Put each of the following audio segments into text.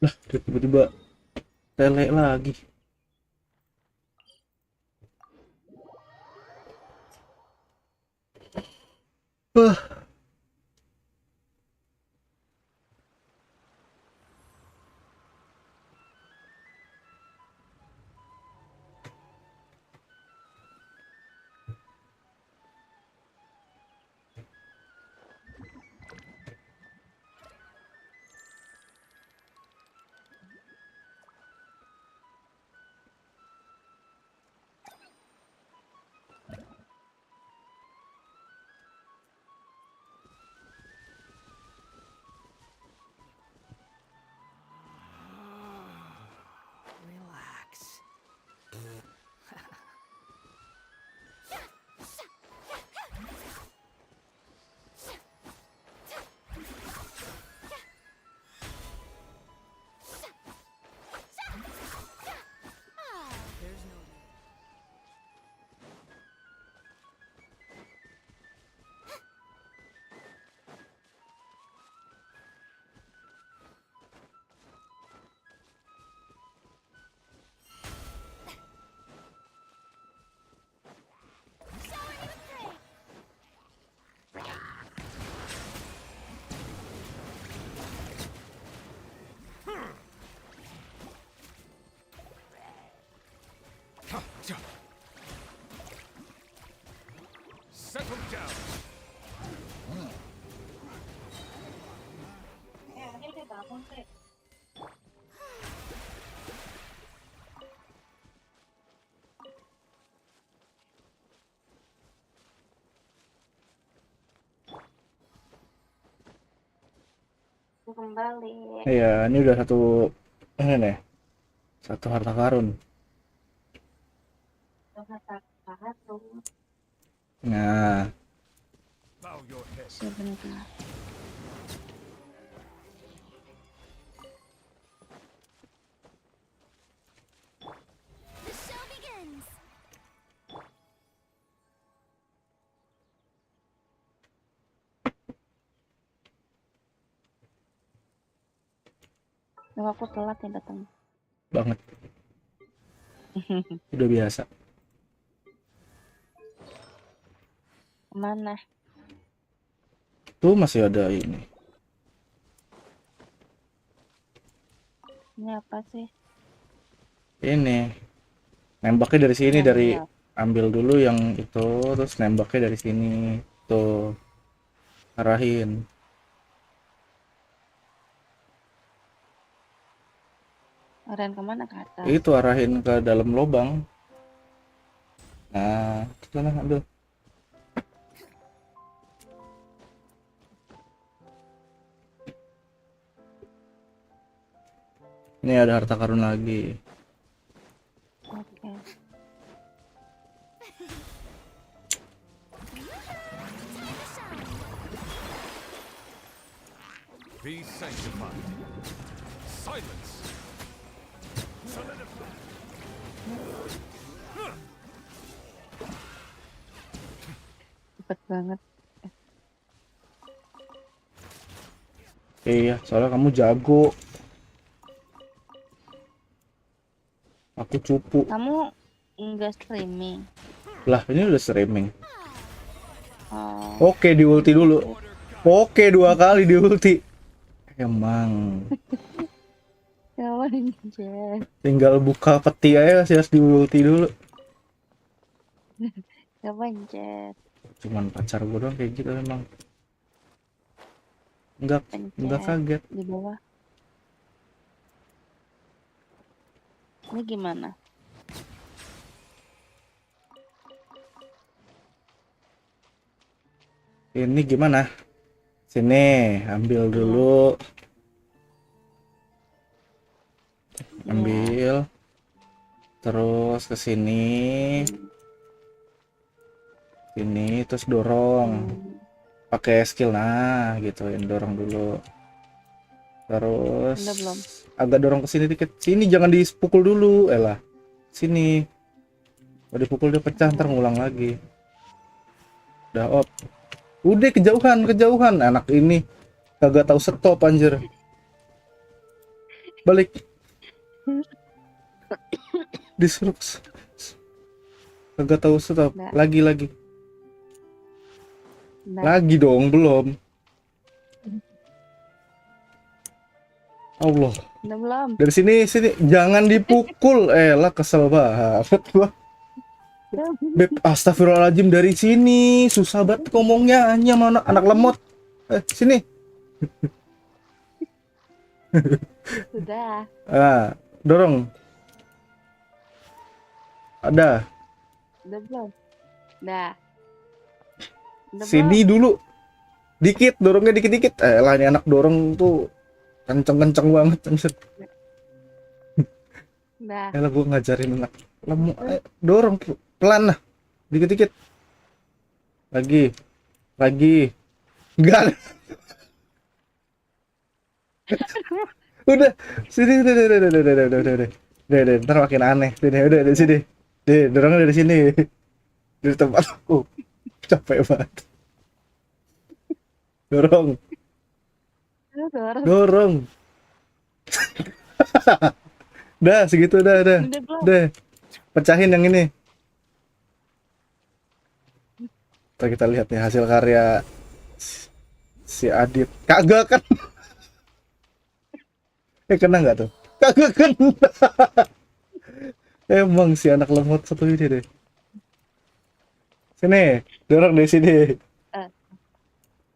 Lah, tiba-tiba tele lagi. Wah, Relax. There's no need. Settle down. Kembali. iya, ini udah satu ini nih. Satu harta karun. Nah, Bow your head. Sebentar. The show begins. Loh, aku telat ya datang. banget. Udah biasa. Kemana? Tuh masih ada ini. Ini apa sih? Ini. Nembaknya dari sini, Yang dari gelap. ambil dulu yang itu, terus nembaknya dari sini. Tuh, arahin. Arahin kemana, ke atas? Itu arahin ke dalam lubang. Nah, itu sana ambil. Ini ada harta karun lagi. Oke. Be sanctified. Silence. Solidify. Cepet banget. Iya, soalnya kamu jago. Aku cupu. Kamu enggak streaming? Lah, ini udah streaming. Oh, Oke, di ulti dulu. Oke, 2 kali di ulti. Emang. kawan Jen. Tinggal buka peti aja sih, harus di ulti dulu. Kawan Jen. Cuman pacar gue doang kayak gitu emang. Enggak Pencet kaget. di bawah. Ini gimana? Ini gimana? Sini, ambil Iya. dulu. Iya. Ambil. Terus ke sini. Sini, terus dorong. Pakai skill, nah gitu, yang dorong dulu. Terus Udah belum? agak dorong ke sini dikit. Sini jangan dipukul dulu, elah. Sini. Kalau dipukul dia pecah, ntar ngulang lagi. Udah op. Udah kejauhan, anak ini. Kagak tahu stop anjir. Balik. Disuruh kagak tahu stop. Nggak. Lagi lagi. Nggak. Lagi dong, belum. Allah. Udah belum? Dari sini jangan dipukul. Lah kesel banget gua. Beb, astagfirullahaladzim, dari sini susah banget ngomongnya, hanya mana anak lemot. Sini. Sudah. Dorong. Ada. Udah belum? Udah. Udah Sini belum? dulu. Dikit, dorongnya dikit-dikit. Lah ini anak dorong tuh kenceng-kenceng banget. Udah. Lah gua ngajarin anak lemot. Dorong pelan lah. Dikit-dikit. Lagi. Enggak. Udah. Sini udah, ntar makin aneh. Sini udah dari sini. Dorongnya dari sini. Dari tempat aku. Capek banget. Dorong. Dah, segitu dah. Udah belum? Udah. Pecahin yang ini. Ntar kita lihat nih hasil karya si Adit. Kagak kan? Kena nggak tuh? Kagak kena. Emang si anak lemot satu ini deh. Sini, dorong dari sini.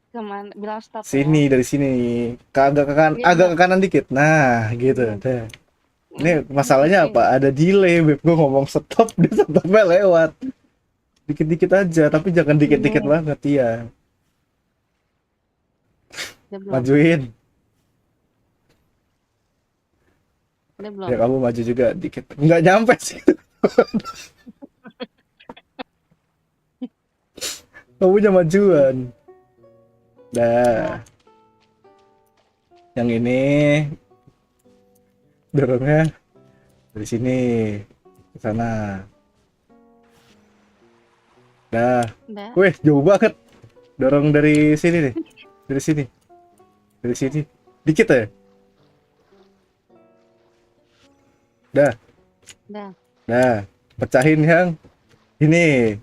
Kemana? Bilang stop Sini dari sini. Agak ke kanan dikit. Nah, gitu. Deh. Ini masalahnya apa? Ada delay, Beb. Gue ngomong stop, dia stopnya lewat. Dikit-dikit aja, tapi jangan dikit-dikit banget, iya. Ya. Udah belum? Majuin. Udah belum? Ya kamu maju juga dikit. Nggak nyampe sih. Kamu punya majuan. Dah. Yang ini dorongnya dari sini ke sana. Dah. Udah. Wih, jauh banget. Dorong dari sini nih. Dari sini. Dikit ya. Dah. Pecahin yang ini.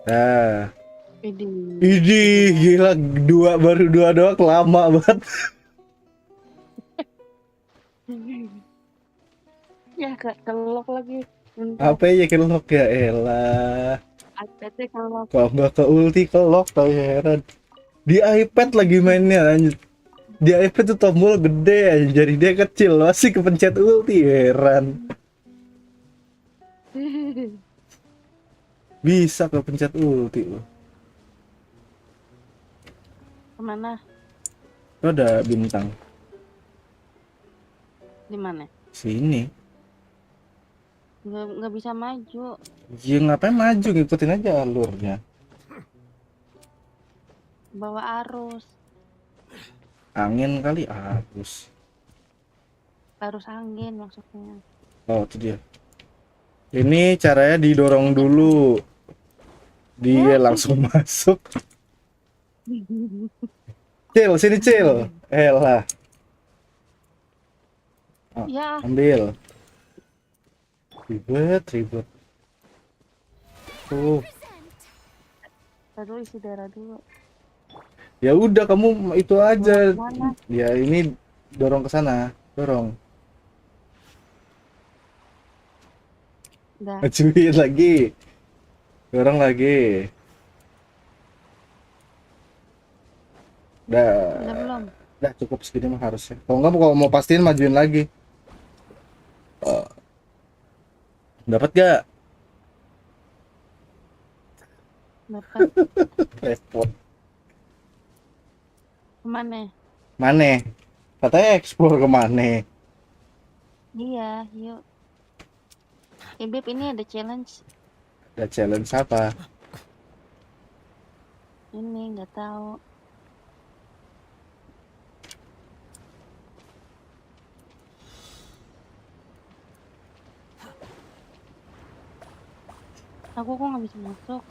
Dah. Idih, gila, baru dua doang, lama banget. Ya, kelok lagi. Apa ya kelok ya, elah. iPad-nya kelok. Kalau nggak ke ulti kelok, tau ya, heran. Di iPad lagi mainnya, anjir. Di iPad tuh tombol gede, jadi dia kecil, masih kepencet ulti, heran. Bisa kepencet ulti loh. Kemana? Itu ada bintang. Di mana? Sini. Nggak bisa maju. Ya ngapain maju, ngikutin aja alurnya. Bawa arus. Angin kali, arus. Arus angin maksudnya. Oh, itu dia. Ini caranya didorong dulu. Dia langsung masuk. Sini Cil. Elah. Ya. Ambil. Ribet. Tuh. Aduh, isi darah dulu. Ya udah, kamu itu aja. Mana? Ya ini dorong ke sana, dorong. Udah. Majuin lagi. Dorong lagi. Udah Dah. belum? Dah cukup segini mah harusnya. Kalau mau pastiin majuin lagi. Dapat gak? Dapat. Repot. Kemana? Mana? Katanya explore kemana? Iya, yuk. Beb, ini ada challenge. Ada challenge apa? Ini nggak tahu. Aku kok nggak bisa masuk.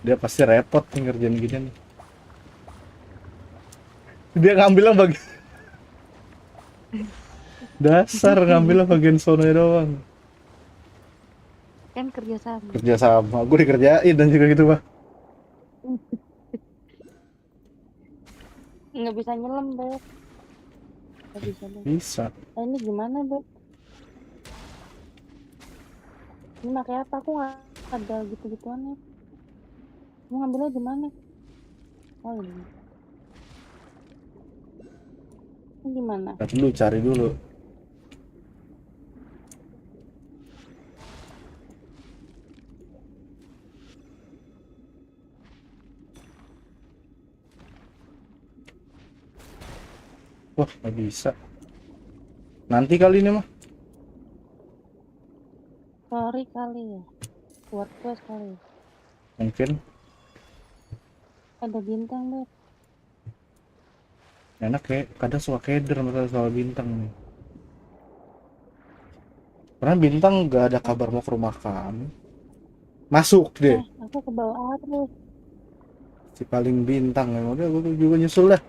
Dia pasti repot nih ngerjain gini nih. Dia ngambilnya bagian dasar, ngambilnya bagian sono doang. Kan kerja sama. Kerja sama, gue dikerjain dan juga gitu, Pak. Nggak bisa nyelam, Beb. Nggak bisa, Beb. Bisa. Ini gimana, Beb? Ini pakai apa? Aku nggak ada gitu-gituannya. Mau ngambilnya di mana? Oh, ini. Ini gimana? Ntar dulu cari dulu. Wah, nggak bisa. Nanti kali ini mah. Sorry kali ya. Buat quest kali ya. Mungkin. Ada bintang, Beb. Enak ya, kadang suka keder masalah soal bintang nih. Karena bintang nggak ada kabar mau ke rumah kami. Masuk deh, Aku ke bawah terus. si paling bintang ya. Udah, gue juga nyusul dah.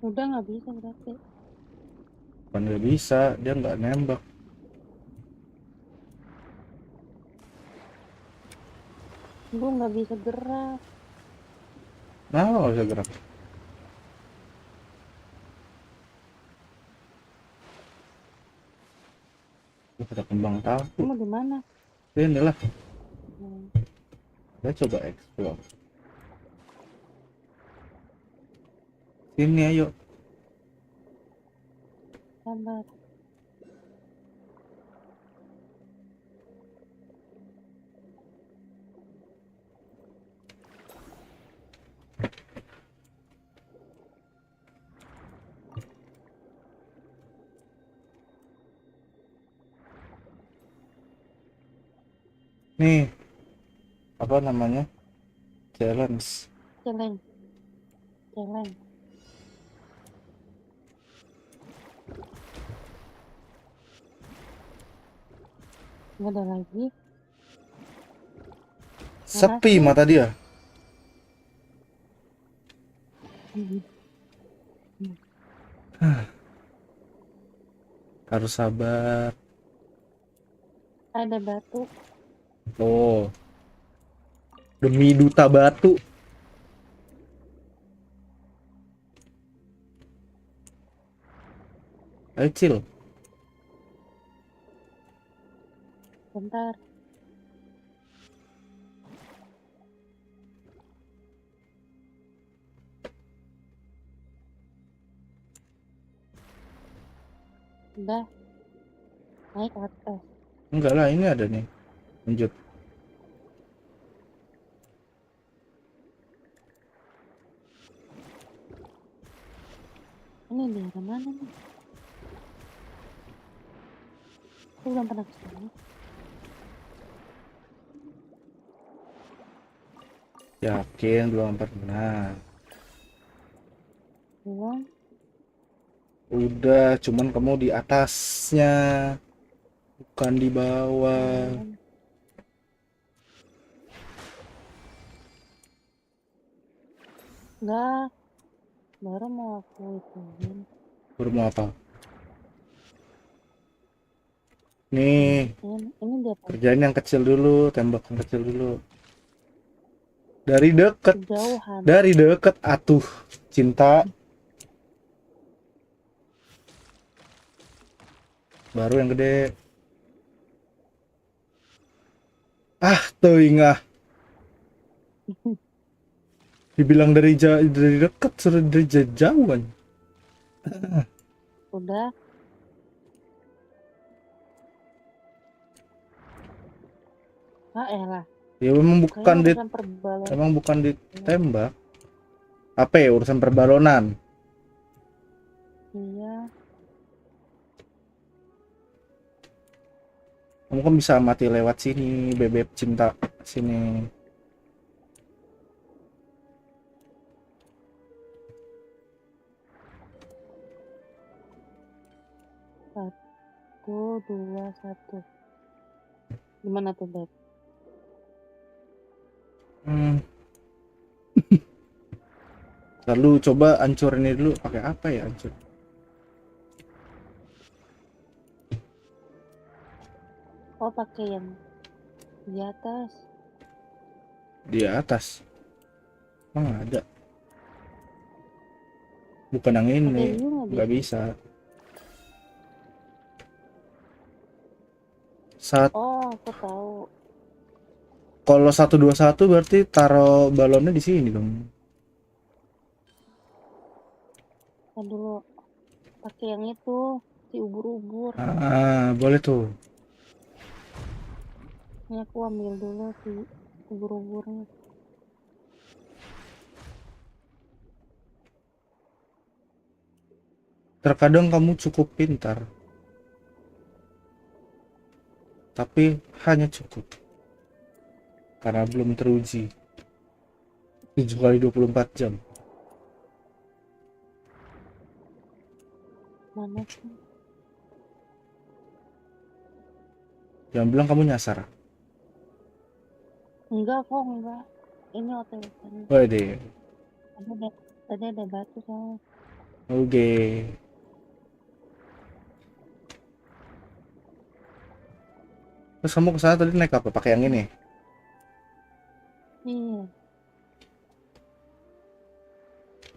Udah nggak bisa berarti. Kan nggak bisa, dia nggak nembak. Gue nggak bisa gerak. Nah, nggak bisa gerak. Ada kembang tahu. Kamu di mana? Ini lah, Hmm, saya coba explore. Sini ayo. sabar. Nih, apa namanya? Challenge. Challenge. Challenge. Nggak ada lagi. Sepi mata dia. Mhm. Harus sabar. Ada batu. Oh, demi duta batu. Ayo Cil. Bentar. Udah. Naik ke atas. Enggak lah, ini ada nih. Lanjut. Ini daerah mana nih? Aku belum pernah ke sana. Yakin belum pernah. Belum. Udah, cuman kamu di atasnya, bukan di bawah. Belum. Enggak. Baru mau aku ituin. Baru mau apa? Nih, Ini dia apa? kerjain yang kecil dulu, tembak yang kecil dulu. Dari deket, Kejauhan. dari deket, atuh, cinta. Baru yang gede. Ah, teingah. Dibilang dari dari deket, sudah dari jauhan. Udah. Ah, elah. Ya memang bukan Kayaknya di, urusan perbalon. emang bukan ditembak. Apa ya urusan perbalonan? Iya. Kamu kan bisa mati lewat sini, bebek cinta sini. Satu, dua, satu. Gimana tuh, Beb? Hmm. Lalu coba hancurin ini dulu. Pakai apa ya hancur? Oh, pakai yang di atas. Di atas. Oh, nggak ada. Bukan yang Pakai ini. view Nggak bisa. bisa. Saat Oh, aku tahu. kalau 121 berarti taruh balonnya di sini dong. Kan dulu pakai yang itu, si ubur-ubur. Boleh tuh. Ini aku ambil dulu si ubur-uburnya. Terkadang kamu cukup pintar, tapi hanya cukup karena belum teruji 7 kali 24 jam. Mana sih? Jangan bilang kamu nyasar. Enggak kok, enggak. Ini OTW kan. Waduh. Tadi ada batu soalnya. Oke. Terus kamu kesana tadi naik apa? Pakai yang ini? Iya.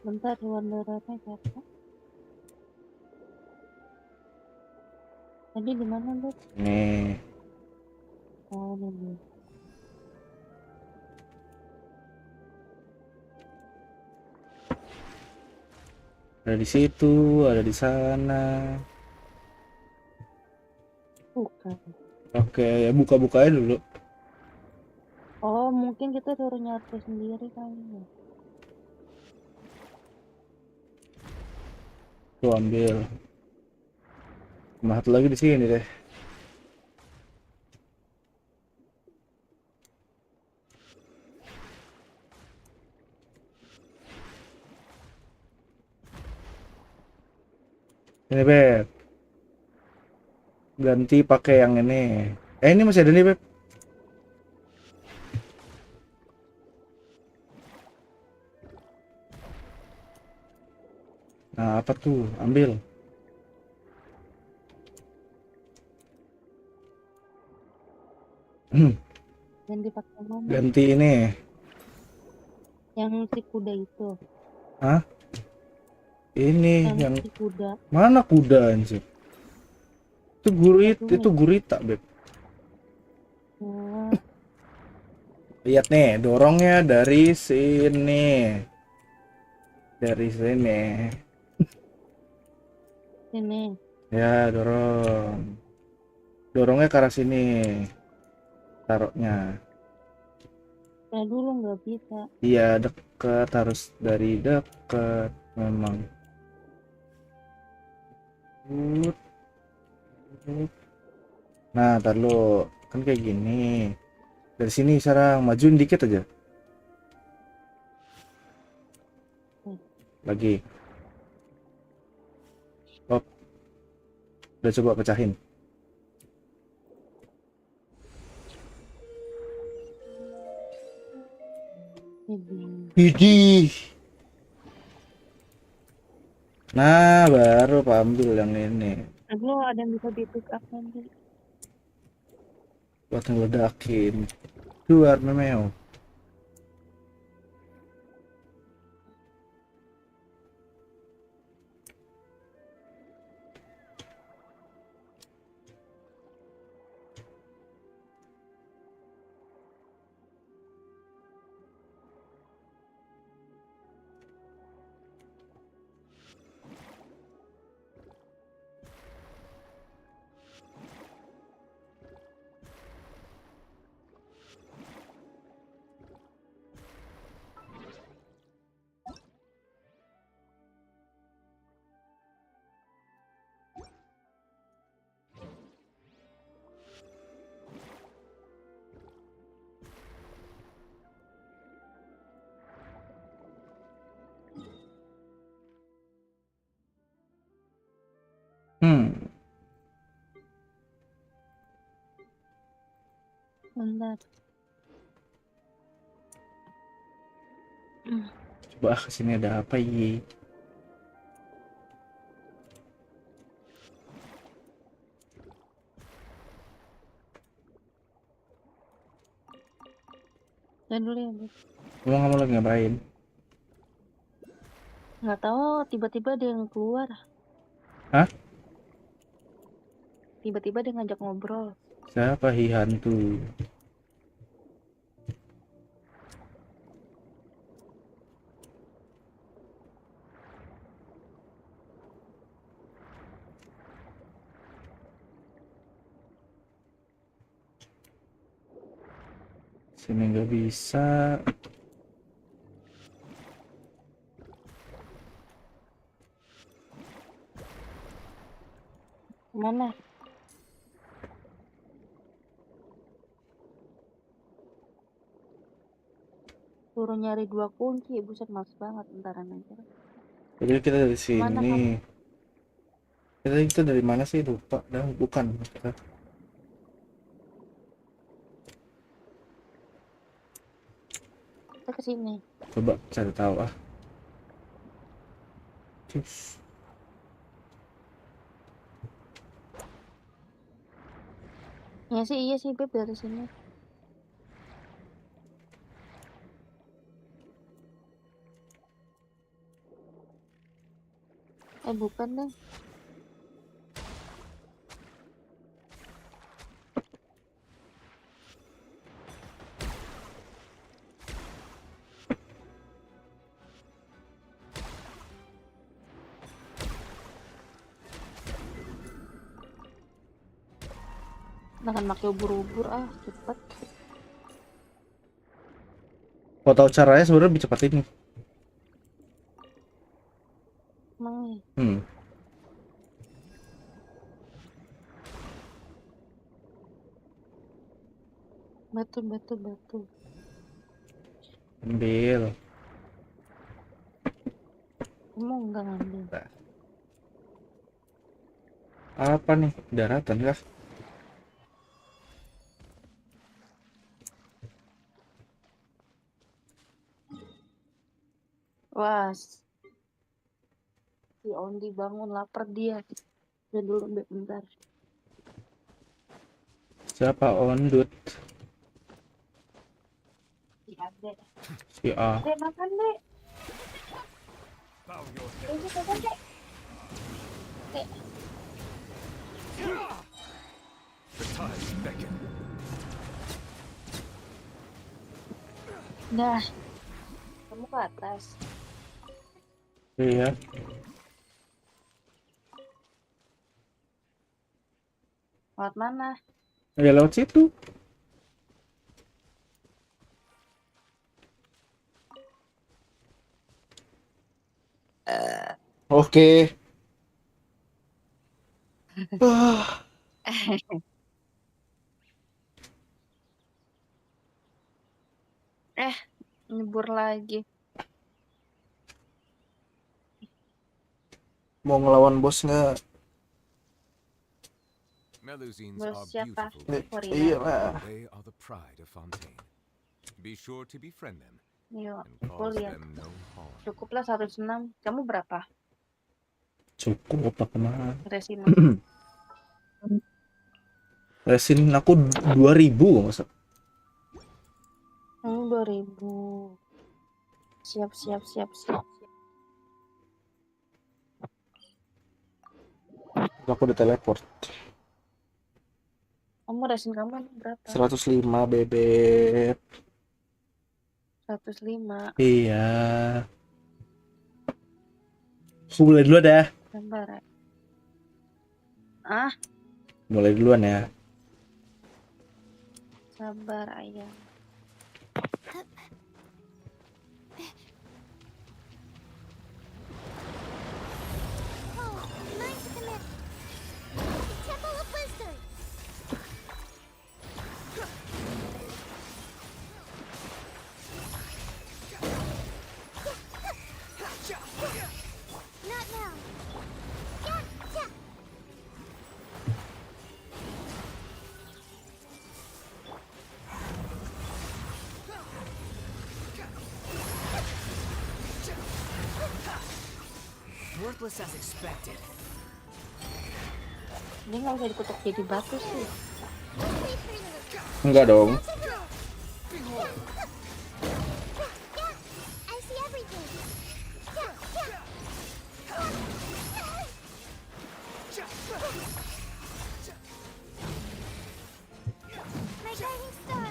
Bentar, hewan daratnya siapa? Tadi di mana, Beb? Nih. Oh, ini dia. Ada di situ, ada di sana. Bukan. Oke, ya buka-buka aja dulu. Oh, mungkin kita suruh nyatu sendiri kali ya. Tuh ambil. Cuma satu lagi di sini deh. Ini Beb. Ganti pakai yang ini. Ini masih ada nih Beb. Nah, apa tuh? Ambil. Dan dipakai mana? Ganti ini. Yang si kuda itu. Hah? Ini Yang yang si kuda. mana kuda anjir? Aduh, Itu gurita, Beb. ya. Lihat nih, dorongnya dari sini. Dari sini. Sini. Ya, dorong. Dorongnya ke arah sini. Taruhnya. Saya dulu nggak bisa. Iya, dekat, harus dari dekat memang. Ut, ut. Nah, ntar lu kan kayak gini. Dari sini sekarang majuin dikit aja. Lagi. Oh, udah coba pecahin. Ini. Widih. Nah, baru ambil yang ini. Aduh, ada yang bisa di pick up nanti. Buat ngeledakin. Keluar memeo. Hmm, Bentar. coba kesini ada apa ye? Dan dulu ya, Bu. Emang kamu lagi ngapain? Nggak tahu, tiba-tiba dia yang keluar. Hah? Tiba-tiba dia ngajak ngobrol. Siapa hi hantu? Sini nggak bisa. Mana? Suruh nyari 2 kunci, buset males banget, bentaran aja. Jadi kita dari Mana sini. kamu? Kita dari mana sih? Lupa. Dah, bukan. Kita ke sini. Coba cari tahu ah. Cus. Ya sih, iya sih, Beb, dari sini. Bukan deh. Jangan pakai ubur-ubur ah, cepet. Mau tahu caranya sebenarnya lebih cepat ini. Emang nih. Hmm. Batu, batu, batu. Ambil. Kamu enggak ngambil. Nah, apa nih? Daratan kah? Wah, si Ondi bangun, lapar dia. Udah dulu, Beb, bentar. Siapa ondut? Si Ade. Si A. Dek, makan, Dek. Bow your Dek, head. makan, Dek. Dek. The tides beckon. Nah, kamu ke atas. Iya. Lewat mana? Ya lewat situ. Oke. Ah, Nyebur lagi. mau ngelawan bos nggak? Melusines Bos are siapa? beautiful. Korina. Iya lah. They are the pride of Fontaine. Be sure to befriend them Yuk, and aku cause lihat. them no harm. Cukuplah 106. Kamu berapa? Cukup apa kemana? Resina. Resin aku 2000 masa. 2000. Siap, siap, siap, siap. Aku udah teleport. Kamu resin kamu berapa? 105 bebek. 105. Iya. Aku mulai duluan ya. Sabar ya. Ah, Mulai duluan ya. sabar ayam. Oh, mine to commit. Temple of Wisdom. Not now. Yeah, yeah. worthless as expected. Dia nggak usah dikutuk jadi batu sih. Enggak dong. I see everything. My guiding star.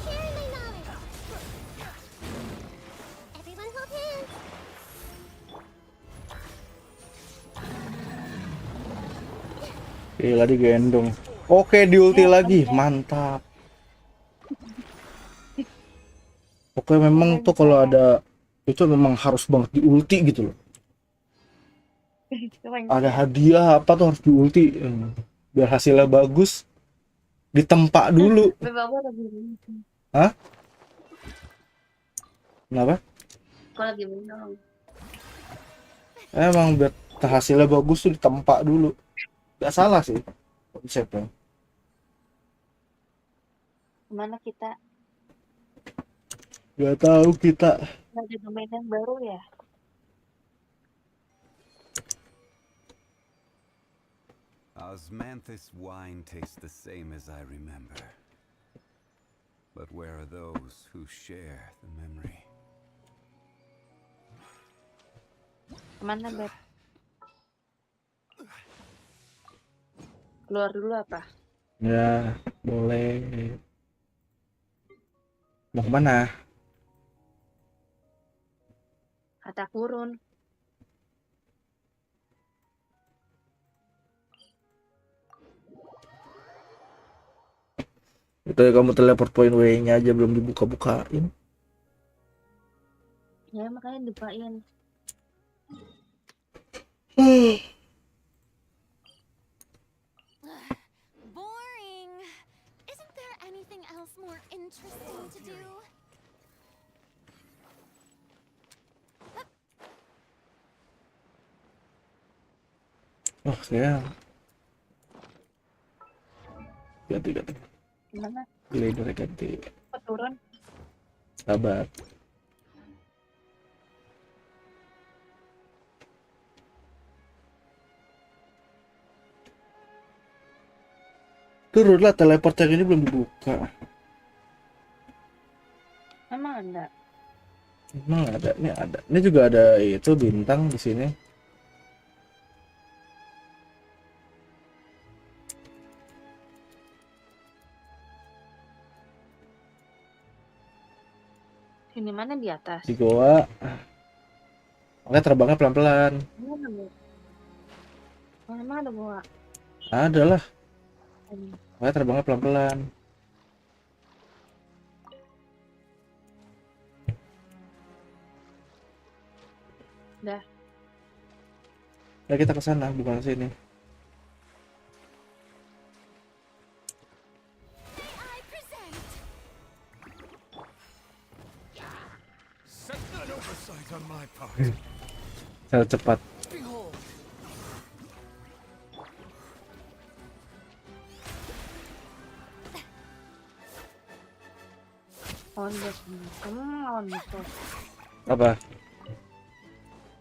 Sharing my knowledge. Everyone hold hands. Gila digendong. Oke, di ulti lagi. Mantap. Oke, memang tuh kalau ada itu memang harus banget di ulti gitu loh. Ada hadiah apa tuh harus di ulti. Biar hasilnya bagus. Ditempa dulu. Bawah lagi minum. Hah? Kenapa? Kok lagi minum? Emang biar hasilnya bagus tuh ditempa dulu. Gak salah sih konsepnya. Kemana kita? Gak tahu kita. Nggak ada domain yang baru ya? Osmanthus wine tastes the same as I remember. But where are those who share the memory? Kemana, Beb? Keluar dulu apa? Ya, boleh. Mau kemana? Kata kurun. Itu ya kamu teleport point W-nya aja belum dibuka-bukain. Ya makanya dibukain. Boring. Isn't there anything else more interesting to do? Oh, saya ganti. Gimana? Glider ganti. Kok turun? Sabar. Turunlah, teleport yang ini belum dibuka. Emang ada? Emang ada, ini ada. Ini juga ada itu bintang di sini. Sini mana di atas? Di goa. Makanya terbangnya pelan-pelan. Mana bu? Emang ada gua? Ada lah. Makanya terbangnya pelan-pelan. Dah. Ya kita ke sana, bukan ke sini. I present. An oversight on my part. Cara cepat. Behold, Lawan musuh. Kamu ngelawan musuh. Apa?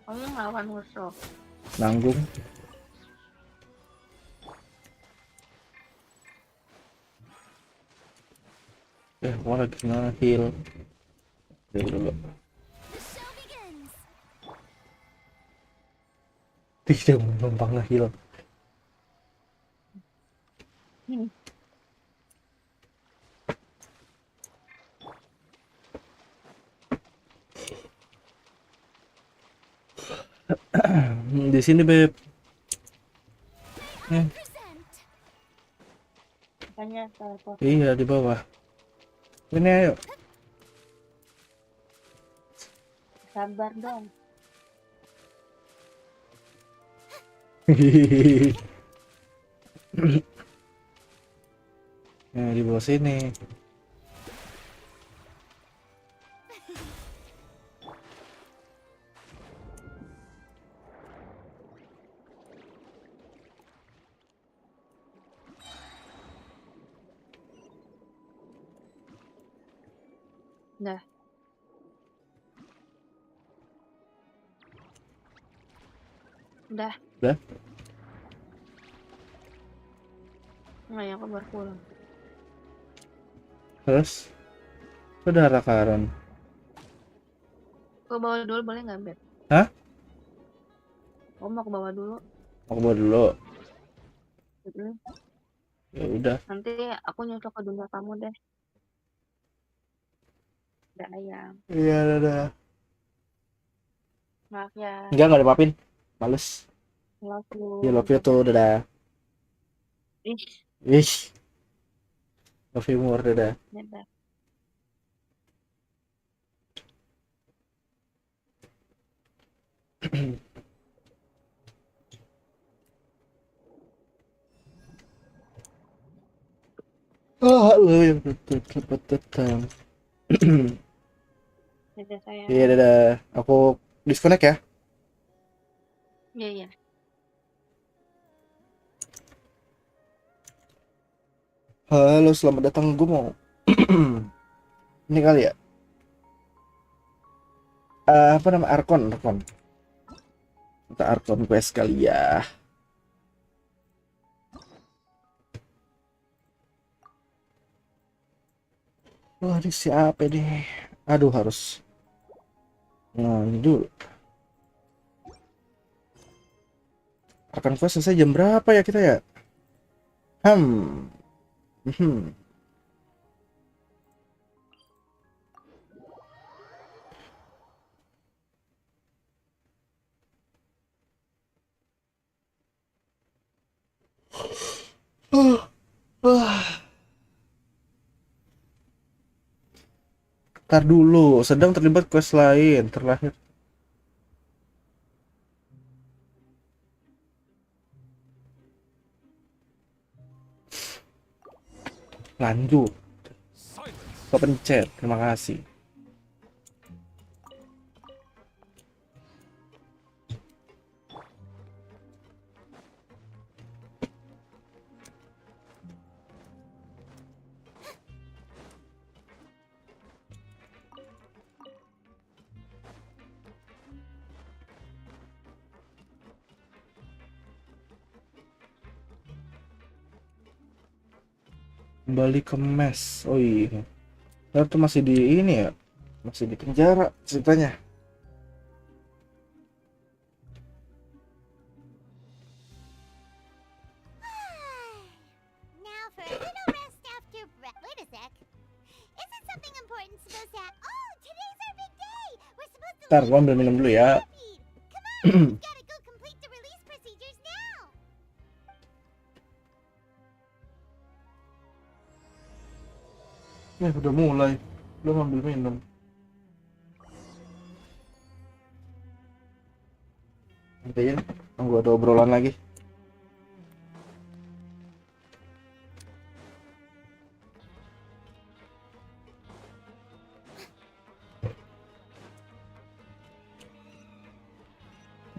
Kamu ngelawan musuh. Nanggung. Gua lagi kena heal. Dulu. The show begins. Tidak menumpang heal. Di sini, Beb. Present. Makanya teleport. Iya, di bawah. Ini ayo. Sabar dong. Nah, di bawah sini. Dah. Udah. Udah? Nggak ya, aku baru pulang. Terus? Udah Rakaran. Ke bawah dulu boleh nggak, Beb? Hah? Aku mau ke bawah dulu. Aku bawa dulu. Mm-mm. Ya udah. Nanti aku nyosok ke dunia kamu deh. Udah ayam. Iya, udah. Maaf ya. Enggak dipapin. Males. Love you. Ya love you tuh, dadah. Ih, Ih, love you more, dadah. dadah. Oh, halo yang datang. Dadah sayang. Iya, dadah. Aku disconnect ya. Iya, iya. Halo, selamat datang. Gue mau ini kali ya. Apa nama Archon? Kita Archon quest kali ya. Wah, ini siapa nih? Aduh, harus. Nah, ini dulu. Archon quest selesai jam berapa ya kita ya? Hmm. Hmm. Ntar dulu, sedang terlibat quest lain, terlahir. Lanjut, kepencet, terima kasih. Kembali ke mes. Oh iya. Saya tuh masih di ini ya. Masih di penjara ceritanya. Now for a little rest after Wait a sec. Isn't something important supposed to happen? Oh, today's our big day. We're supposed to Ntar gua ambil minum dulu ya. speed. Come on, we've gotta go complete the release procedures now. Udah mulai. Udah ngambil minum. Nantiin, tunggu ada obrolan lagi.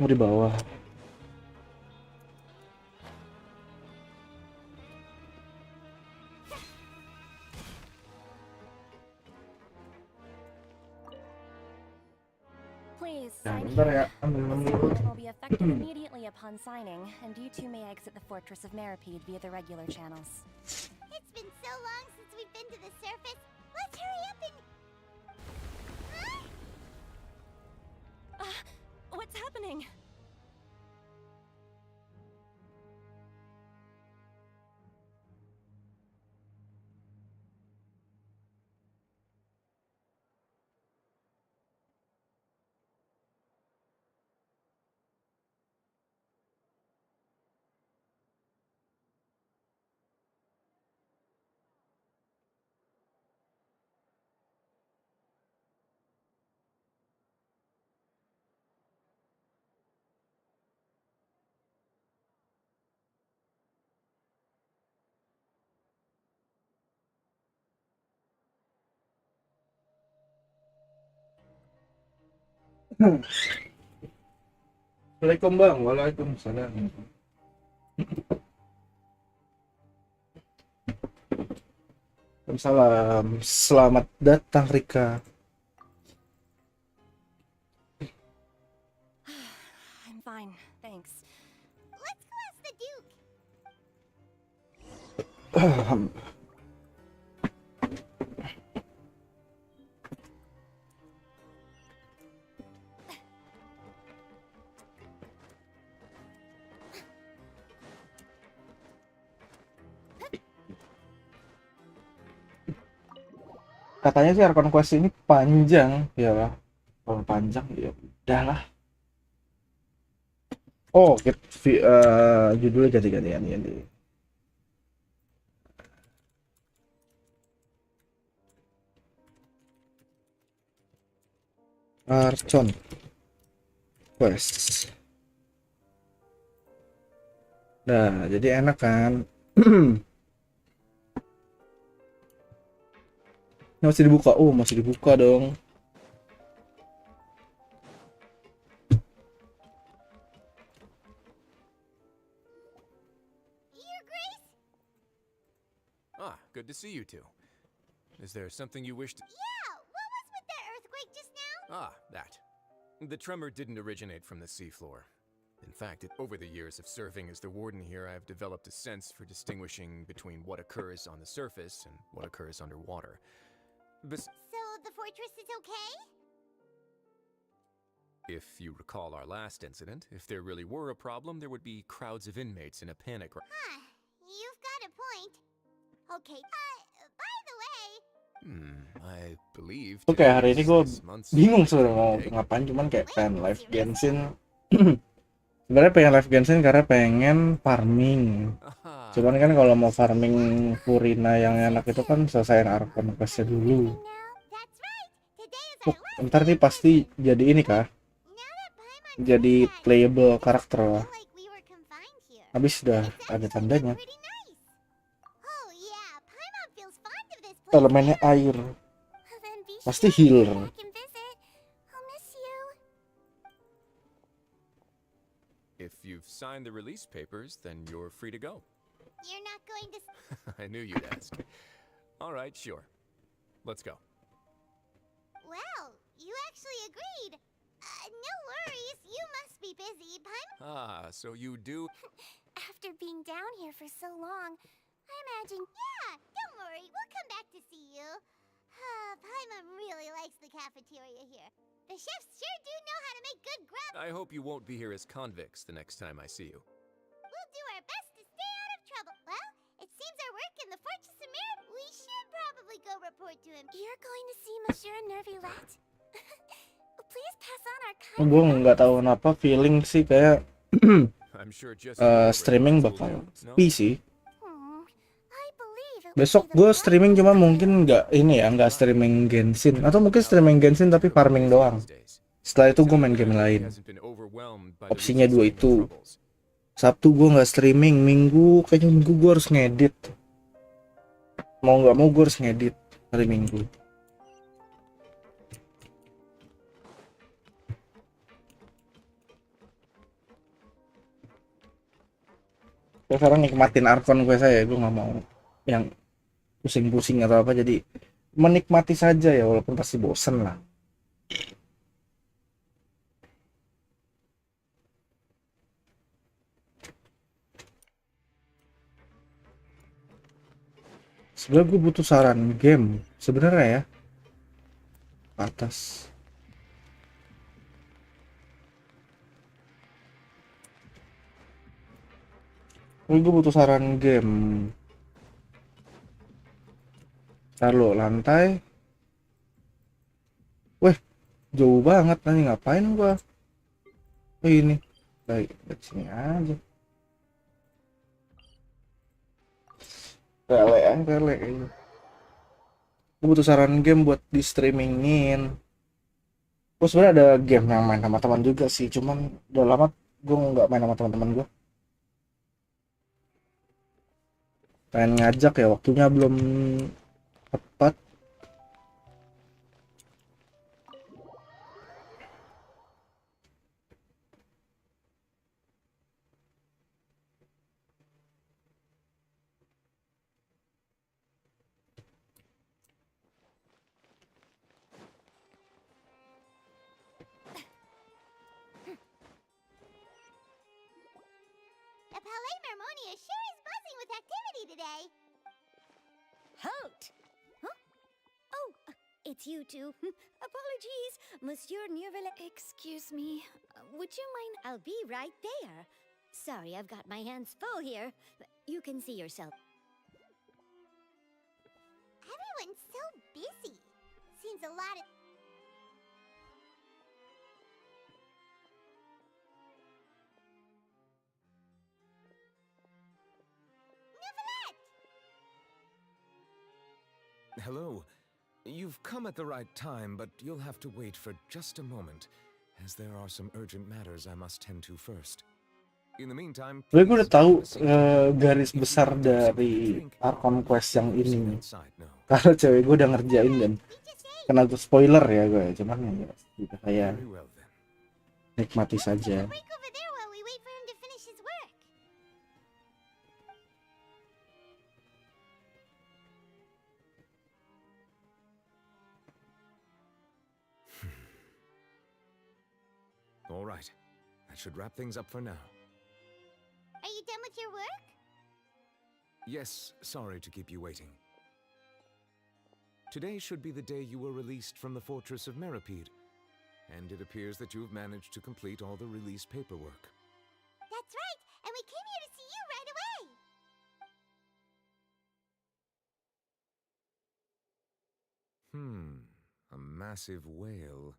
Mau di bawah. Please Nah, sign bentar ya, here. ambil minum This dulu. agreement will be effective immediately upon signing, and you two may exit the Fortress of Meripede via the regular channels. It's been so long since we've been to the surface. Let's hurry up and... Huh? What's happening? Assalamualaikum bang, waalaikumsalam. Salam, selamat datang Rika. I'm fine, thanks. Let's go ask the Duke. Katanya sih Archon Quest ini panjang, ya lah. Kalau panjang ya udahlah. Oh, judulnya ganti-gantian ganti. Archon Quest. Nah, jadi enak kan? Ini masih dibuka. Oh, masih dibuka dong. Your Grace? Ah, good to see you two. Is there something you wish to... Yeah, what was with that earthquake just now? Ah, that. The tremor didn't originate from the seafloor. In fact, over the years of serving as the warden here, I've developed a sense for distinguishing between what occurs on the surface and what occurs underwater. So the fortress is okay? If you recall our last incident, if there really were a problem, there would be crowds of inmates in a panic. Huh, you've got a point. Okay, by the way... I believe... Oke, hari ini gue today is 6 months bingung since sebenarnya mau the ngapain, cuman kayak pengen live Genshin. Sebenarnya pengen live Genshin karena pengen farming. Aha. Cuman kan kalau mau farming Purina yang enak itu kan selesaiin Archon Quest-nya dulu. Now, that's right. Today is Oh, our last ntar nih pasti jadi ini kah? Now that Paimon Jadi told that, playable I karakter feel lah. like we were confined here. Habis sudah It's ada actually tandanya. been pretty nice. Oh yeah, Paimon feels fond of this place. Elemennya air. Then be Pasti sure to come healer. back and visit. I'll miss you. If you've signed the release papers, then you're free to go. You're not going to... I knew you'd ask. All right, sure. Let's go. Well, you actually agreed. No worries, you must be busy. Ah, so you do... After being down here for so long, I imagine... Yeah, don't worry, we'll come back to see you. Paimon really likes the cafeteria here. The chefs sure do know how to make good grub. I hope you won't be here as convicts the next time I see you. We'll do our best to stay out of trouble. Well, it seems our work in the Fortress of Merit. We should probably go report to him. You're going to see Monsieur Nervy Rat? Please pass on our kind Gue nggak tahu kenapa feeling sih kayak I'm sure just streaming bakal sepi sih. I believe it Besok would be gue the streaming cuma mungkin nggak ini ya, nggak streaming Genshin atau mungkin streaming Genshin tapi farming doang. Setelah itu gue main game lain. Opsinya dua itu. Sabtu gue nggak streaming, kayaknya minggu gue harus ngedit. Mau nggak mau gue harus ngedit hari Minggu. Sekarang nikmatin Archon gue gue nggak mau yang pusing-pusing atau apa, jadi menikmati saja ya, walaupun pasti bosen lah. Sebenarnya gue butuh saran game sebenarnya ya. Atas. Gue butuh saran game. Taruh lantai. Weh, jauh banget nanti ngapain gua? Oh ini. Baik, di sini aja. Tele. Gue butuh saran game buat di streamingin. Gue sebenarnya ada game yang main sama teman juga sih, cuman udah lama gue nggak main sama teman-teman gue. Pengen ngajak ya, waktunya belum tepat. The Palais Mermonia sure is buzzing with activity today. Halt! Huh? Oh, it's you two. Apologies, Monsieur Nurville. Excuse me. Would you mind? I'll be right there. Sorry, I've got my hands full here. You can see yourself. Everyone's so busy. Seems a lot of... Neuvillette! Hello. You've come at the right time, but you'll have to wait for just a moment, as there are some urgent matters I must tend to first. In the meantime, Gue udah please tahu have a seat. garis If you besar would like something to dari drink, Archon Quest yang I'll sit ini. outside now. Karena cewek gue udah ngerjain dan We just ate. kena tuh spoiler ya gue. Cuman ya gitu kayak Very well then. nikmati saja. Break over there while we wait for him to finish his work. All right. That should wrap things up for now. Are you done with your work? Yes, sorry to keep you waiting. Today should be the day you were released from the fortress of Meripede, and it appears that you've managed to complete all the release paperwork. That's right, and we came here to see you right away. A massive whale.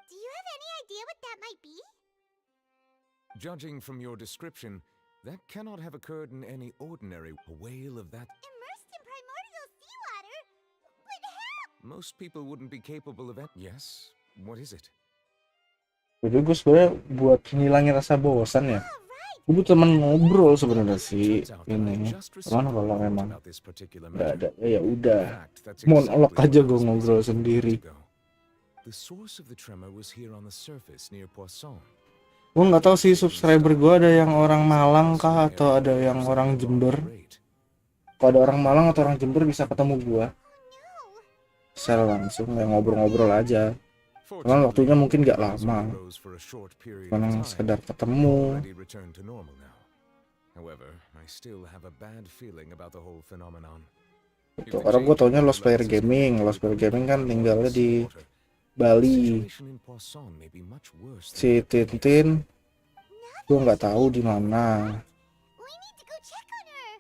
Do you have any idea what that might be? Judging from your description, that cannot have occurred in any ordinary whale of that. Immersed in primordial seawater? But how? Most people wouldn't be capable of it. Yes? What is it? Jadi gue sebenarnya buat ngilangin rasa bosan ya. Oh, right. Gue butuh teman ngobrol sebenarnya sih Turns out that I ini. just Cuman received a kalau report memang about this particular nggak ada, matter. ya udah. In fact, that's Monolog exactly aja what I gue was ngobrol facing sendiri. moments ago. The source of the tremor was here on the surface near Poisson. Gue nggak tahu sih subscriber gue ada yang orang Malang kah atau ada yang orang Jember. Kalau ada orang Malang atau orang Jember bisa ketemu gue No. secara langsung ya ngobrol-ngobrol aja. Cuman waktunya mungkin nggak lama. Cuman sekedar ketemu. However, I still have a bad feeling about the whole phenomenon. Gitu. Karena gue taunya Lost Player Gaming. Lost Player Gaming kan tinggalnya di Bali. Si Tintin gue nggak tahu di mana. We need to go check on her.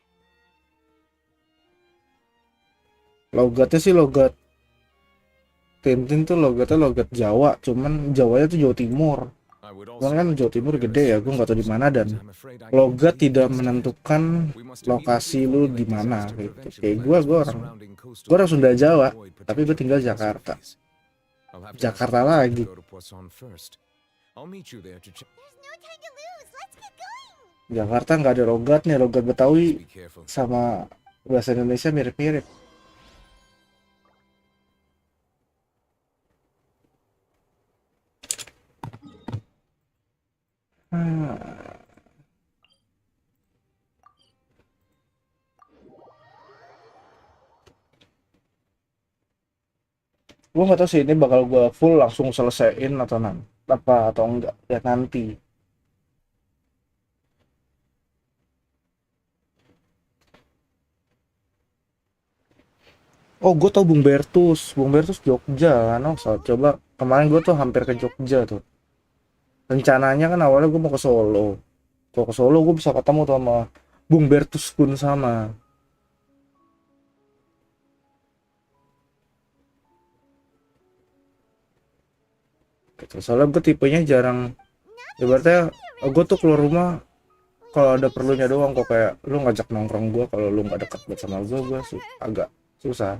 Logatnya sih logat Tintin tuh logatnya logat Jawa, cuman Jawanya tuh Jawa Timur. Cuman kan Jawa Timur gede ya, gue nggak tahu di mana dan logat tidak menentukan lokasi lu di mana gitu. Kayak gue orang Sunda Jawa, tapi gue tinggal Jakarta. Jakarta lagi. There's no time to lose. Let's get going. Jakarta nggak ada logatnya, logat Betawi sama bahasa Indonesia mirip-mirip. Gue nggak tahu sih ini bakal gue full langsung selesaiin atau atau enggak ya nanti. Oh, gue tau Bung Bertus Jogja kan. Oh, so, coba kemarin gue tuh hampir ke Jogja tuh. Rencananya kan awalnya gue mau ke Solo. Kalau ke Solo gue bisa ketemu tuh sama Bung Bertus Kun sama. Gitu. Soalnya gue tipenya jarang. Ibaratnya gue tuh keluar rumah kalau ada perlunya doang kok, kayak lu ngajak nongkrong gue kalau lu nggak deket banget sama gue agak susah.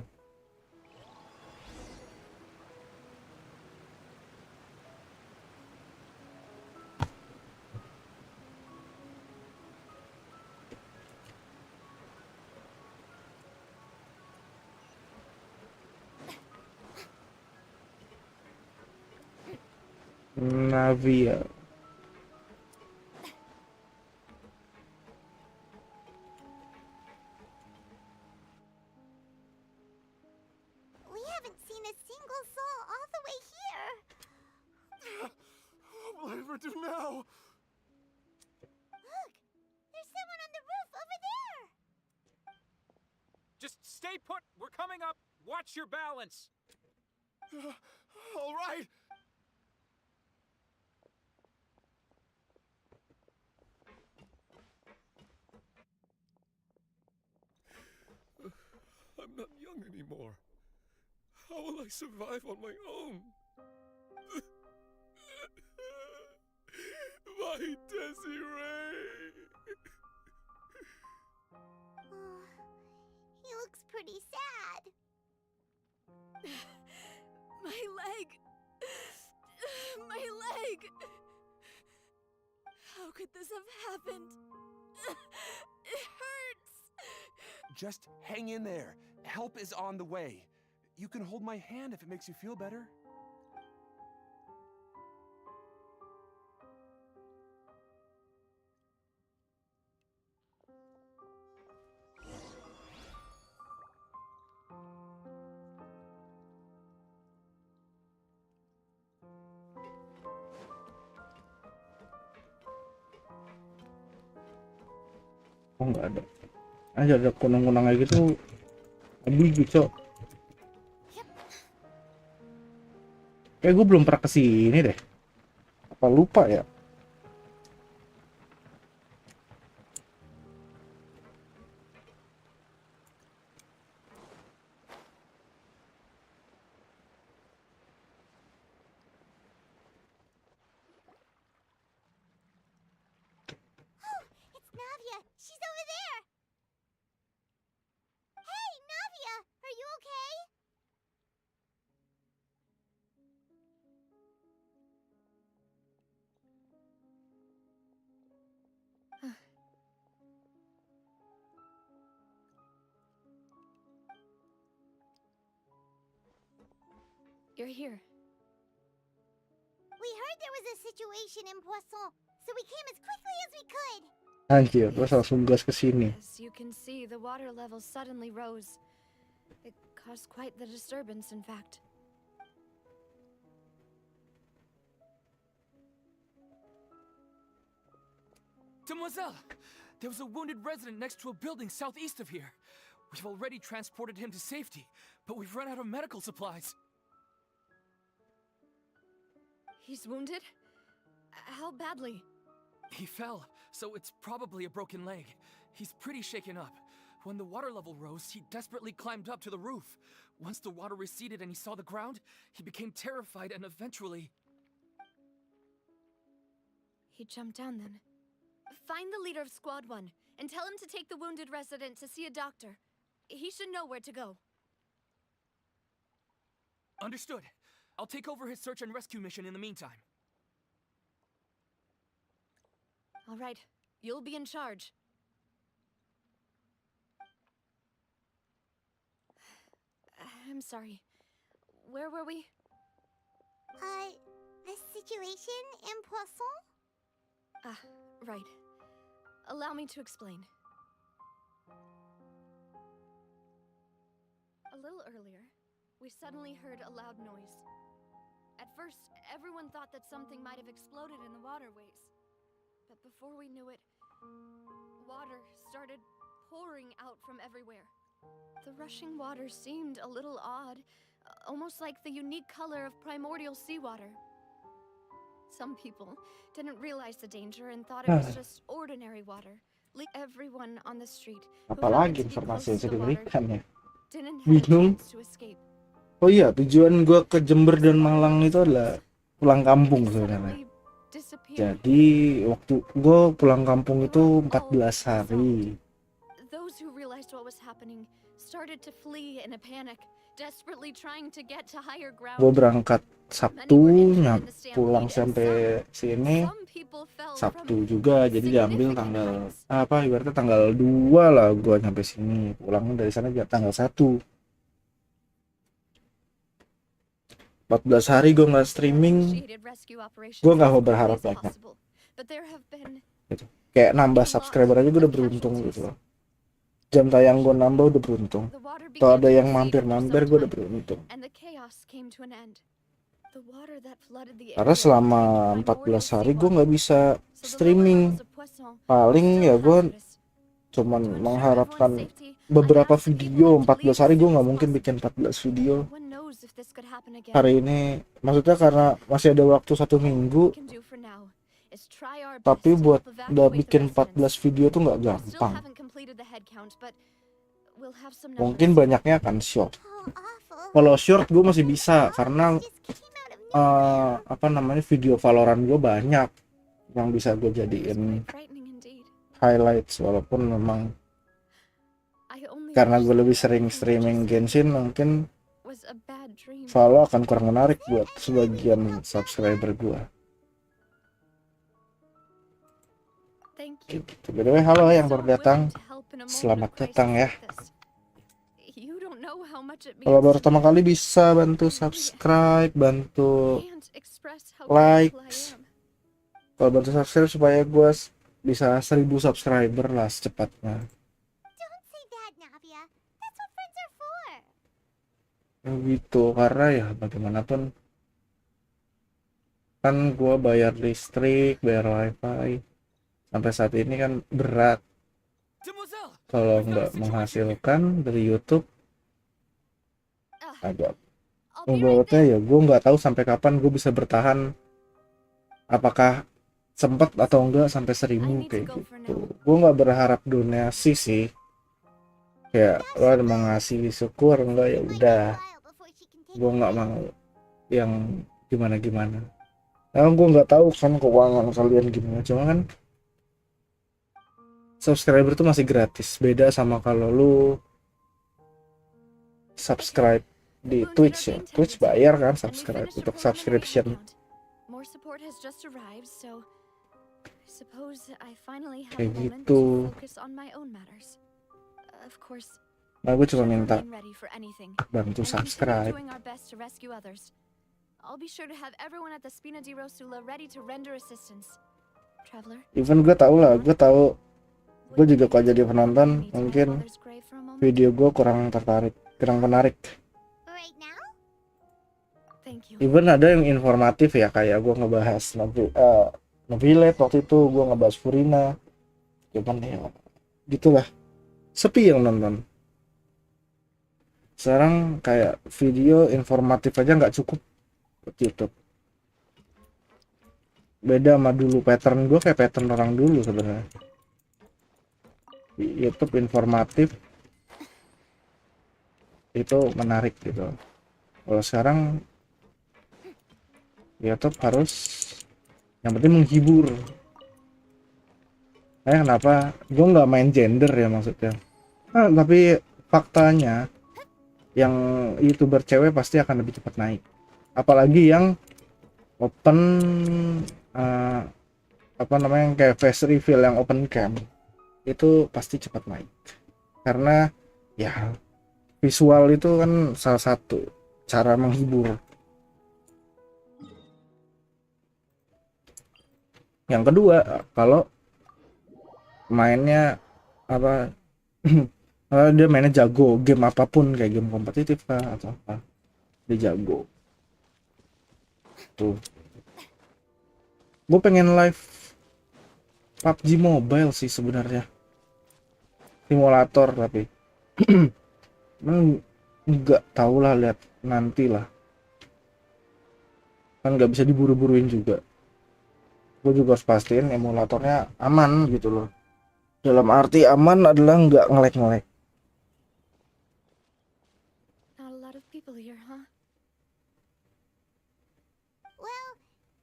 Navia. We haven't seen a single soul all the way here. What will I ever do now? Look, there's Stay put. We're coming up. Watch your balance. All right. I'm not young anymore. How will I survive on my own? My Desiree! He looks pretty sad. My leg! My leg! How could this have happened? It hurts! Just hang in there. Help is on the way. You can hold my hand if it makes you feel better. Oh nggak ada. Aja ada kunang-kunang kayak gitu. Aduh gitu. Kayak gue belum pernah kesini deh. Apa lupa ya? It's Navia. She's over there. Hey, Navia, are you okay? You're here. We heard there was a situation in Poisson, so we came as quickly as we could. Anjir, terus langsung gas ke sini. As you can see, the water level suddenly rose. It caused quite the disturbance, in fact. Demoiselle, there was a wounded resident next to a building southeast of here. We've already transported him to safety, but we've run out of medical supplies. He's wounded? How badly? He fell, so it's probably a broken leg. He's pretty shaken up. When the water level rose, he desperately climbed up to the roof. Once the water receded and he saw the ground, he became terrified and eventually... He jumped down then. Find the leader of Squad 1 and tell him to take the wounded resident to see a doctor. He should know where to go. Understood. I'll take over his search and rescue mission in the meantime. All right, you'll be in charge. I'm sorry. Where were we? The situation in Poisson? Ah, right. Allow me to explain. A little earlier, we suddenly heard a loud noise. At first, everyone thought that something might have exploded in the waterways. But before we knew it, water started pouring out from everywhere. The rushing water seemed a little odd, almost like the unique color of primordial seawater. Some people didn't realize the danger and thought it was just ordinary water. Everyone on the street who Apalagi happened to be informasi close yang to the water diberikan ya. didn't have a Bingung. chance to escape. Oh iya, tujuan gua ke Jember dan Malang itu adalah pulang kampung They sebenarnya. suddenly disappeared. Jadi waktu gua pulang kampung itu 14 hari. Those who realized what was happening started to flee in a panic, desperately trying to get to higher ground. Gua berangkat Sabtu, pulang sampai sini Some people fell Sabtu from juga, jadi diambil significant tanggal heights. apa ibaratnya tanggal 2 lah gua nyampe sini. Pulang dari sana juga tanggal 1. 14 hari gua nggak streaming, Initiated rescue operations gua nggak mau as quickly berharap as banyak. possible, but there have been Gitu. Kayak nambah subscriber aja gua udah beruntung gitu loh. Jam tayang gua nambah udah beruntung. the water Kalau began ada to yang recede mampir-mampir for gua some udah time, beruntung. and the chaos came to an end. The water that flooded the Karena area selama contained 14 primordial hari gua seawater, nggak bisa so the lower streaming. levels of Poisson Paling still ya gua hazardous. cuman To ensure mengharapkan everyone's safety, beberapa video. 14 hari gue nggak mungkin bikin 14 video One knows if this could happen again. hari ini. Maksudnya karena masih ada waktu 1 minggu, All we can do for now is try our tapi best to buat help udah evacuate the bikin 14 residents. video tuh nggak We still gampang. haven't completed the head count, but we'll have some Mungkin numbers. banyaknya akan short. Oh, awful. Kalau short gue masih bisa karena Just came out of nowhere. apa namanya, video Valorant gue banyak yang bisa gue It was jadiin quite frightening indeed. highlights, walaupun memang I only karena wish gue lebih that sering everything streaming just Genshin, mungkin was a bad dream. Valo akan kurang menarik buat sebagian subscriber gue. Thank you. Gitu. By the way, halo yang So baru datang, willing to help in a moment selamat of crisis datang ya. like this. You don't know how much it Kalau means baru to pertama me. kali bisa bantu subscribe, bantu Can't express how like. grateful I am. Kalau bantu subscribe supaya gue bisa 1000 subscriber lah secepatnya. Don't say that, Navia. That's what friends are for. Gitu, karena ya bagaimanapun kan gue bayar listrik, bayar wifi, sampai saat ini kan berat. Demoiselle! Kalau nggak menghasilkan dari YouTube agak I'll be right menurutnya there. ya gue nggak tahu sampai kapan gue bisa bertahan, apakah sempet atau enggak sampai 1000 I need to kayak go for gitu. now. Gue nggak berharap donasi sih, kayak lo ada mau ngasih syukur enggak ya Might be udah, a while before she can take gue the nggak reins. mau yang gimana. Nah, gue nggak tahu kan keuangan kalian gimana, cuma kan subscriber tuh masih gratis, beda sama kalau lu subscribe di Twitch ya. Twitch bayar kan And we subscribe finished untuk a preliminary subscription. head count. More support has just arrived, so I suppose I finally have a Kayak moment gitu. to focus on my own matters. Of course, Nah, gue cuma we'll minta remain ready for anything bantu and continue subscribe. doing our best to rescue others. I'll be sure to have everyone at the Spina di Rosula ready to render assistance. Traveler, Even gue tahu lah, gue tahu gue would juga you kalau jadi join penonton me to my mungkin father's grave for a moment? video gue kurang menarik. Right now? Thank you. Even ada yang informatif ya, kayak gue ngebahas Novelet waktu itu, gue ngebahas Furina, cuman ya gitulah, sepi yang nonton. Sekarang kayak video informatif aja nggak cukup buat YouTube. Beda sama dulu, pattern gue kayak pattern orang dulu sebenarnya. Di YouTube informatif itu menarik gitu. Kalau sekarang YouTube harus yang penting menghibur. Kenapa gue nggak main gender ya maksudnya? Tapi faktanya yang YouTuber cewek pasti akan lebih cepat naik. Apalagi yang open apa namanya, kayak face reveal yang open cam itu pasti cepat naik. Karena ya visual itu kan salah satu cara menghibur. Yang kedua, kalau mainnya apa dia mainnya jago, game apapun kayak game kompetitif kah atau apa, dia jago. Tuh, gue pengen live PUBG Mobile sih sebenarnya, simulator, tapi nggak tahu lah, lihat nanti lah, kan nggak bisa diburu-buruin juga. Gue juga harus pastiin emulatornya aman gitu loh. Dalam arti aman adalah nggak ngelek-ngelek. Not a lot of people here, huh? Well,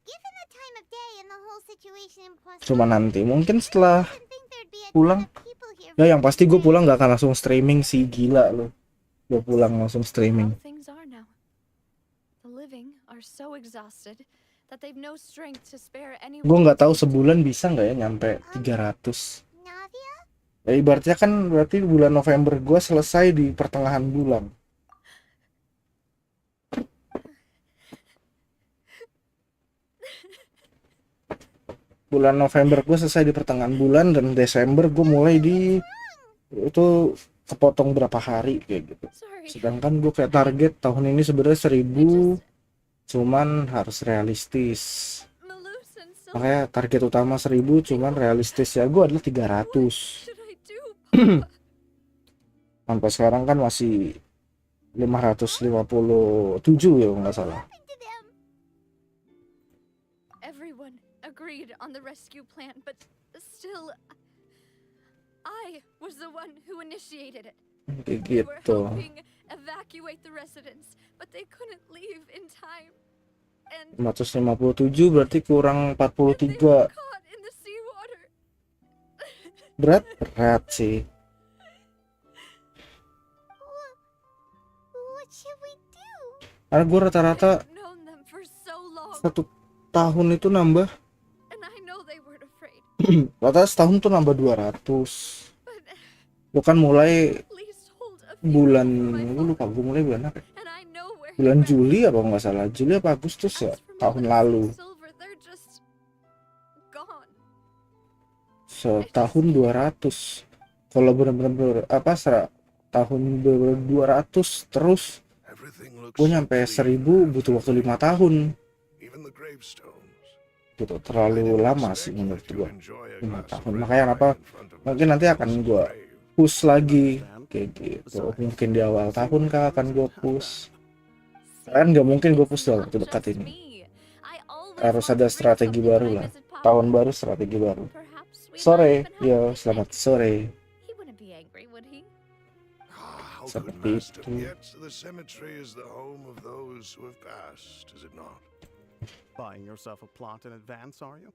given the time of day and the whole situation in Plus, Cuma nanti mungkin setelah I didn't think there'd be a pulang, ton of people here ya yang for pasti gue today. pulang nggak akan langsung streaming sih, gila loh. Gue pulang langsung streaming. How things are now. The living are so exhausted that they've no strength to spare any. Gue nggak tahu sebulan bisa nggak ya nyampe 300. Navia? Ya ibaratnya kan berarti bulan November gue selesai di pertengahan bulan. Bulan November gue selesai di pertengahan bulan, dan Desember gue mulai di itu kepotong berapa hari kayak gitu. Sorry. Sedangkan gue kayak target tahun ini sebenarnya 1000, cuman harus realistis. Malus and Sil- Makanya target utama 1000, cuman realistis ya gue adalah 300. should I do? Sampai sekarang kan masih 557 ya kalau nggak salah. Happened to them? Everyone agreed on the rescue plan, but still, I was the one who initiated it. Kayak We were gitu. helping evacuate the residents, but they couldn't leave in time. And 557 berarti kurang they 43. were caught in the seawater. Berat sih. What should we do? Karena gue rata-rata I've known them for so long, 1 tahun itu nambah, and I know they weren't afraid. rata setahun tuh nambah 200. But Gue kan mulai at least hold a few bulan, for my gue lupa father. gue mulai bulan apa ya? And I know where he Bulan went. Juli apa nggak salah, Juli apa Agustus ya, As for tahun moments lalu. of silver, they're just gone. Setahun 200. Kalau bener-bener apa tahun 200 terus gue nyampe 1000 butuh waktu 5 tahun gitu, terlalu lama sih menurut gue 5 tahun. Makanya apa mungkin nanti akan gue push lagi kayak gitu, mungkin di awal tahun kah akan gue push. Kan nggak mungkin gue push dalam waktu dekat ini, harus ada strategi baru lah, tahun baru strategi baru. Sore ya, selamat sore. He wouldn't be angry, would he? Seperti itu. The cemetery is the home of those who have passed, is it not? Buying yourself a plot in advance, are you?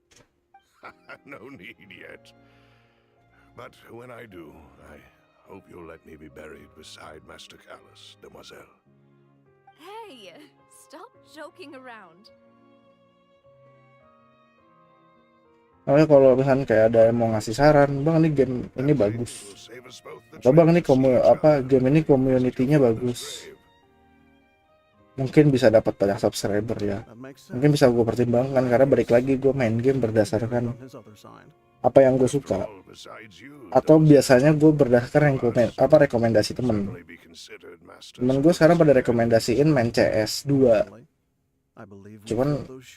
No need yet. But when I do, I hope you'll let me be buried beside Master Callus, demoiselle. Hey, stop joking around. Makanya kalau misalnya kayak ada yang mau ngasih saran, bang ini game ini bagus, atau bang ini game ini community-nya bagus, mungkin bisa dapat banyak subscriber ya, mungkin bisa gue pertimbangkan, karena balik lagi gue main game berdasarkan apa yang gue suka, atau biasanya gue berdasarkan rekomendasi temen gue sekarang pada rekomendasiin main CS 2, cuman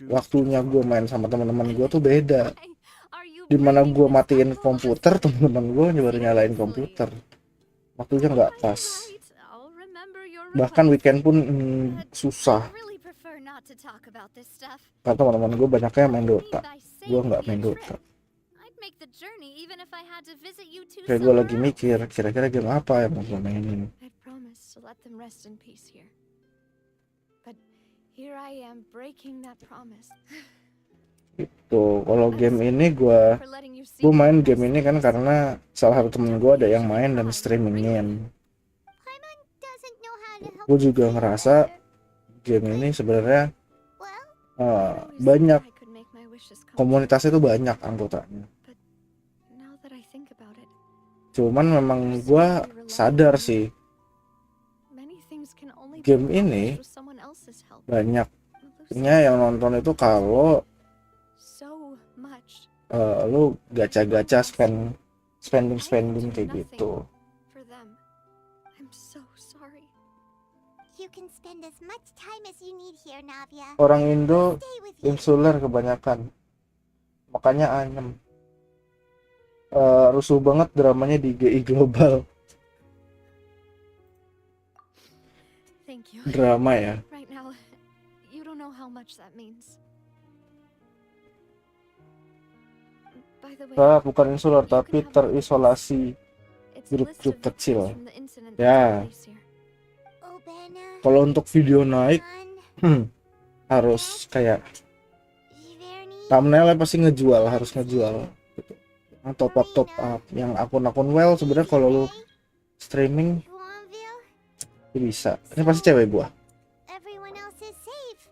waktunya gue main sama teman-teman gue tuh beda. Dimana gue matiin komputer, teman-teman gue baru nyalain komputer, waktunya nggak pas. Bahkan weekend pun susah, karena teman-teman gue banyaknya main Dota, gue nggak main Dota. Kayak gue lagi mikir kira-kira game apa yang mau gue mainin. Gitu. Kalau game ini gue main game ini kan karena salah satu temen gue ada yang main dan streamingin. Gue juga ngerasa game ini sebenarnya banyak komunitasnya tuh banyak anggotanya. Cuman memang gue sadar sih game ini banyaknya yang nonton itu kalau lu gacha-gacha spending kayak gitu. You can spend as much time as you need here, Navia. Orang Indo Stay with you. insuler kebanyakan, makanya anyem. Rusuh banget dramanya di GI Global. Thank you. Drama ya. Right now, you don't know how much that means. By the way, Bukan insuler tapi terisolasi, grup-grup kecil. Ya. Kalau untuk video naik harus kayak thumbnailnya pasti harus ngejual gitu. Yang top up yang akun-akun well sebenarnya kalau lu streaming itu bisa. Ini pasti cewek gua. Everyone else is safe.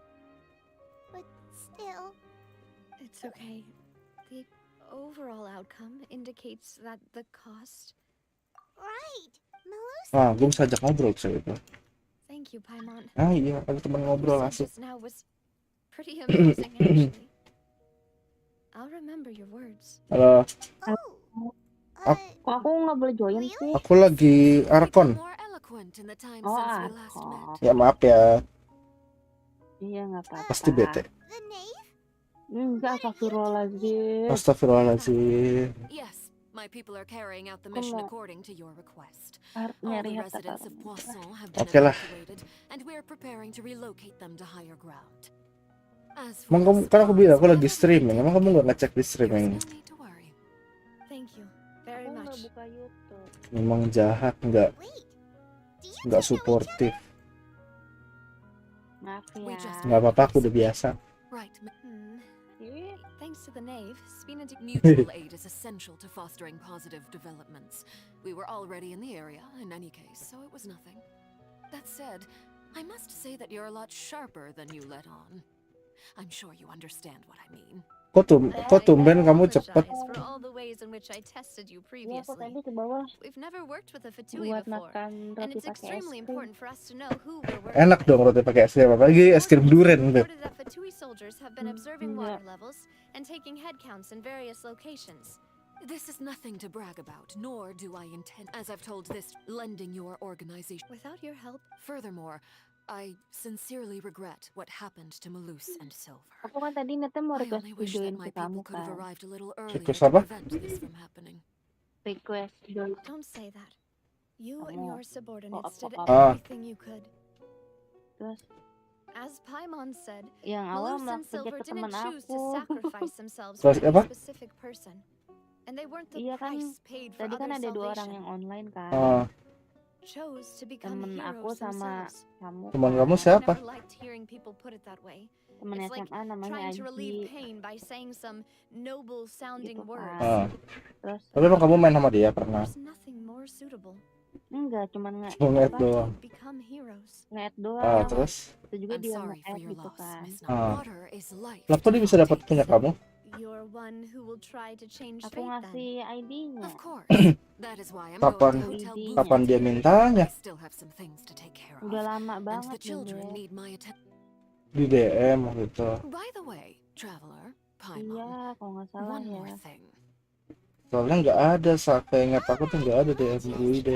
But still, it's okay. The overall outcome indicates that the cost. right. Nah, gue bisa ajak ngobrol cewek gua. Thank you, Paimon. Iya, ada teman ngobrol asik. Just now was pretty amazing, actually. I'll remember your words. Halo. Kok aku nggak boleh join sih? Aku lagi Archon. Oh, Archon. Ya maaf ya. Iya, nggak apa-apa. Pasti bete. Enggak, astagfirullahaladzim. Astagfirullahaladzim. Yes, My people are carrying out the Aku mission mau according to your request. harus All nyari the harta residents of karun. Poisson have been Oke lah. evacuated, and we're preparing to relocate them to higher ground. As Emang for kamu, kan aku bilang aku spies, lagi I have streaming. already Emang kamu taken nggak ngecek di care of. streaming? There is no need to worry. Thank you very Aku nggak much. buka YouTube. Memang jahat, Wait, do you nggak two know each suportif. Maaf We ya. just Nggak apa-apa, aku udah biasa. Right. Ih, Thanks to the knave, Spina Mutual aid is essential to fostering positive developments. We were already in the area, in any case, so it was nothing. That said, I must say that you're a lot sharper than you let on. I'm sure you understand what I mean. Kok tumben kamu cepet? Apologize for all the ways in which I tested you Iya, aku previously. tadi ke bawah We've never worked with a Fatui buat before, makan and roti it's pakai es extremely krim. important for us to know who we're working Enak with. dong roti pakai es krim, apalagi es krim durian, Beb. Reported that Fatui soldiers have been observing Enggak. water levels and taking head counts in various locations. This is nothing to brag about, nor do I intend, as I've told this, lending your organization. Without your help, Furthermore, I sincerely regret what happened to Malus and Silver. Aku kan tadi netnya mau I request only wish join that my ke kamu people could have kan. arrived a little earlier Request to apa? prevent this from happening. Request join. don't say that. You and Kamu your subordinates did Ah. everything you could. Terus As Paimon said, yang awal Malus and malah pencet Silver ke teman didn't choose to aku. sacrifice themselves Terus for apa? any specific person. And they weren't the Iya kan, price paid for tadi kan other ada 2 orang salvation. yang online kan. Chose to become Temen aku heroes sama themselves. kamu Teman kamu kan. siapa? Never liked hearing people put it that way. Temen It's like SMA namanya trying to relieve Aji pain by saying some noble sounding gitu words. kan. Terus Tapi emang kamu main sama dia pernah? There's nothing more suitable. enggak, cuman Cuma ngeliat apa, doang. Become heroes. nge-add Ah, doang. terus? Itu juga I'm dia sorry for nge-add your gitu loss, kan. Miss Ah. Nut. Water is life Lah, kok to dia bisa dapat punya kamu? You're one who will try to change Aku fate then. ngasih ID-nya. Of course. That is why I'm Kapan- going to Hotel ID-nya. Kapan dia Bouvet. mintanya? I still have some things to take care Udah of. lama And banget the children Beb. need my attention. Di DM gitu. By the way, traveler, Paimon, Iya, kalau nggak salah one ya. more thing. Soalnya nggak ada, ingat aku tuh nggak ada DM UID.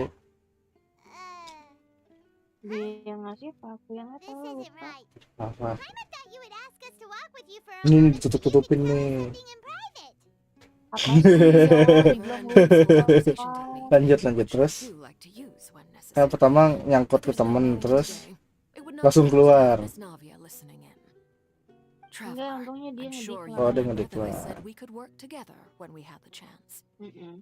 Dia yang ngasih apa aku yang This tahu isn't lupa. right. Apa? Paimon thought you would ask us to walk with you for a Ini moment ditutup-tutupin so you could nih. tell us something in private. Apa sih ya? Dibilang lupa. Lanjut terus. Yang pertama nyangkut ke temen, terus langsung keluar. Enggak, untungnya dia Oh, dia ngedeklar.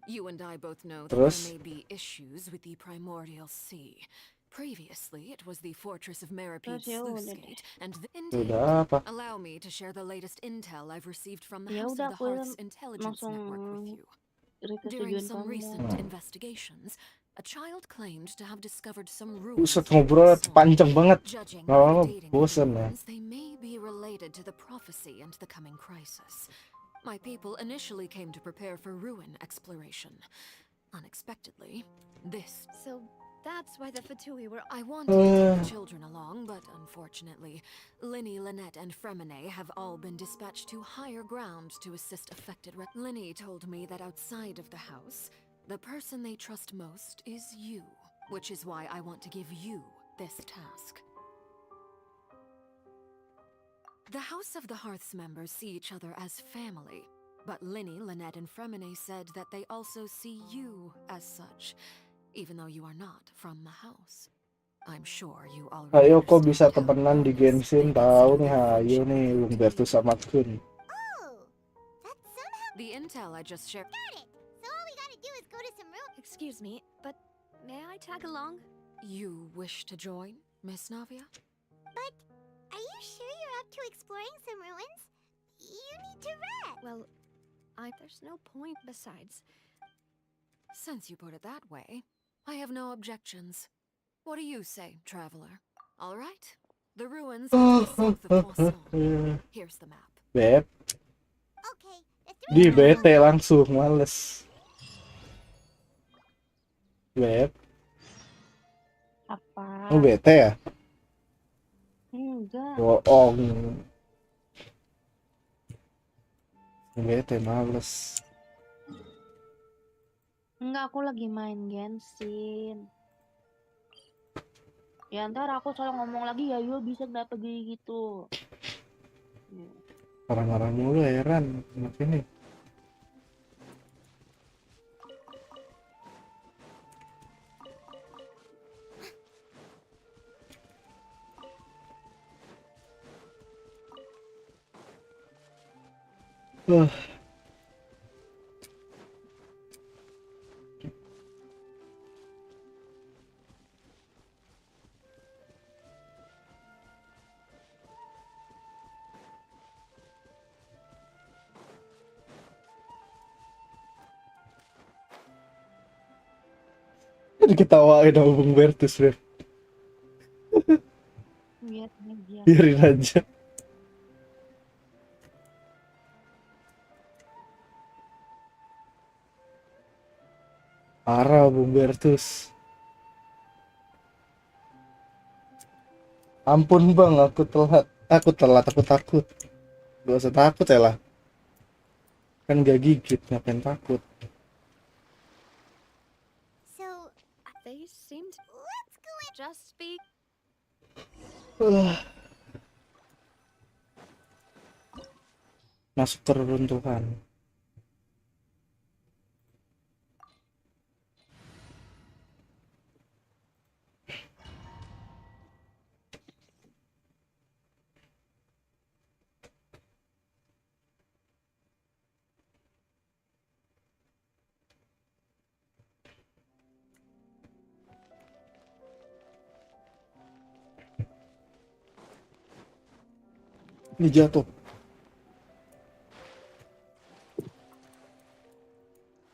You and I both know that Terus? there may be issues with the primordial sea. Previously, it was the fortress of Meripede Terus ya udah sluice deh. gate, and the Udah apa? Allow me to share the latest intel I've received from the Ya House udah, of the aku Hearth's intelligence langsung network with you. request During tujuan some kamu. recent investigations, a child claimed to have discovered some ruins. Buset, ngobrol panjang banget. Judging Nggak by apa-apa, the dating of bosen the ya. ruins, they may be related to the prophecy and the coming crisis. My people initially came to prepare for ruin exploration. Unexpectedly, this. So that's why the Fatui were. I wanted to take the children along, but unfortunately, Linny, Lynette, and Fremine have all been dispatched to higher ground to assist affected. Linny told me that outside of the house, the person they trust most is you, which is why I want to give you this task. The House of the Hearth's members see each other as family, but Linny, Lynette, and Fremine said that they also see you as such, even though you are not from the house. I'm sure you already Ayo kok bisa understand how temenan di earnest Genshin, they tahu consider nih, their ayo friendship nih with Umberto you. sama Kun. Oh, that's somehow The intel I just shared. got it. So all we gotta do is go to some room. Excuse me, but may I tag along? You wish to join, Miss Navia? But are you sure you're up to exploring some ruins? You need to rest. Well, there's no point besides. Since you put it that way, I have no objections. What do you say, traveler? All right. The ruins are to the south of Poisson. Here's the map. Beb, Okay, the di three BT langsung, males. Beb, Apa? lu BT ya? Enggak. Bohong. BT males. Enggak, aku lagi main Genshin. Ya ntar aku selalu ngomong lagi ya, yo bisa kenapa gini gitu. Orang-orang mulu heran anak ini. Uh, Diketawain sama Bung Bertus, Beb. Biar aja. Biarin aja. Parah Bung Bertus. Ampun bang, aku telat. Aku takut. Gak usah takut ya lah. Kan gak gigit, ngapain takut. So, They seemed. let's go in. Just be. Masuk ke reruntuhan. Ini jatuh.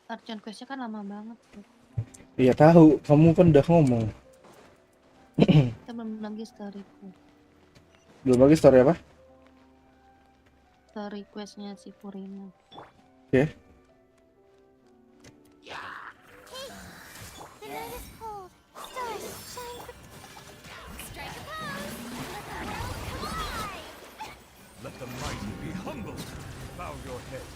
Archon quest-nya kan lama banget tuh. Iya tahu, kamu kan udah ngomong. Kita belum lagi story quest. Belum lagi story apa? Story quest-nya si Purina. Oke. The night is cold. Stars shine for... Strike a pose. Let the world come alive. Let the mighty be humbled. Bow your head.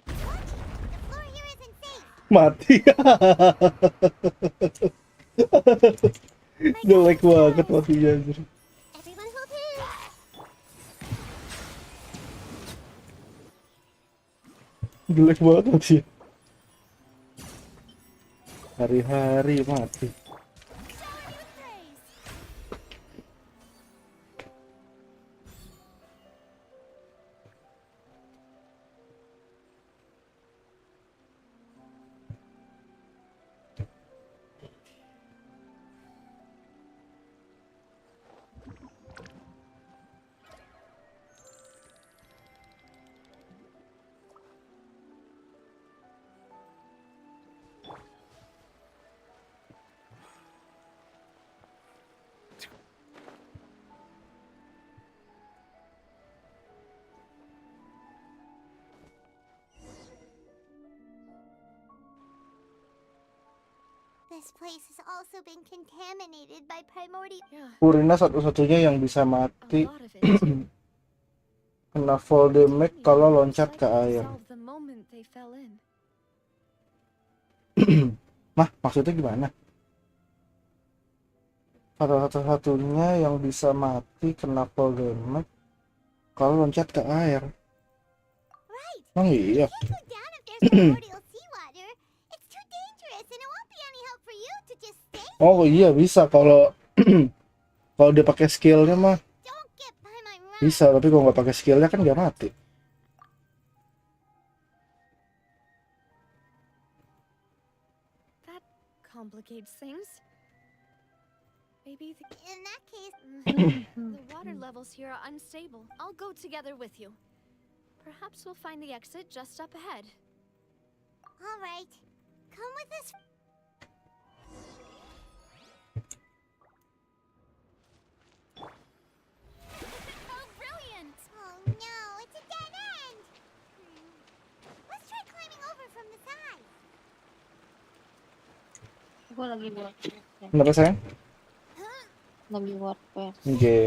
The floor here isn't safe. Mati. Jelek banget matinya anjir. Everyone hold hands. Jelek banget mati. Hari-hari mati. Shower you with praise. This place has also been contaminated by primordial. Yeah, Purina satu-satunya yang bisa a mati lot of it. too. kena fall damage kalau loncat ke air. Dissolved the moment they fell in. Mah, maksudnya gimana? Satu-satunya yang bisa mati kena fall damage kalau loncat ke air. Right. Emang iya? Can't go down if there's primordial seawater. It's too dangerous, and it won't be any help for you to just stay. Oh iya bisa kalau kalau dia pakai skillnya mah Don't get by my run. bisa, tapi kalau nggak pakai skillnya kan nggak mati. That complicates things. Maybe In that case, the water levels here are unstable. I'll go together with you. Perhaps we'll find the exit just up ahead. all right. Come with us. Oh, brilliant! Oh no, it's a dead end. Let's try climbing over from the side. Gue lagi buat Kenapa sayang? lagi buat quest. Oke.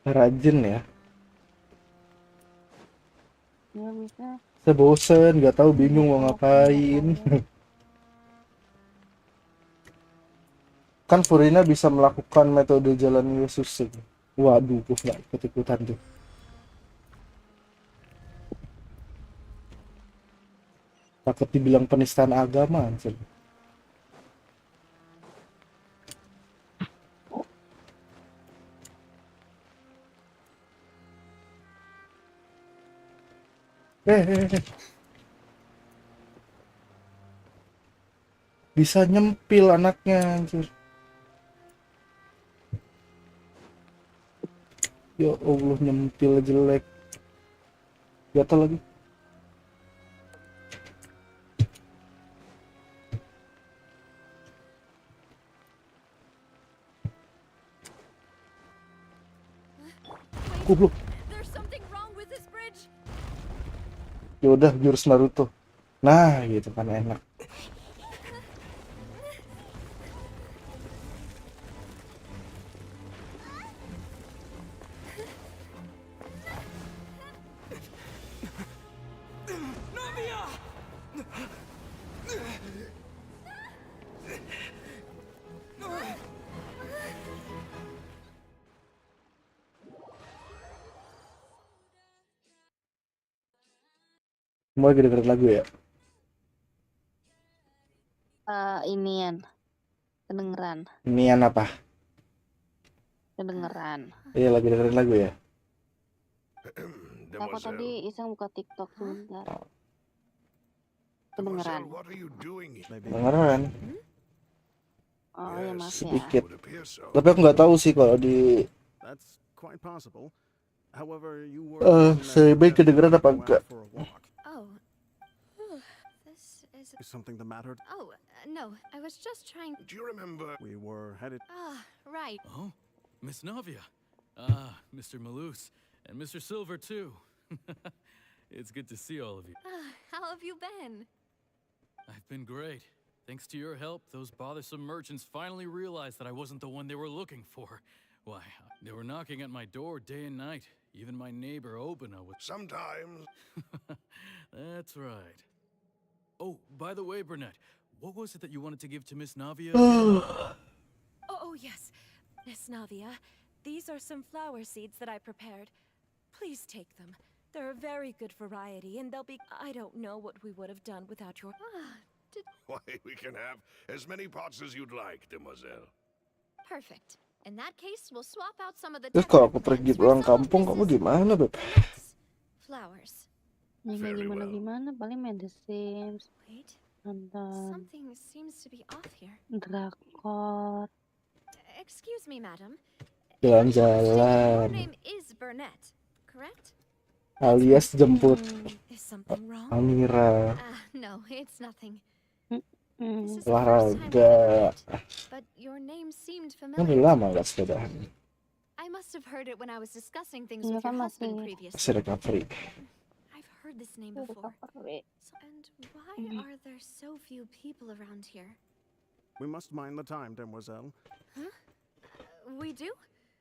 Rajin ya. Ya bisa. Saya bosen, nggak tahu, bingung mau ngapain. Kan Furina bisa melakukan metode jalan Yesus. Waduh, gue nggak ikut-ikutan tuh. Takut dibilang penistaan agama, anjir. Bisa nyempil anaknya, anjir. Ya Allah, nyempil jelek. Gatal lagi. Goblok. There's something wrong with this bridge. Ya udah, jurus Naruto. Nah, gitu kan enak. Mau lagi dengerin lagu ya? Inian. Kedengeran. Inian apa? Kedengeran. Iya, lagi dengerin lagu ya? Aku tadi iseng buka TikTok sebentar. Kedengeran. Dengeran. Oh ya, maaf ya. Sedikit. Tapi aku nggak tahu sih kalau di That's quite possible. However, you were Baik kedengeran apa enggak? Oh. This is... Is something the matter? Oh, no. I was just trying... Do you remember? We were headed... Ah, right. Oh, Miss Navia. Ah, Mr. Malus. And Mr. Silver, too. It's good to see all of you. How have you been? I've been great. Thanks to your help, those bothersome merchants finally realized that I wasn't the one they were looking for. Why, they were knocking at my door day and night. Even my neighbor Obina was... Sometimes. That's right. Oh, by the way, Burnett, what was it that you wanted to give to Miss Navia? Oh, yes. Miss Navia, these are some flower seeds that I prepared. Please take them. They're a very good variety, and they'll be... I don't know what we would have done without your... Why, we can have as many pots as you'd like, demoiselle. Perfect. In that case, we'll swap out some of the... Terus kalau aku pergi pulang kampung, kamu gimana, Beb? Flowers. Gimana? Paling medicines. Wait. Nonton. Something seems to be off here. Drakor. Excuse me, madam. Jalan-jalan. Your name is Burnett, correct? Alias jemput Is something wrong? Amira. No, it's nothing. Olahraga. But your name seemed Kan familiar. udah lama gak sepedahan. I must have heard it when I was discussing things Iya with kan your husband masih previously. recovery. I've heard this name before. And why are there so few people around here? We must mind the time, demoiselle. Huh? We do?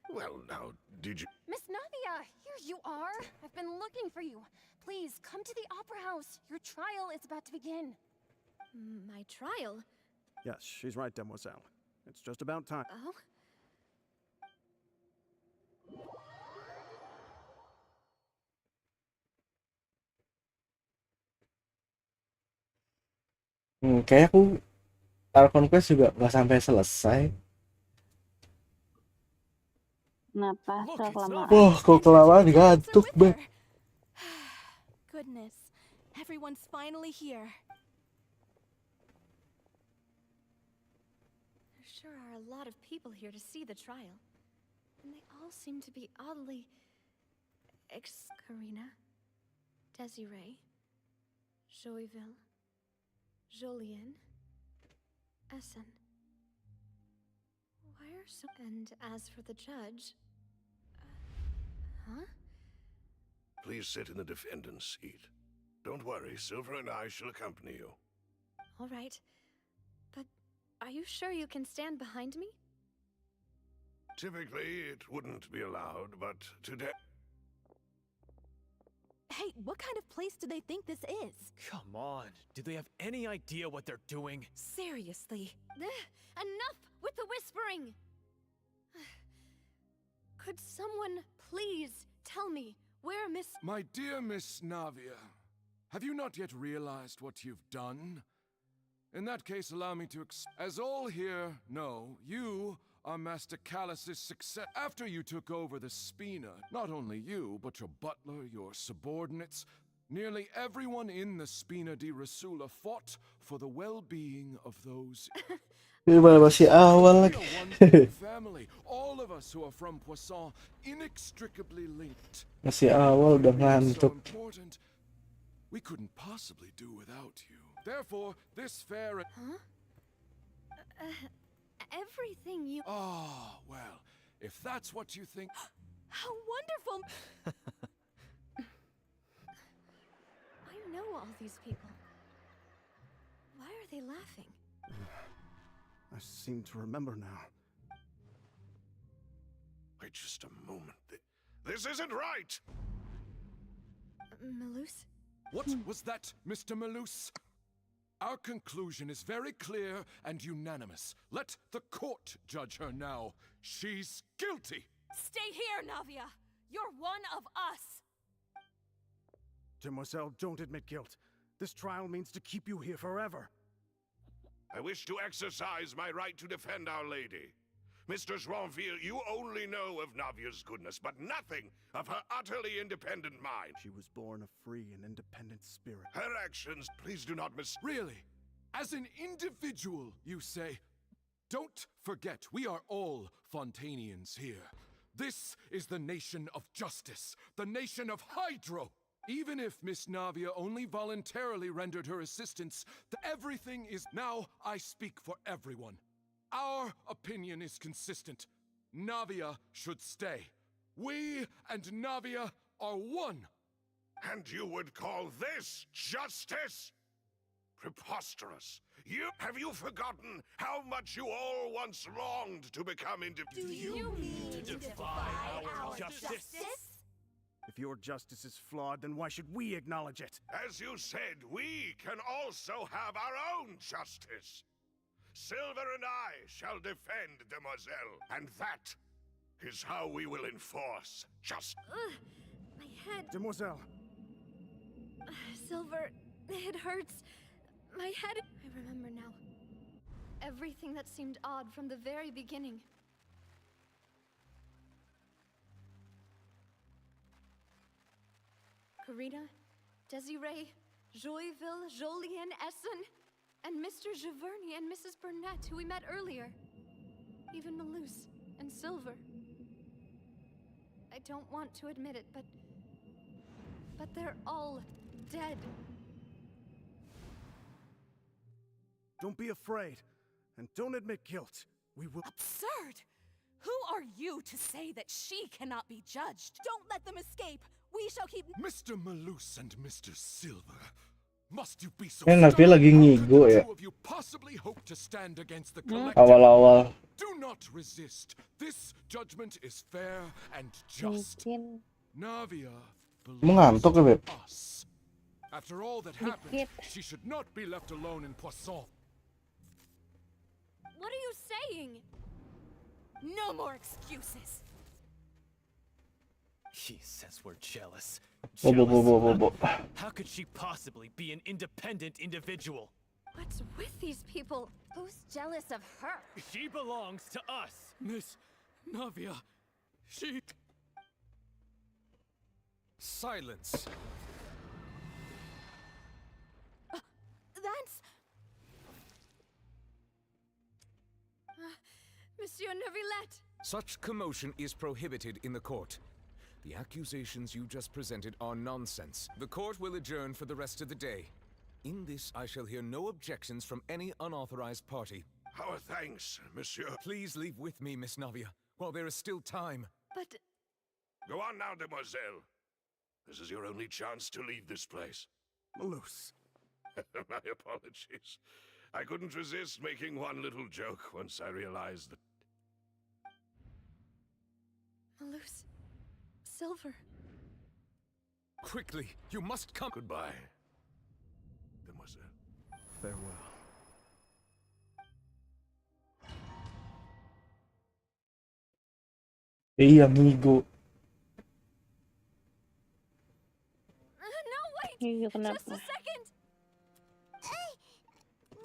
Well, now, did you... Miss Navia, here you are. I've been looking for you. Please, come to the Opera House. Your trial is about to begin. My trial? Yes, she's right, demoiselle. It's just about time. Oh? Kayak aku Archon Quest juga nggak sampai selesai. Kenapa? Kelamaan. Wah, kok kelamaan gantuk, Beb. Goodness. Everyone's finally here. There sure are a lot of people here to see the trial. And they all seem to be oddly... Karina, Desiree, Joyville, Jolien, Essen. Why are so... And as for the judge... huh? Please sit in the defendant's seat. Don't worry, Silver and I shall accompany you. All right. But are you sure you can stand behind me? Typically, it wouldn't be allowed, but today... Hey, what kind of place do they think this is? Come on. Do they have any idea what they're doing? Seriously. Enough with the whispering! Could someone please tell me where Miss... My dear Miss Navia, have you not yet realized what you've done? In that case, allow me to as all here know, you are Master Callus's success. After you took over the Spina, not only you, but your butler, your subordinates, nearly everyone in the Spina di Rasula fought for the well-being of those... Masih awal lagi. family, all of us who are from Poisson, inextricably linked. Masih awal udah ngantuk. We couldn't possibly do without you. Therefore, this fair... Huh? Everything you... Oh, well, if that's what you think... How wonderful! I know all these people. Why are they laughing? I seem to remember now. Wait just a moment. This isn't right! Malus? What was that, Mr. Malus? Our conclusion is very clear and unanimous. Let the court judge her now. She's guilty! Stay here, Navia! You're one of us! Demoiselle, don't admit guilt. This trial means to keep you here forever. I wish to exercise my right to defend Our Lady. Mr. Joinville, you only know of Navia's goodness, but nothing of her utterly independent mind. She was born a free and independent spirit. Her actions, please do not Really? As an individual, you say? Don't forget, we are all Fontanians here. This is the nation of justice, the nation of Hydro. Even if Miss Navia only voluntarily rendered her assistance, everything is... Now I speak for everyone. Our opinion is consistent. Navia should stay. We and Navia are one. And you would call this justice? Preposterous. Have you forgotten how much you all once longed to become independent? Do you mean to defy our justice? If your justice is flawed, then why should we acknowledge it? As you said, we can also have our own justice. Silver and I shall defend Demoiselle, and that is how we will enforce justice. My head... Demoiselle! Silver, it hurts. My head... I remember now. Everything that seemed odd from the very beginning. Karina, Desiree, Joyville, Jolien, Essen, and Mr. Giverny and Mrs. Burnett, who we met earlier. Even Malus and Silver. I don't want to admit it, but they're all dead. Don't be afraid, and don't admit guilt. We will... Absurd! Who are you to say that she cannot be judged? Don't let them escape! We shall keep... Mr. Malus and Mr. Silver, must you be so Navia lagi ngigo ya. of you possibly hope to stand against the collective? Awal-awal. Do not resist. This judgment is fair and just. Navia Mengantuk ya, Beb? us. After all that happened, she should not be left alone in Poisson. What are you saying? No more excuses! He says we're jealous. Bobo. How could she possibly be an independent individual? What's with these people? Who's jealous of her? She belongs to us. Miss Navia, she... Silence. That's... Monsieur Neuvillette! Such commotion is prohibited in the court. The accusations you just presented are nonsense. The court will adjourn for the rest of the day. In this, I shall hear no objections from any unauthorized party. Our thanks, monsieur. Please leave with me, Miss Navia, while there is still time. But... Go on now, demoiselle. This is your only chance to leave this place. Malus. My apologies. I couldn't resist making one little joke once I realized that... Malus. Silver. Quickly, you must come. Goodbye, demoiselle. Farewell. Hey amigo. No, wait! Iya, Just a kenapa? second!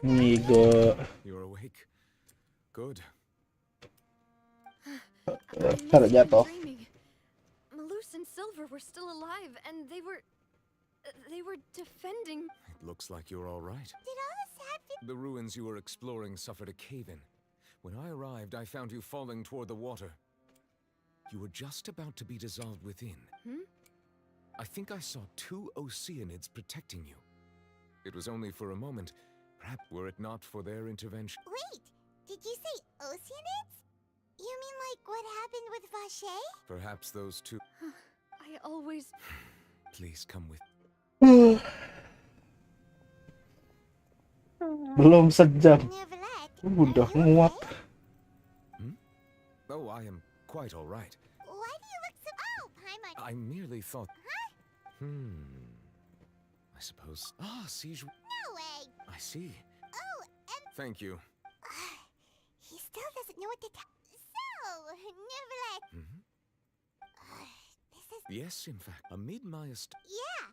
Amigo. You're awake. Good. Kada jatuh. Dreaming. Malus and Silver were still alive, and they were defending. It looks like you're all right. Did all this happen? The ruins you were exploring suffered a cave-in. When I arrived, I found you falling toward the water. You were just about to be dissolved within. I think I saw 2 Oceanids protecting you. It was only for a moment. Perhaps were it not for their intervention. Wait, did you say Oceanids? You mean like what happened with Vache? Perhaps those 2. I always... Please come with. Belum sejam. Udah muak. Oh, I am quite all right. Why do you look so... Oh, Paimon. I merely thought... I suppose... siege... No way. I see. Oh, and... Thank you. He still doesn't know what to tell... So, Neverlet. This is... Yes, in fact. Amid my... Yeah.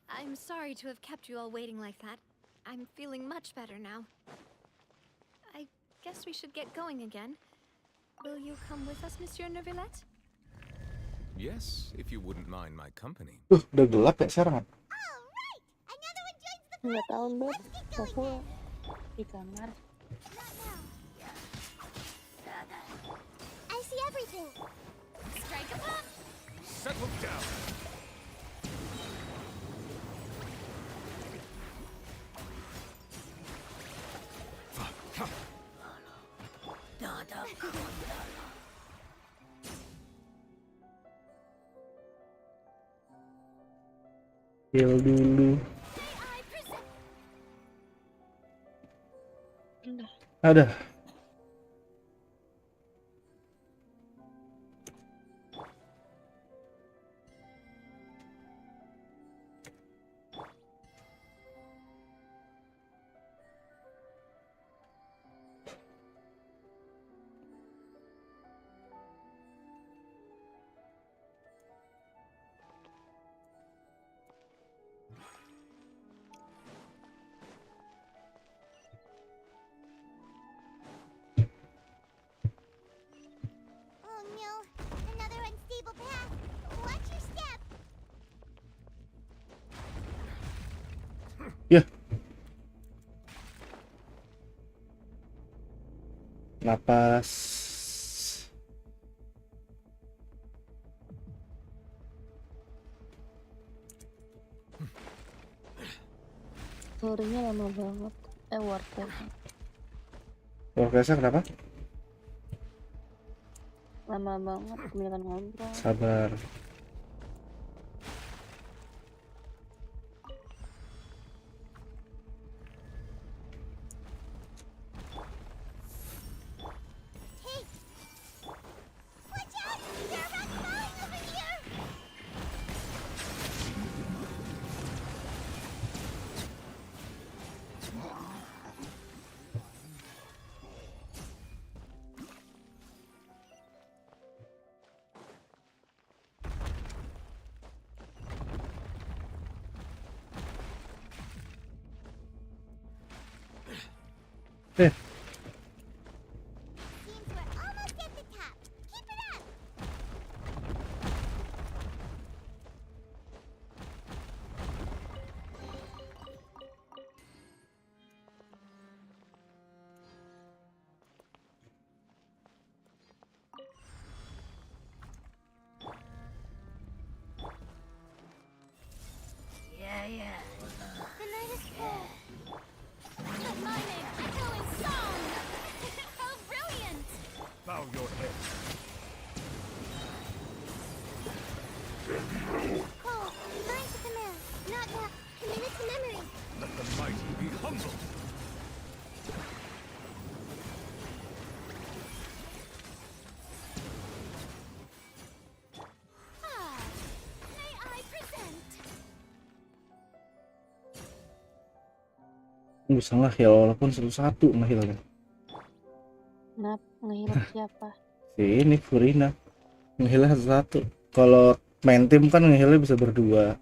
I'm sorry to have kept you all waiting like that. I'm feeling much better now. I guess we should get going again. Will you come with us, Monsieur Neuvillette? Yes, if you wouldn't mind my company. Udah gelap ya sekarang. Nggak tahu, Beb. Aku di kamar. I see everything. Strike a pop. Settle down. Heal dulu. Ada. Oh no, another unstable path. Watch your step. Ya. Napas. Story-nya lama banget. Wordpress. Wordpress kenapa? Lama banget, kebanyakan ngobrol. Sabar. Hey! Watch out! There are rats falling over here! Eh. Seems we're almost at the top. Keep it up! Yeah. The night is full. But my name echoing song! How brilliant! Bow your head. Cole, burn to the mill. Not now. Commit it to memory. Let the mighty be humbled. Bisa nge-heal walaupun satu-satu nge-healnya. Kenapa ngehilap siapa? Si ini Furina nge-healnya satu-satu. Kalau main tim kan nge-healnya bisa berdua.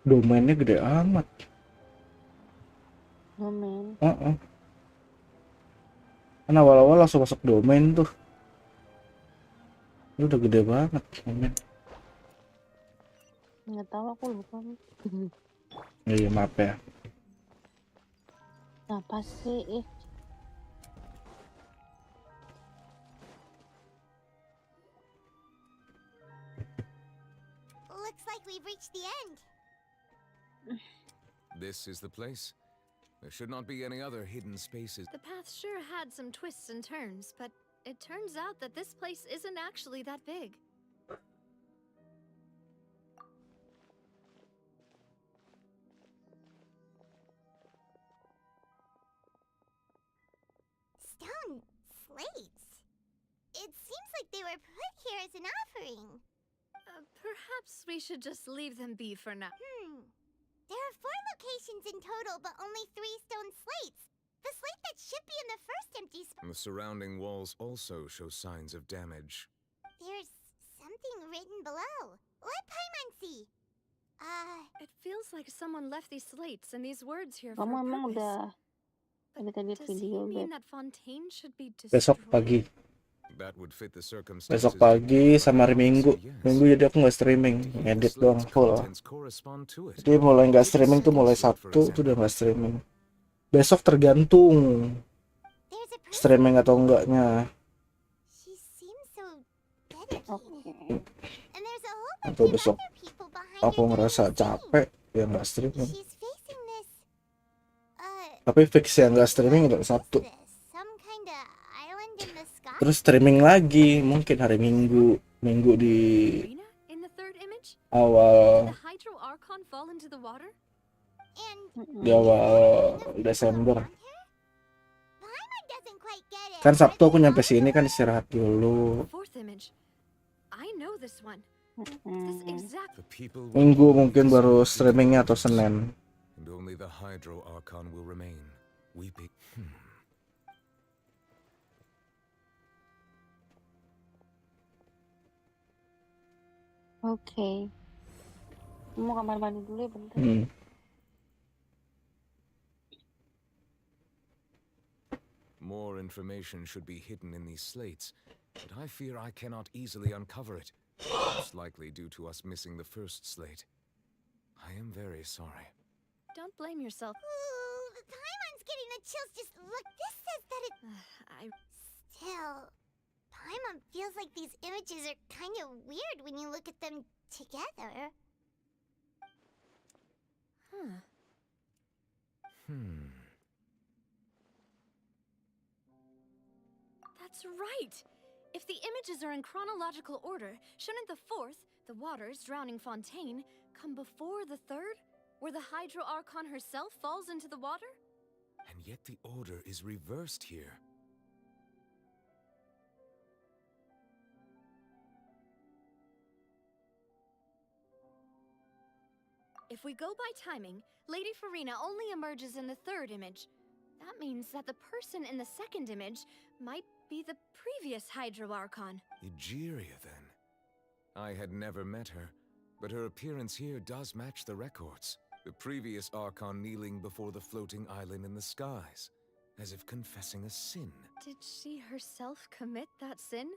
Domainnya gede amat. Domain. Kan awal-awal langsung masuk domain tuh. Itu udah gede banget domain. Nggak tahu, aku lupa. Iya maaf ya. Apa sih? Looks like we've reached the end. This is the place. There should not be any other hidden spaces. The path sure had some twists and turns, but it turns out that this place isn't actually that big. Stone slates? It seems like they were put here as an offering. Perhaps we should just leave them be for now. There are 4 locations in total, but only 3 stone slates. The slate that should be in the first empty spot. The surrounding walls also show signs of damage. There's something written below. Let Paimon see. It feels like someone left these slates and these words here for Kamu a emang purpose. udah lihat Does he video, mean Beb? that Fontaine should be Besok destroyed? pagi. That would fit the circumstances. Besok pagi sama hari Minggu. Minggu jadi aku nggak streaming, ngedit doang full. Jadi mulai nggak streaming tuh mulai Sabtu tuh udah nggak streaming. Besok tergantung streaming atau enggaknya. She seems so dedicated. And there's a whole bunch Atau of besok other people behind aku her ngerasa doing the same. capek ya nggak streaming. She's facing this Tapi fix ya nggak streaming untuk Sabtu. some kind of island in the sky. Terus streaming lagi mungkin hari Minggu di In the third image? awal Did the Hydro Archon fall into the water? di awal Desember. Kan Sabtu aku nyampe sini kan istirahat dulu. Fourth image. I know this one. This exact. Minggu mungkin baru streamingnya atau Senin. And only the Hydro Archon will remain. Weeping. Oke. Mau kamar mandi dulu ya bentar. More information should be hidden in these slates, but I fear I cannot easily uncover it. Most likely due to us missing the first slate. I am very sorry. Don't blame yourself. Ooh, Paimon's getting the chills. Just look, this says that it... Still, Paimon feels like these images are kind of weird when you look at them together. That's right! If the images are in chronological order, shouldn't the fourth, the waters drowning Fontaine, come before the third, where the Hydro Archon herself falls into the water? And yet the order is reversed here. If we go by timing, Lady Farina only emerges in the third image. That means that the person in the second image might be the previous Hydro Archon. Egeria, then. I had never met her, but her appearance here does match the records. The previous Archon kneeling before the floating island in the skies, as if confessing a sin. Did she herself commit that sin?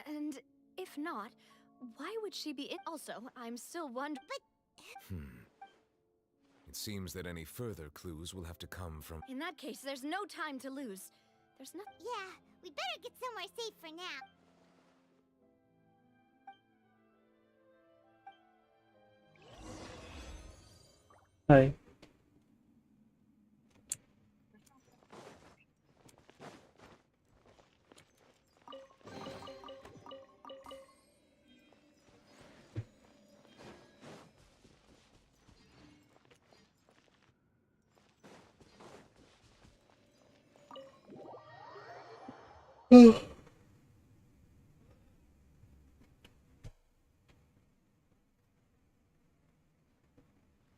And if not, why would she be in? Also, I'm still wondering. It It seems that any further clues will have to come from... In that case, there's no time to lose. There's no... Yeah, we'd better get somewhere safe for now. Hai.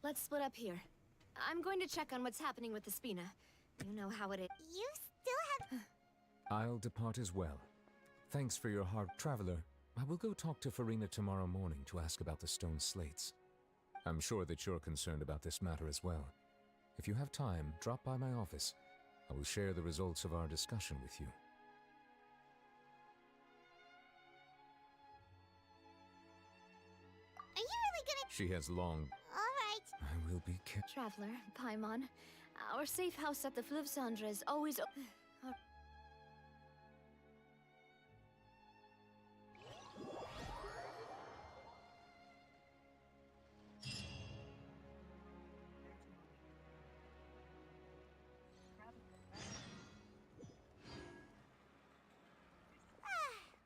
Let's split up here. I'm going to check on what's happening with the Spina. You know how it is. You still have... I'll depart as well. Thanks for your hard traveler. I will go talk to Farina tomorrow morning to ask about the stone slates. I'm sure that you're concerned about this matter as well. If you have time, drop by my office. I will share the results of our discussion with you. Are you really gonna... She has long... Alright. I will be Traveler, Paimon, our safe house at the Fleuve Cendre is always...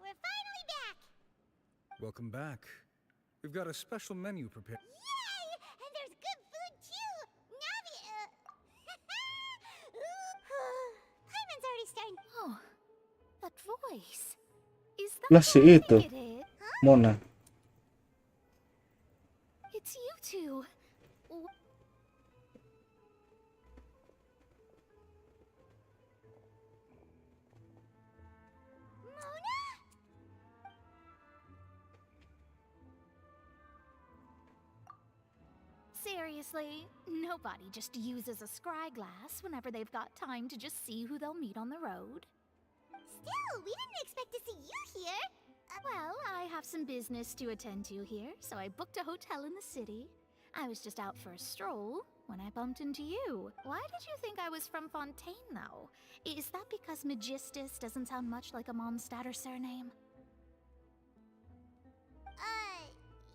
We're finally back! Welcome back. We've got a special menu prepared. Yay! And there's good food too! Navi... Paimon's already starting... Oh, that voice. Is Lah that si who I itu, think it is? Mona. It's you two. Seriously, nobody just uses a scry glass whenever they've got time to just see who they'll meet on the road. Still, we didn't expect to see you here! Well, I have some business to attend to here, so I booked a hotel in the city. I was just out for a stroll when I bumped into you. Why did you think I was from Fontaine, though? Is that because Magistus doesn't sound much like a Mondstatter surname?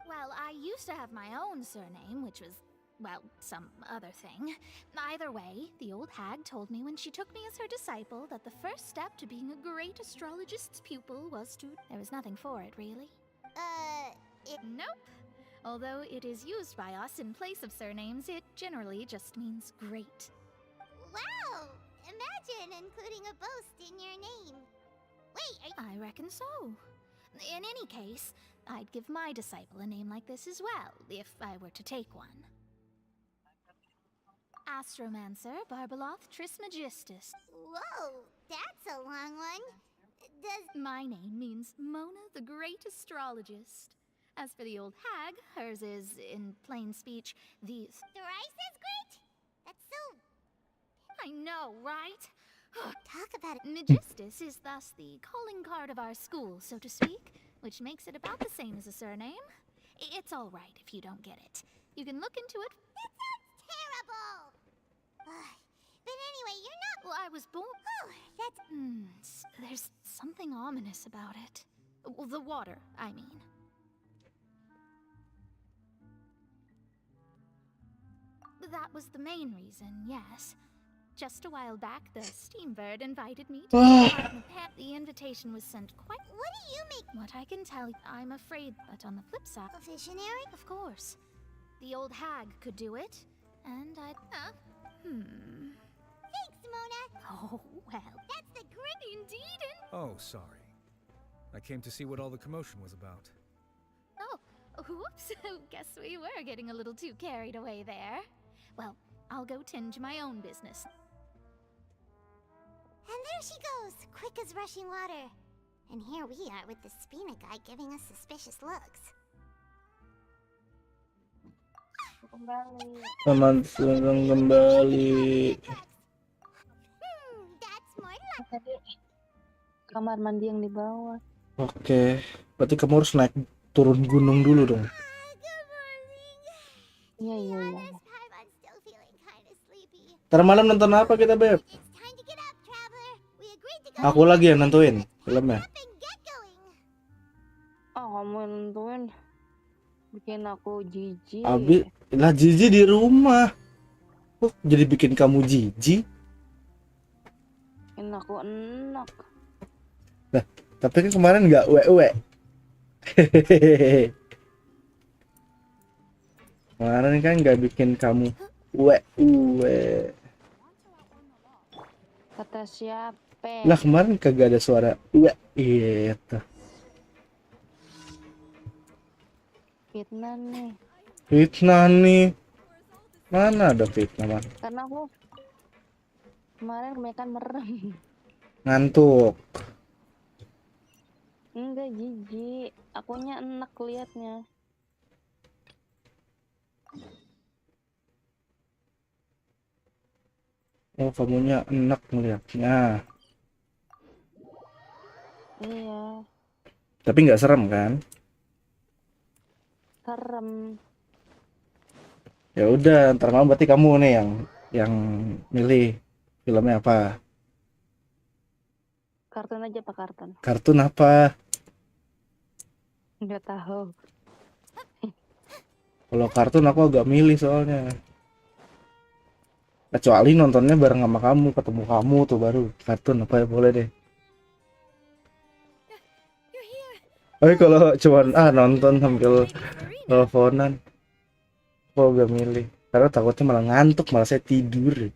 Well, I used to have my own surname, which was, well, some other thing. Either way, the old hag told me when she took me as her disciple that the first step to being a great astrologist's pupil was to... There was nothing for it, really. Nope. Although it is used by us in place of surnames, it generally just means great. Wow! Imagine including a boast in your name. Wait, I reckon so. In any case, I'd give my disciple a name like this as well, if I were to take one. Astromancer Barbeloth Trismegistus. Whoa, that's a long one. Does... My name means Mona the Great Astrologist. As for the old hag, hers is, in plain speech, the... Thrice as great? That's so... I know, right? Talk about it. Magistus is thus the calling card of our school, so to speak, which makes it about the same as a surname. It's all right if you don't get it. You can look into it. That sounds terrible! But anyway, you're not... Well, I was born... Oh, that's... There's something ominous about it. Well, the water, I mean. That was the main reason, yes. Just a while back, the Steambird invited me to take part in the pet. The invitation was sent quite... What do you make... What I can tell you, I'm afraid, but on the flip side... A visionary? Of course. The old hag could do it, and I'd... Thanks, Mona! Oh, well... That's the great... Indeed, Oh, sorry. I came to see what all the commotion was about. Oh, whoops. Guess we were getting a little too carried away there. Well, I'll go tend to my own business. And there she goes, quick as rushing water. And here we are with the Spina guy giving us suspicious looks. Selamat datang kembali. That's more like... Kamar mandi yang di bawah. Oke, berarti kamu harus naik turun gunung dulu dong. Good morning. Iya. Paimon's still feeling Ntar malam nonton apa kita, Beb? It's time to get up, traveler. We agreed to go. Aku lagi yang nentuin filmnya. Oh, kamu yang nentuin. Bikin aku jijik. Abi, lah Jiji di rumah. Kok jadi bikin kamu jijik? Bikin aku enak. Nah, tapi kan kemarin nggak uwe. Kemarin kan nggak bikin kamu uwe. Kata siapa? Lah kemarin kagak ada suara uwe gitu. Fitnah nih. Mana ada fitnah, Man? Karena aku kemarin kebanyakan merem. Ngantuk. Enggak jijik. Akunya enak liatnya. Oh, kamunya enak ngeliatnya. Iya. Tapi nggak serem kan? Serem. Ya udah, ntar malam berarti kamu nih yang milih filmnya apa? Kartun aja Pak, kartun. Kartun apa? Nggak tahu. Kalau kartun aku agak milih soalnya. Kecuali nontonnya bareng sama kamu, ketemu kamu tuh baru kartun apa ya boleh deh. Kalau cuman nonton sambil teleponan, aku agak milih. Karena takutnya malah ngantuk, malah saya tidur.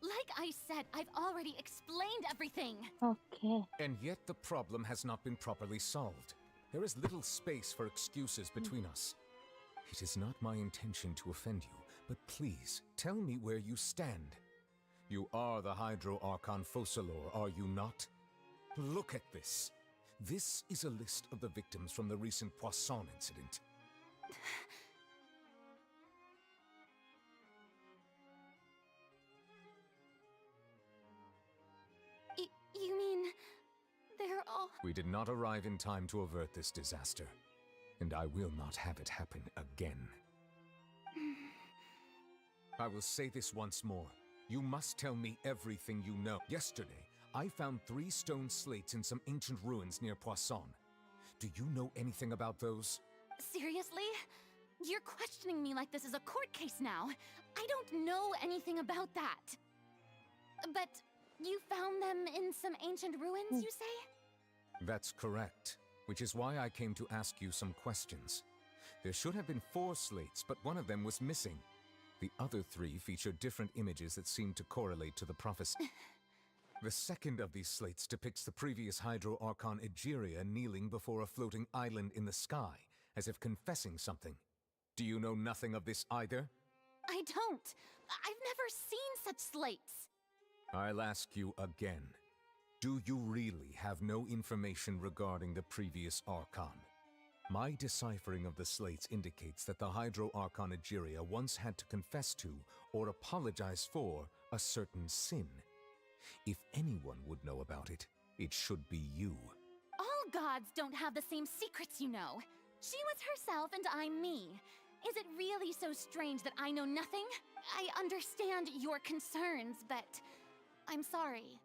Like I said, I've already explained everything. Okay. And yet the problem has not been properly solved. There is little space for excuses between us. It is not my intention to offend you, but please tell me where you stand. You are the Hydro Archon Focalor, are you not? Look at this. This is a list of the victims from the recent Poisson incident. You mean they're all... We did not arrive in time to avert this disaster, and I will not have it happen again. I will say this once more. You must tell me everything you know. Yesterday, I found 3 stone slates in some ancient ruins near Poisson. Do you know anything about those? Seriously? You're questioning me like this is a court case now. I don't know anything about that. But you found them in some ancient ruins, you say? That's correct, which is why I came to ask you some questions. There should have been 4 slates, but one of them was missing. The other 3 feature different images that seem to correlate to the prophecy. The second of these slates depicts the previous Hydro Archon Egeria kneeling before a floating island in the sky, as if confessing something. Do you know nothing of this either? I don't. I've never seen such slates. I'll ask you again. Do you really have no information regarding the previous Archon? My deciphering of the slates indicates that the Hydro Archon Egeria once had to confess to, or apologize for, a certain sin. If anyone would know about it, it should be you. All gods don't have the same secrets, you know. She was herself and I'm me. Is it really so strange that I know nothing? I understand your concerns, but I'm sorry.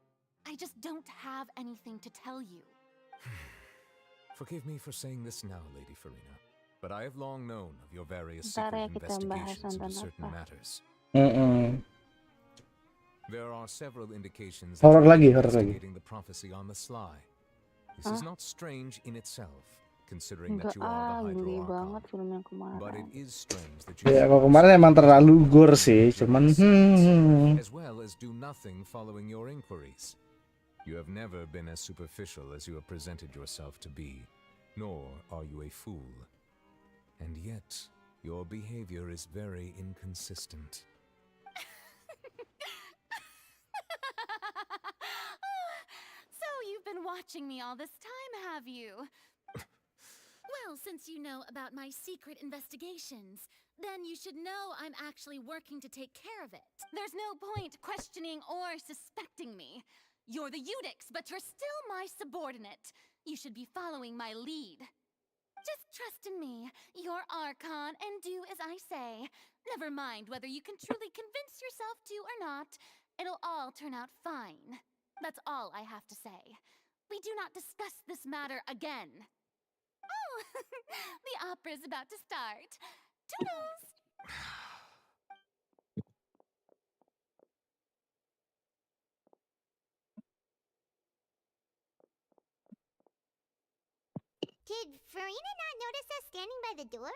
I just don't have anything to tell you. Forgive me for saying this now, Lady Farina, but I have long known of your various Ntar secret ya kita bahas investigations into nonton certain apa. matters. There are several indications Horror that lagi, you're horror lagi. investigating the prophecy on the sly. This is not strange in itself, considering Enggak that you are the geli Hydro banget Archon. film yang kemarin. But it is strange that you Ya kalau kemarin emang terlalu gore sih, cuman as well as do nothing following your inquiries. You have never been as superficial as you have presented yourself to be, nor are you a fool. And yet, your behavior is very inconsistent. So you've been watching me all this time, have you? Well, since you know about my secret investigations, then you should know I'm actually working to take care of it. There's no point questioning or suspecting me. You're the Eudix, but you're still my subordinate. You should be following my lead. Just trust in me. You're Archon, and do as I say. Never mind whether you can truly convince yourself to or not. It'll all turn out fine. That's all I have to say. We do not discuss this matter again. Oh, the opera's about to start. Toodles! Did Farina not notice us standing by the door?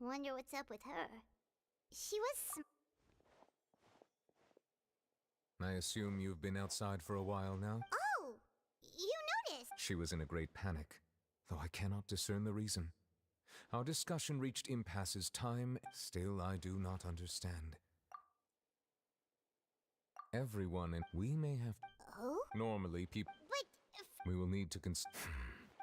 Wonder what's up with her. She was I assume you've been outside for a while now? Oh! You noticed! She was in a great panic, though I cannot discern the reason. Our discussion reached impasses time, still I do not understand. Everyone and we may have... Oh? Normally people... We will need to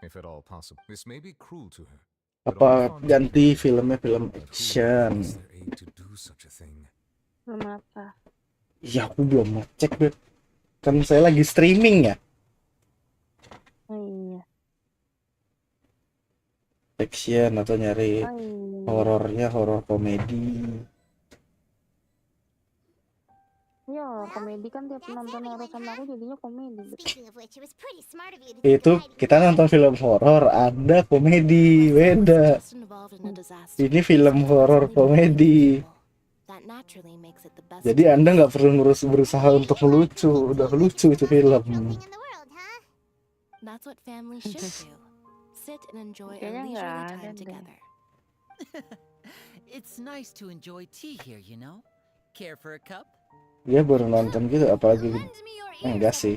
if at all possible. This may be cruel to her. Apa ganti filmnya film action? To do such a thing. Film apa? Ya aku belum ngecek Beb. Kan saya lagi streaming ya. Oh iya. Action atau nyari Oh iya. horornya, horor komedi. Iya, komedi kan tiap nonton horor sama aku jadinya komedi. Speaking of which, it was pretty smart of you to Itu kita nonton film horor, ada komedi, beda. Ini film horor komedi. Jadi Anda nggak perlu berusaha untuk lucu, udah lucu itu film. That's what family should do. Sit and enjoy a Kayaknya nggak leisurely ada time deh. together. It's nice to enjoy tea here, you know. Care for a cup? Dia baru nonton gitu, apalagi enggak sih.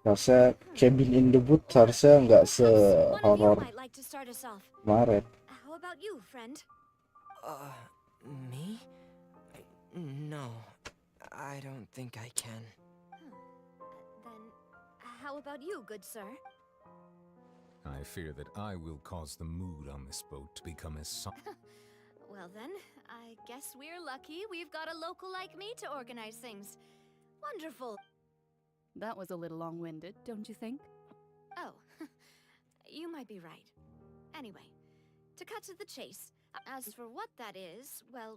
Harusnya Cabin in the Woods harusnya nggak se-horor kemarin. How about you, friend? Me? No, I don't think I can. Then, how about you, good sir? I fear that I will cause the mood on this boat to become as Well then, I guess we're lucky we've got a local like me to organize things. Wonderful. That was a little long-winded, don't you think? Oh, you might be right. Anyway, to cut to the chase, as for what that is, well,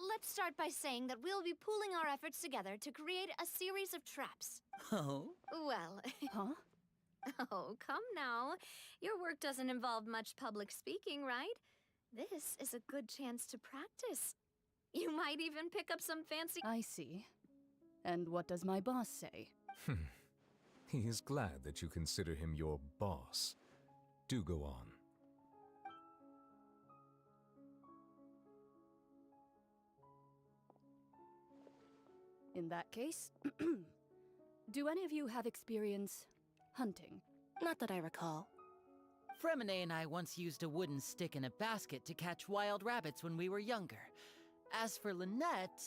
let's start by saying that we'll be pooling our efforts together to create a series of traps. Oh? Well... Huh? Oh, come now. Your work doesn't involve much public speaking, right? This is a good chance to practice. You might even pick up some fancy... I see. And what does my boss say? He is glad that you consider him your boss. Do go on. In that case, do any of you have experience hunting? Not that I recall. Fremine and I once used a wooden stick in a basket to catch wild rabbits when we were younger. As for Lynette,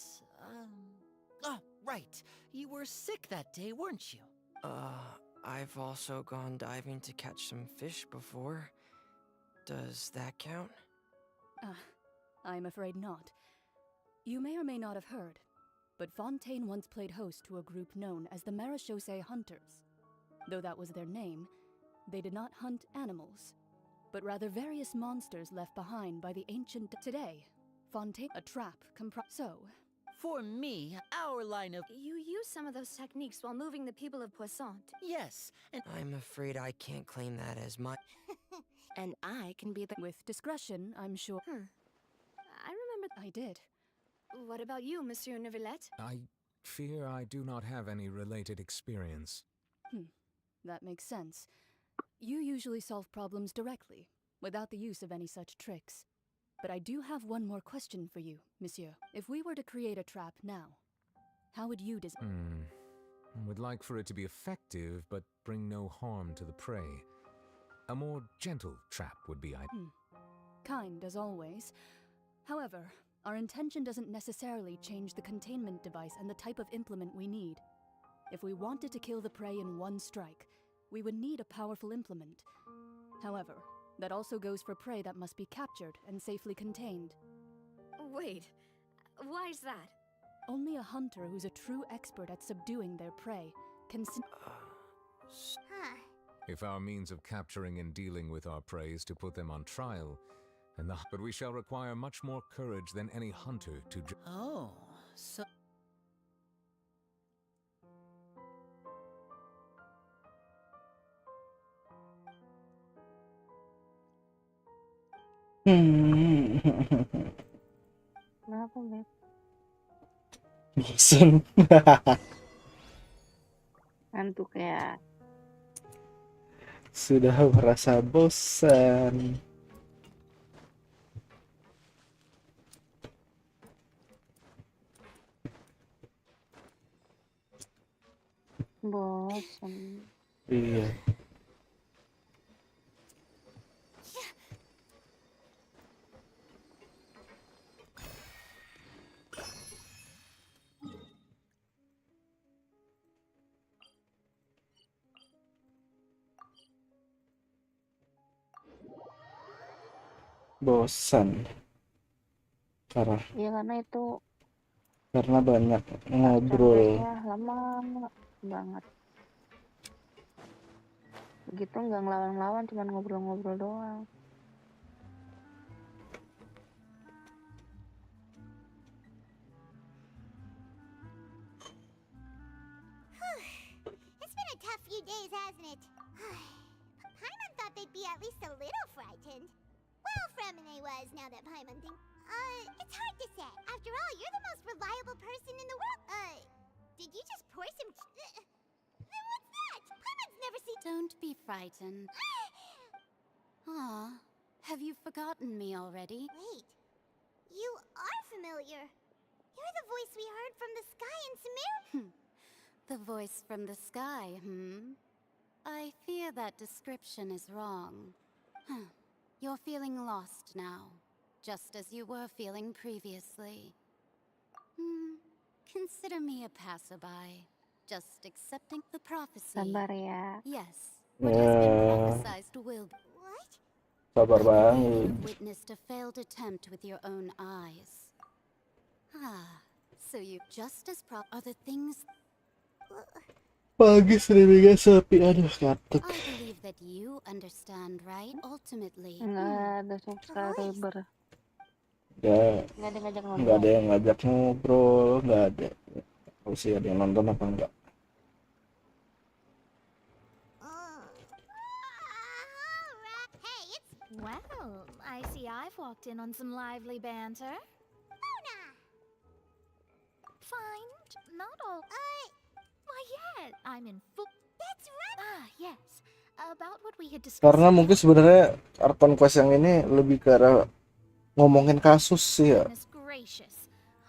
oh, right. You were sick that day, weren't you? I've also gone diving to catch some fish before. Does that count? I'm afraid not. You may or may not have heard, but Fontaine once played host to a group known as the Marechaussee Hunters. Though that was their name, they did not hunt animals, but rather various monsters left behind by the ancient... Today, Fontaine... a trap So... For me, our line of... You use some of those techniques while moving the people of Poissant. Yes, and... I'm afraid I can't claim that as my... And I can be the... With discretion, I'm sure... I remember... I did. What about you, Monsieur Neuvillette? I fear I do not have any related experience. That makes sense. You usually solve problems directly, without the use of any such tricks. But I do have one more question for you, monsieur. If we were to create a trap now, how would you design... I would like for it to be effective, but bring no harm to the prey. A more gentle trap would be ideal. Kind, as always. However, our intention doesn't necessarily change the containment device and the type of implement we need. If we wanted to kill the prey in one strike, we would need a powerful implement. However, that also goes for prey that must be captured and safely contained. Wait, why is that? Only a hunter who's a true expert at subduing their prey can... Huh. If our means of capturing and dealing with our prey is to put them on trial, but we shall require much more courage than any hunter to. Oh, so. Kenapa, Beb? Bosan. Ngantuk ya. Sudah merasa bosan. Bosan. Iya. Bosan. Karena itu banyak ngobrol. progresnya lama banget. Begitu nggak ngelawan-ngelawan, cuma ngobrol-ngobrol doang. It's been a tough few days, hasn't it? Paimon thought they'd be at least a little frightened. Well, Fremine was, now that Paimon thinks. It's hard to say. After all, you're the most reliable person in the world. Did you just pour some... Then what's that? Paimon's never seen... Don't be frightened. Aw, have you forgotten me already? Wait, you are familiar. You're the voice we heard from the sky in Sumeru. The voice from the sky, I fear that description is wrong. You're feeling lost now, just as you were feeling previously. Consider me a passerby, just accepting the prophecy. Sabar ya. Yes, what has been prophesized will be. What? Sabar You banget. have witnessed a failed attempt with your own eyes. So you just as are the things. Pagi streamingnya sepi, aduh katuk. I believe that you understand, right? Ultimately. Nggak ada subscriber. Nggak ada yang ngajak ngobrol, nggak ada. Tahu sih ada yang nonton apa enggak? Well, I see I've walked in on some lively banter. Mona! Fine, not all. Why, yeah, I'm in full. That's right. Yes. About what we had discussed. Karena mungkin sebenarnya Archon Quest yang ini lebih ke arah ngomongin kasus sih ya. Goodness gracious.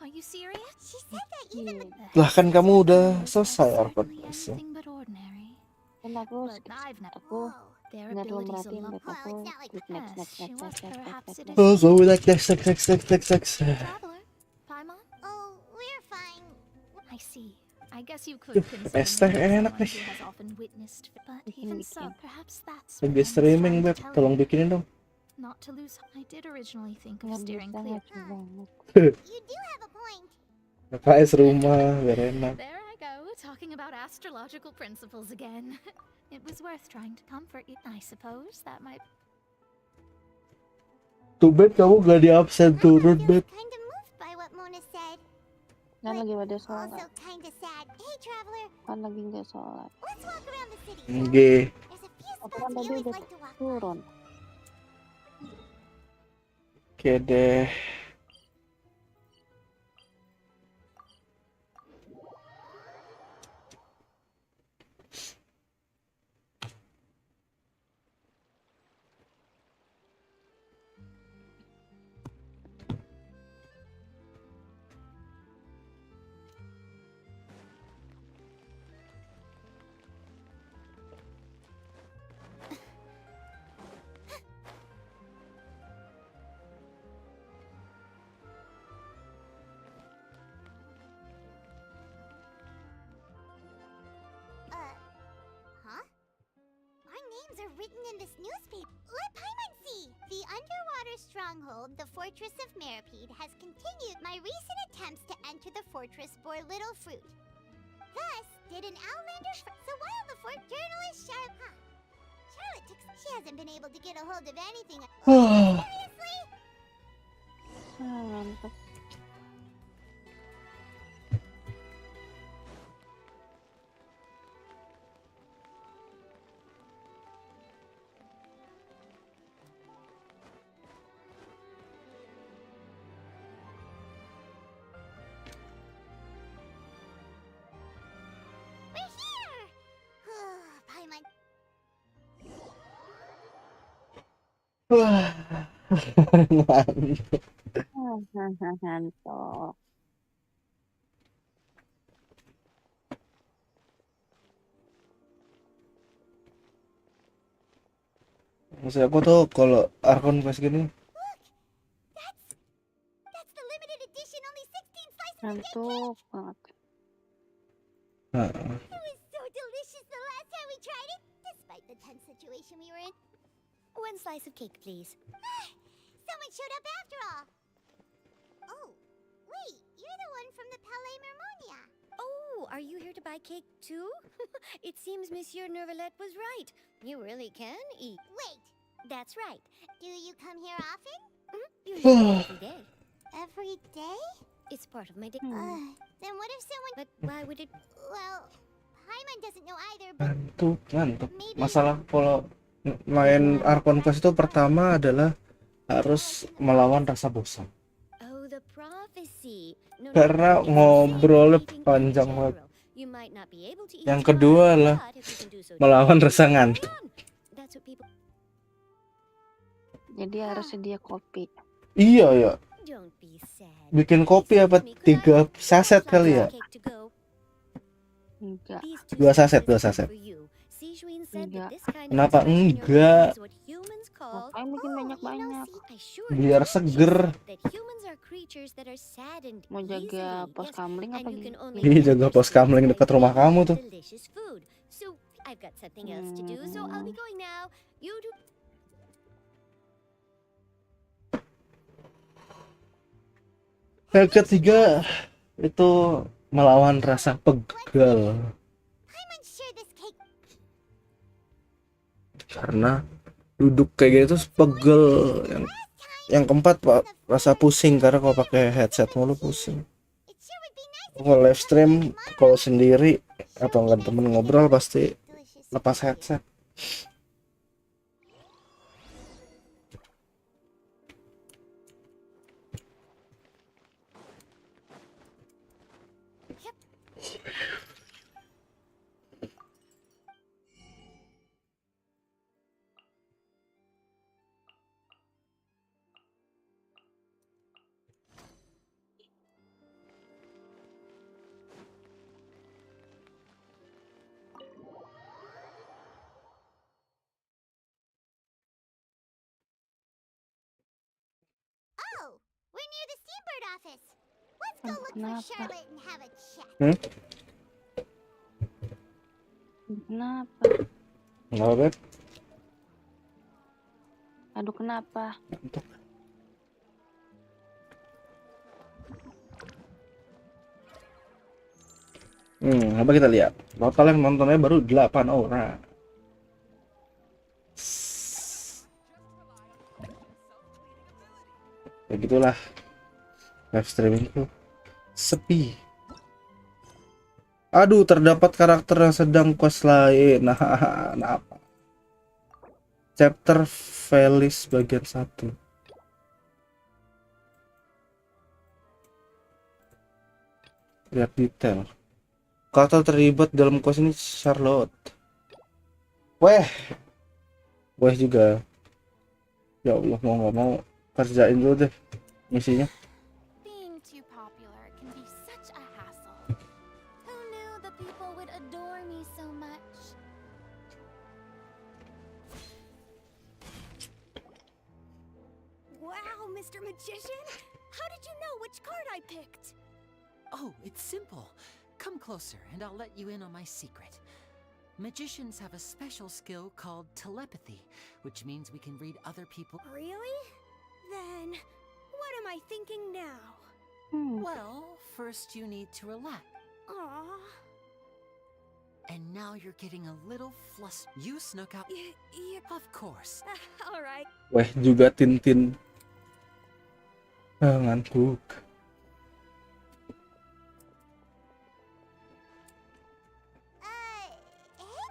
Are you serious? She said that even Lah kan kamu udah selesai Archon Quest. Kan aku Their nggak terlalu abilities merhatiin, alone. Beb. Aku klik next. Oh, go next. Traveler, Paimon? Oh, we're fine. I see. I guess you could consider es teh me enak someone nih. who has often witnessed, but even so, perhaps that's Lagi what I'm streaming, trying Beb. to tell Tolong you. bikinin dong. Not to lose. I did originally think of steering clear. You do have a point. KS rumah, biar enak. There I go, talking about astrological principles again. It was worth trying to comfort you. I suppose that might. Tuh Beb, kamu gak di absen turun, Beb. Kinda moved by what Mona said. Kan lagi pada Also sholat. kinda sad. Hey, traveler, Kan lagi nggak sholat. let's walk around the city. Nggih. There's a few Aku spots kan we tadi always udah like to walk. turun. Oke deh. Huh? Our names are written in this newspaper. Let Paimon see. The underwater stronghold, the Fortress of Meripede, has continued. My recent attempts to enter the fortress bore little fruit. Thus, did an Outlander so while the journalist Sharp... She hasn't been able to get a hold of anything. Wah. Seriously? Mantap. We're here! Paimon. Wah. Mantap. Mantap. Maksud aku tuh kalau Archon quest gini That's the limited edition, only 16 slices Ngantuk banget. nah, It was so delicious the last time we tried it, despite the tense situation we were in. One slice of cake, please. Someone showed up after all. Oh, wait, you're the one from the Palais Mermonia. Oh, are you here to buy cake too? It seems Monsieur Nervalet was right. You really can eat. Wait, That's right. do you come here often? Usually every day. Every day? It's part of my day. Then what if someone... But why would it... Well, Paimon doesn't know either, but... ngantuk. Masalah kalau main Archon quest itu pertama adalah harus melawan rasa bosan. Oh, the prophecy. No, Karena it's the ngobrolnya same thing in panjang general. banget. You might not be able to eat Yang too kedua much, adalah but if you can do so melawan daily, rasa carry ngantuk. on. That's what people... Jadi harus sedia kopi. Iya ya. Don't be sad. Bikin kopi apa 3 saset kali ya? Cake to go. Enggak. 2 saset, 2 saset. Enggak. Kenapa enggak? Ngapain bikin banyak-banyak? Biar seger. Mau jaga pos kamling apa gitu? Ih, jaga pos kamling dekat rumah kamu tuh. So I've got something else to do, so I'll be going now. You do. Yang ketiga itu melawan rasa pegal. Karena duduk kayak gitu pegel. Yang keempat pak, rasa pusing karena kalau pakai headset mulu pusing. Kalau live stream kalau sendiri atau nggak temen ngobrol pasti lepas headset. Oh, we're near the Steambird office. Let's go look for Charlotte and have a chat. Kenapa? Kenapa, Beb? Aduh, kenapa? Apa kita lihat? Total yang nontonnya baru 8 orang. Ya gitulah. Live streaming tuh sepi. Aduh, terdapat karakter yang sedang quest lain. Nah, apa? Chapter Felis bagian 1. Lihat detail. Karakter terlibat dalam quest ini Charlotte. Weh juga. Ya Allah, mau nggak mau kerjain dulu deh misinya. Being too popular can be such a hassle. Who knew the people would adore me so much? Wow, Mr. Magician! How did you know which card I picked? Oh, it's simple. Come closer and I'll let you in on my secret. Magicians have a special skill called telepathy, which means we can read other people. Really? Then, what am I thinking now? Well, first you need to relax. Aww. And now you're getting a little flustered. You snuck out. Of course. All right. Weh, juga Tintin. Ngantuk.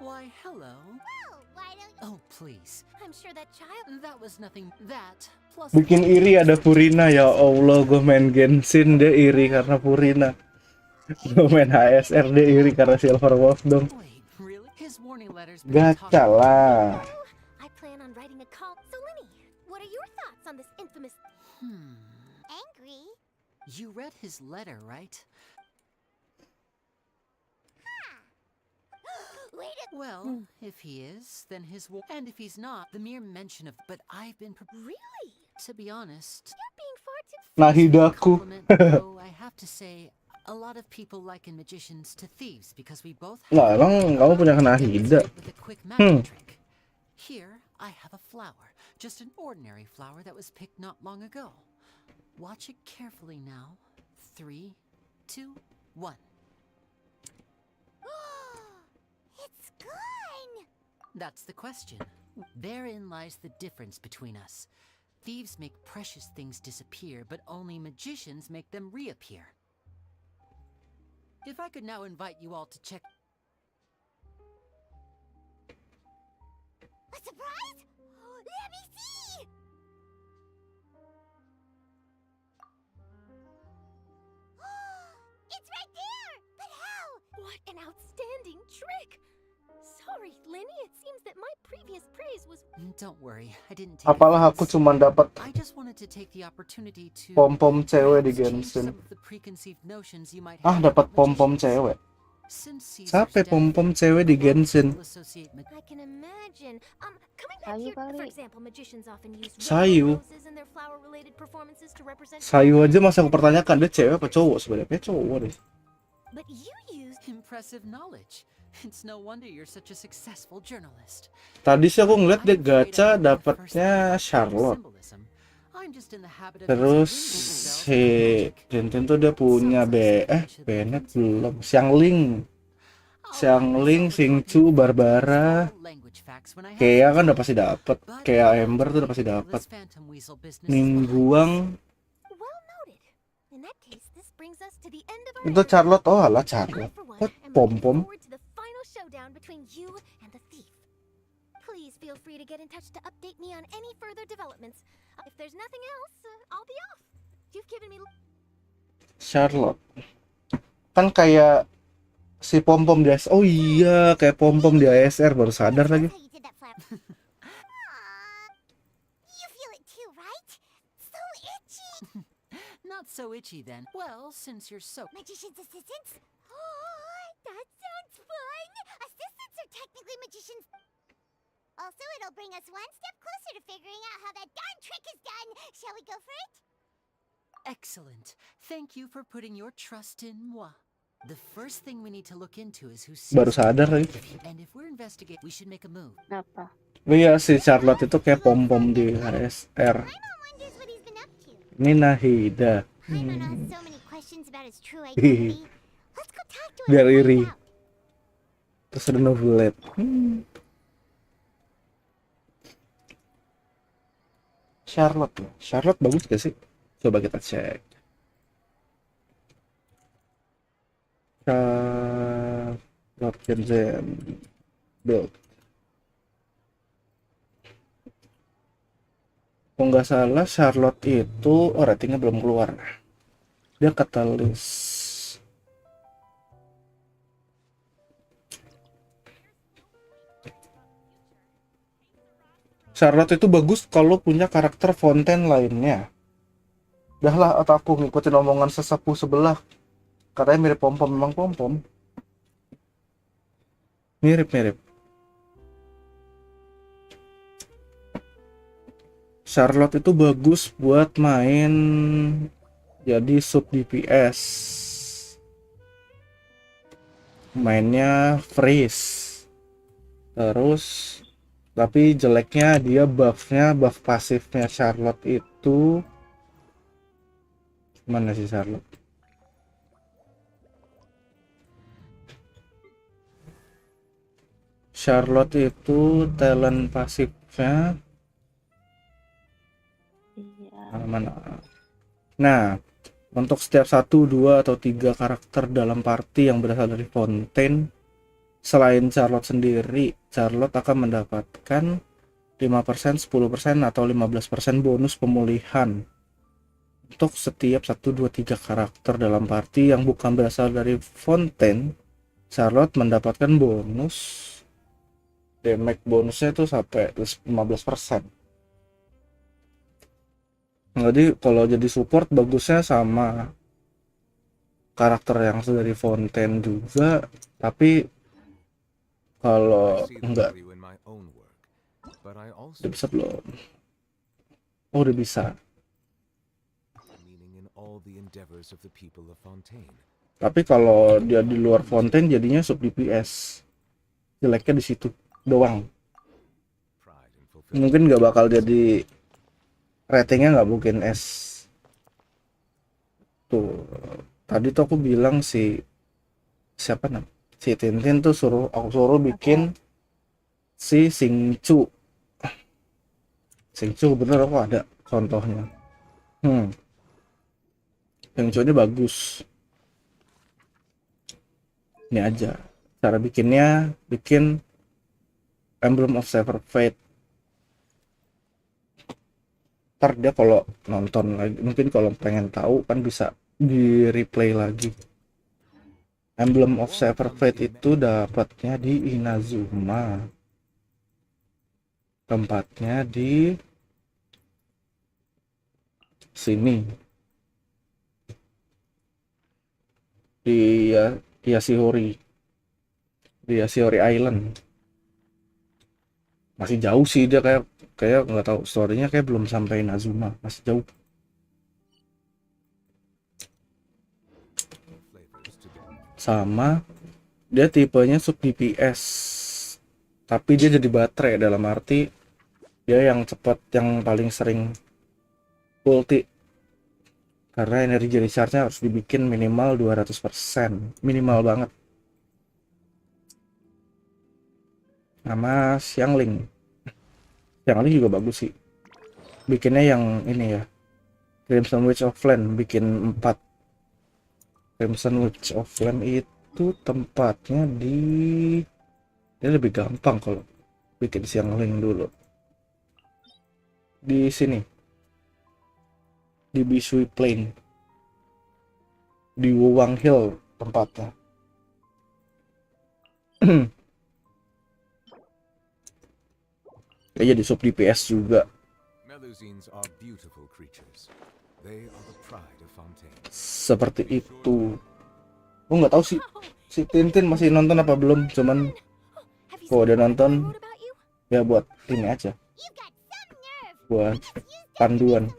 Why, hello. Oh, why don't you... Oh, please. I'm sure that child... That was nothing. That plus... Bikin iri ada Purina, ya Allah. Gue main Genshin dia iri karena Purina. Gue main HSR dia iri karena Silver Wolf dong. Really? His warning letters. Gacha lah. I plan on writing a call. So, Linny, what are your thoughts on this infamous... Angry? You read his letter, right? Wait a... Well, if he is, then his and if he's not, the mere mention of... But I've been... Really? To be honest... You're being far too... Nahidaku. Though I have to say, a lot of people liken magicians to thieves because we both have... Lah, emang kamu punya Nahida? With a quick magic trick. Here, I have a flower. Just an ordinary flower that was picked not long ago. Watch it carefully now. 3, 2, 1. It's gone! That's the question. Therein lies the difference between us. Thieves make precious things disappear, but only magicians make them reappear. If I could now invite you all to check... A surprise? Let me see! It's right there! But how? What an outstanding trick! Sorry, Linny, it seems that my previous praise was... Don't worry, I didn't take Apalah aku cuman dapat I just wanted to take the opportunity to pom-pom cewek di change Genshin. some of the preconceived notions you might Ah, have dapat about pom-pom magicians. cewek. Since Caesar's Siapa death, pom-pom cewek di Genshin? people associate I can imagine. Coming back Sayu here, for kali. example, magicians often use Sayu. roses in their flower-related performances to represent... Sayu aja masa aku pertanyakan dia cewek apa cowok sebenarnya? Dia cowok deh. But you use... impressive knowledge. It's no wonder you're such a successful journalist. Tadi sih aku ngeliat dia gacha dapatnya Charlotte. I'm just in the habit of Terus si Tintin tuh dia punya Bennett belum. Xiangling, Xingqiu, Barbara, Kea kan udah pasti dapet. Kea Ember tuh udah pasti dapet. Ningguang In that case, this brings us to the end of our itu Charlotte. Oh alah Charlotte. Kok pom-pom? forward to the final showdown between you and the thief. Please feel free to get in touch to update me on any further developments. If there's nothing else, I'll be off. You've given me... Charlotte. Kan kayak si pom-pom di ASR. Oh iya, kayak pom-pom di ASR baru sadar lagi. You feel it too, right? So itchy! Not so itchy then. Well, since you're so... Magician's assistants? Oh, that sounds fun! Assistants are technically magicians. Also, it'll bring us one step closer to figuring out how that darn trick is done. Shall we go for it? Excellent. Thank you for putting your trust in moi. The first thing we need to look into is who Baru sadar lagi. And if we're investigating, we should make a move. Apa? Iya si Charlotte itu kayak pom-pom di ASR. Ini Nahida. Paimon has so many questions about his true identity. Let's go talk to him. Biar iri. Terus ada Novelet. Charlotte. Charlotte bagus gak sih? Coba kita cek. Charlotte Genshin build. Kalau nggak salah Charlotte itu ratingnya belum keluar. Dia katalis. Charlotte itu bagus kalau punya karakter Fontaine lainnya. Dah lah, atau aku ngikutin omongan sesepuh sebelah. Katanya mirip pom-pom, memang pom-pom. Mirip-mirip. Charlotte itu bagus buat main jadi sub DPS. Mainnya freeze. Terus tapi jeleknya dia buffnya, buff pasifnya Charlotte itu mana sih Charlotte? Charlotte itu talent pasifnya mana? Nah, untuk setiap 1, 2, atau 3 karakter dalam party yang berasal dari Fontaine, selain Charlotte sendiri, Charlotte akan mendapatkan 5%, 10%, atau 15% bonus pemulihan untuk setiap 1, 2, 3 karakter dalam party yang bukan berasal dari Fontaine. Charlotte mendapatkan bonus damage bonusnya itu sampai 15%. Jadi kalau jadi support bagusnya sama karakter yang dari Fontaine juga, tapi kalau enggak udah bisa belum? Oh, udah bisa. Tapi kalau dia di luar Fontaine jadinya sub DPS. Jeleknya di situ doang. Mungkin nggak bakal jadi ratingnya, nggak mungkin S. Tuh tadi tuh aku bilang siapa namanya, si Tintin tuh aku suruh bikin si Singchu bener, aku ada contohnya. Singchu ini bagus. Ini aja cara bikinnya, bikin Emblem of Severed Fate. Ntar dia kalau nonton lagi, mungkin kalau pengen tahu kan bisa di replay lagi. Emblem of Severed Fate itu dapatnya di Inazuma, tempatnya di sini di Yashihori Island. Masih jauh sih dia, kayak nggak tahu, storynya kayak belum sampai Inazuma, masih jauh. Sama dia tipenya sub DPS, tapi dia jadi baterai, dalam arti dia yang cepat, yang paling sering ulti, karena energi recharge-nya harus dibikin minimal 200%, minimal banget. Nama Xiangling juga bagus sih, bikinnya yang ini ya, Crimson Witch of Flame, bikin 4. Crimson Witch of Flame itu tempatnya dia lebih gampang kalau bikin Xiangling dulu. Di sini di Bishui Plain, di Wuwang Hill tempatnya. Kayaknya di sub DPS juga. Seperti itu. Gue nggak tahu sih si Tintin masih nonton apa belum, cuman kalau udah nonton ya buat ini aja, buat panduan.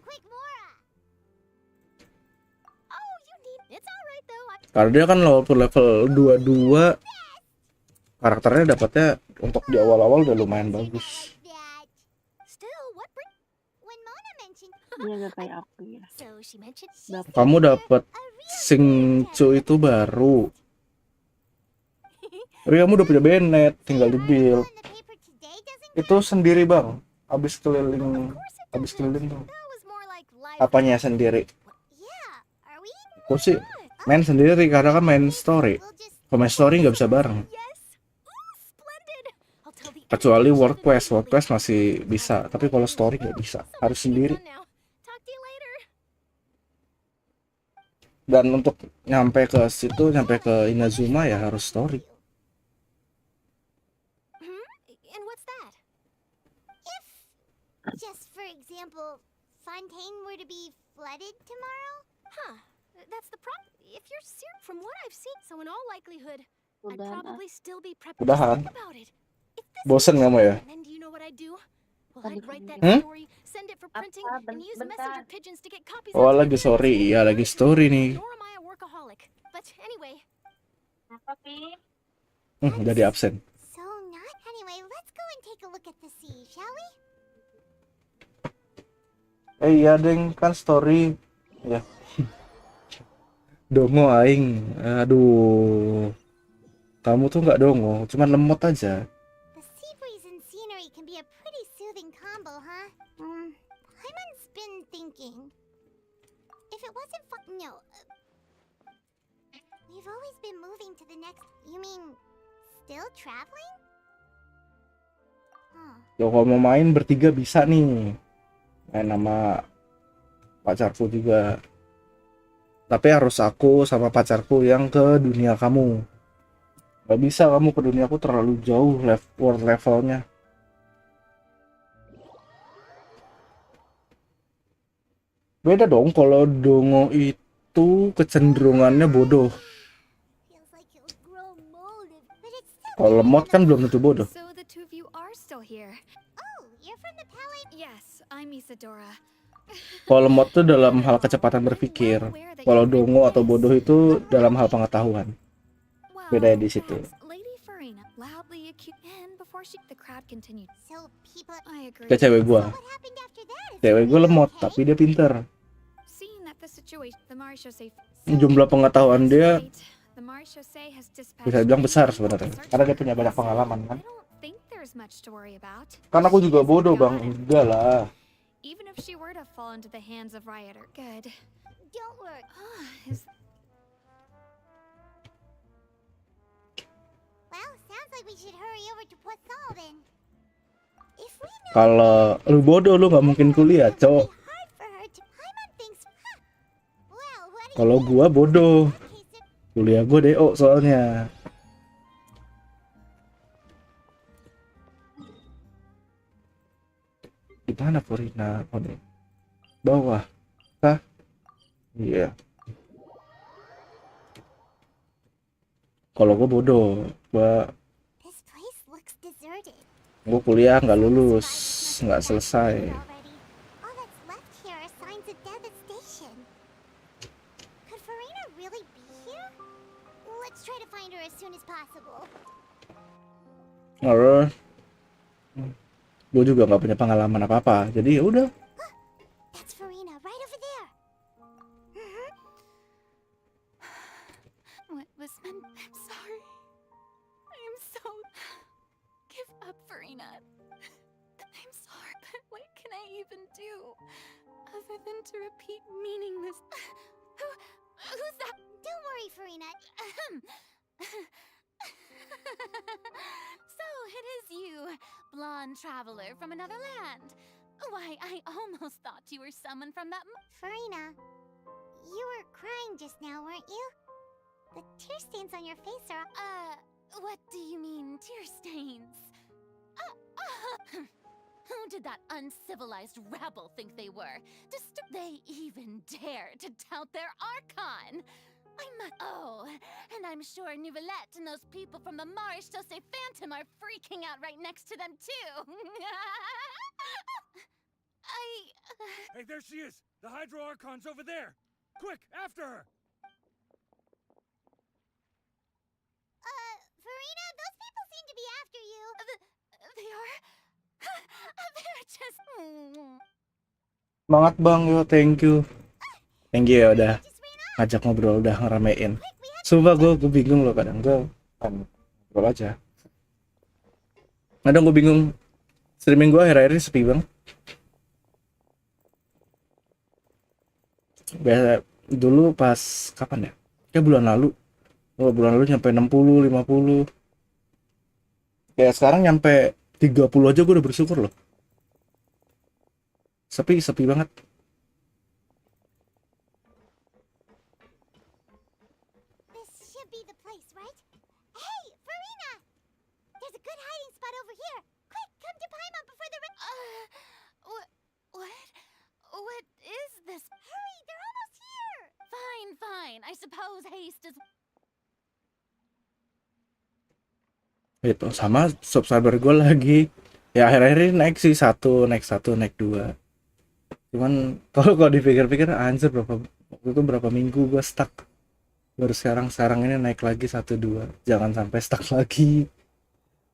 Karena dia kan level 22, karakternya dapatnya untuk di awal-awal udah lumayan bagus. Dia gak kayak aku ya. Kamu dapat Singchu itu baru. Tapi kamu udah punya Bennett, tinggal di build. Itu sendiri bang, habis keliling tuh. Apanya sendiri? Aku sih main sendiri karena kan main story. Kalau main story nggak bisa bareng. Kecuali World Quest masih bisa, tapi kalau story nggak bisa, harus sendiri. Dan untuk nyampe ke situ, nyampe ke Inazuma ya harus story. Just for example, Fontaine were to be flooded tomorrow? Huh. That's the problem. If you're serious, from what I've seen, so in all likelihood, I'd probably still be prepping to Udahan. think about it. Bosen kamu ya? And then do you know what I'd do? Well, I'd write that Hmm? story, send it for printing, and use messenger pigeons to get copies Oh out to lagi sorry, iya lagi story nih. Nor am I a workaholic. But anyway. Jadi absen. So not anyway, let's go and take a look at the sea, shall we? Iya deng, kan story ya. Dongo aing, aduh. Kamu tuh nggak dongo, cuman lemot aja. The it wasn't fun. No. We've always been moving to the next. You mean still traveling? Huh. Loh, kalau mau main bertiga bisa nih. Main sama pacarku juga. Tapi harus aku sama pacarku yang ke dunia kamu. Gak bisa kamu ke dunia aku terlalu jauh world levelnya. Beda dong kalau Dongo itu kecenderungannya bodoh. Kalau lemot kan belum tentu bodoh. So the two of you are still here. Oh, you're from the palace? Yes, I'm Isadora. Kalau lemot itu dalam hal kecepatan berpikir. Kalau dongo atau bodoh itu dalam hal pengetahuan. Bedanya di situ. Lady Farina loudly accused, and before the crowd continued. So people. I agree. Kayak cewek gua. Cewek gua lemot tapi dia pinter. Seeing that the situation, the Marechaussee. Jumlah pengetahuan dia The Marechaussee has dispatched. bisa dibilang besar sebenarnya. Karena dia punya banyak pengalaman kan. Think there's much to worry about. Kan aku juga bodoh bang. Enggak lah. Even if she were to fall into the hands of Rioter, good. Don't worry. Well, sounds like we should hurry over to Poisson then. If we know Kalau lu bodoh lu nggak mungkin kuliah, cowok. hard for her to Paimon thinks. Well, what do you Kalau gua bodoh, kuliah gua DO soalnya. Di mana Purina? Oh, nih. Bawah. Kah? Iya. Kalau gua bodoh, This place looks deserted. gua kuliah nggak lulus, nggak selesai. All that's left here are signs of devastation. Could Farina really be here? Let's try to find her as soon as possible. Lalu, gua juga nggak punya pengalaman apa-apa, jadi ya udah. That's Farina right over there. What was meant? I'm sorry. I am so. Give up, Farina. I'm sorry, but what can I even do other than to repeat meaningless? Who's that? Don't worry, Farina. So it is you, blonde traveler from another land. Why, I almost thought you were someone from that. Farina, you were crying just now, weren't you? The tear stains on your face are. What do you mean, tear stains? Who did that uncivilized rabble think they were? They even dare to tout their Archon! And I'm sure Nouvellette and those people from the Marechaussee Phantom are freaking out right next to them too! Hey, there she is! The Hydro Archon's over there! Quick, after her! Farina, those people seem to be after you. They are? They're just... Semangat bang, yo, thank you. Thank you ya udah ngajak ngobrol, udah ngeramein. Sumpah gue bingung loh kadang, gue kan ngobrol aja. Kadang gue bingung, streaming gue akhir-akhir ini sepi banget. Biasa dulu pas kapan ya? Kayak bulan lalu nyampe 60, 50. Kayak sekarang nyampe 30 aja gue udah bersyukur loh. Sepi banget. This should be the place, right? Hey, Farina! There's a good hiding spot over here. Quick, come to Paimon before the What? What is this? Hurry, they're almost here! Fine. I suppose haste is... Itu sama subscriber gue lagi. Ya akhir-akhir ini naik sih naik 2. Cuman kalau dipikir-pikir anjir berapa minggu gue stuck. Baru sekarang ini naik lagi 1, 2. Jangan sampai stuck lagi.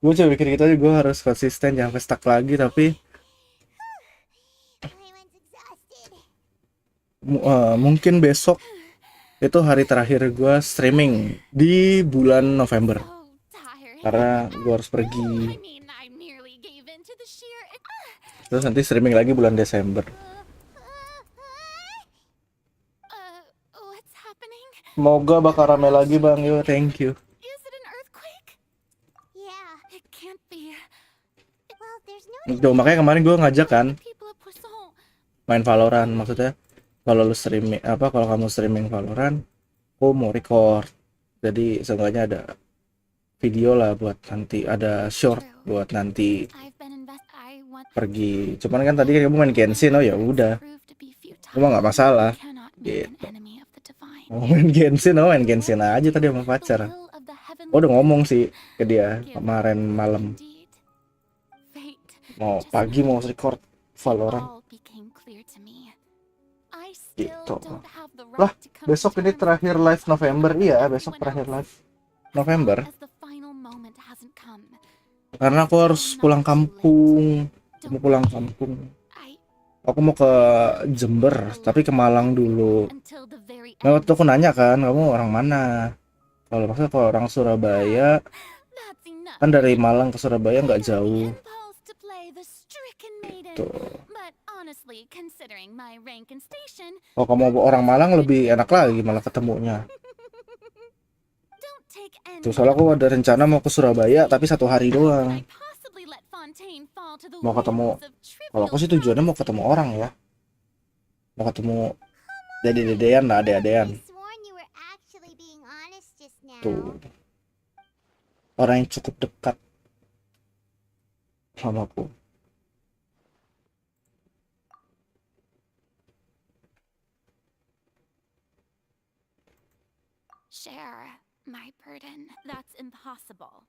Gue coba pikir gitu aja, gue harus konsisten jangan sampai stuck lagi. Tapi mungkin besok itu hari terakhir gue streaming di bulan November. Karena gue harus pergi. Terus nanti streaming lagi bulan Desember. Semoga bakal rame lagi bang, yo thank you. Yeah. It can't be. Well, there's no Tuh, makanya kemarin gue ngajak kan main Valorant, maksudnya kalau lu streaming apa, kalau kamu streaming Valorant, aku mau record. Jadi seenggaknya ada video lah buat nanti, ada short buat nanti pergi. Cuman kan tadi kamu main Genshin, oh ya udah, cuma nggak masalah gitu. Mau main Genshin, oh main Genshin aja tadi sama pacar. Oh, udah ngomong sih ke dia kemarin malam, mau pagi mau record Valorant gitu. Lah, besok ini terakhir live November. Iya, besok terakhir live November. Karena aku harus pulang kampung. Mau pulang kampung. Aku mau ke Jember, tapi ke Malang dulu. Nah, waktu aku nanya kan, kamu orang mana? Kalau maksudnya kalau orang Surabaya, kan dari Malang ke Surabaya nggak jauh. Tuh. Oh, kamu orang Malang lebih enak lagi malah ketemunya. Tuh, soalnya aku ada rencana mau ke Surabaya, tapi 1 hari doang. Mau ketemu, kalau aku sih tujuannya mau ketemu orang ya. Mau ketemu dede-dedean lah, ade-adean. Tuh. Orang yang cukup dekat sama aku. Share my burden. That's impossible.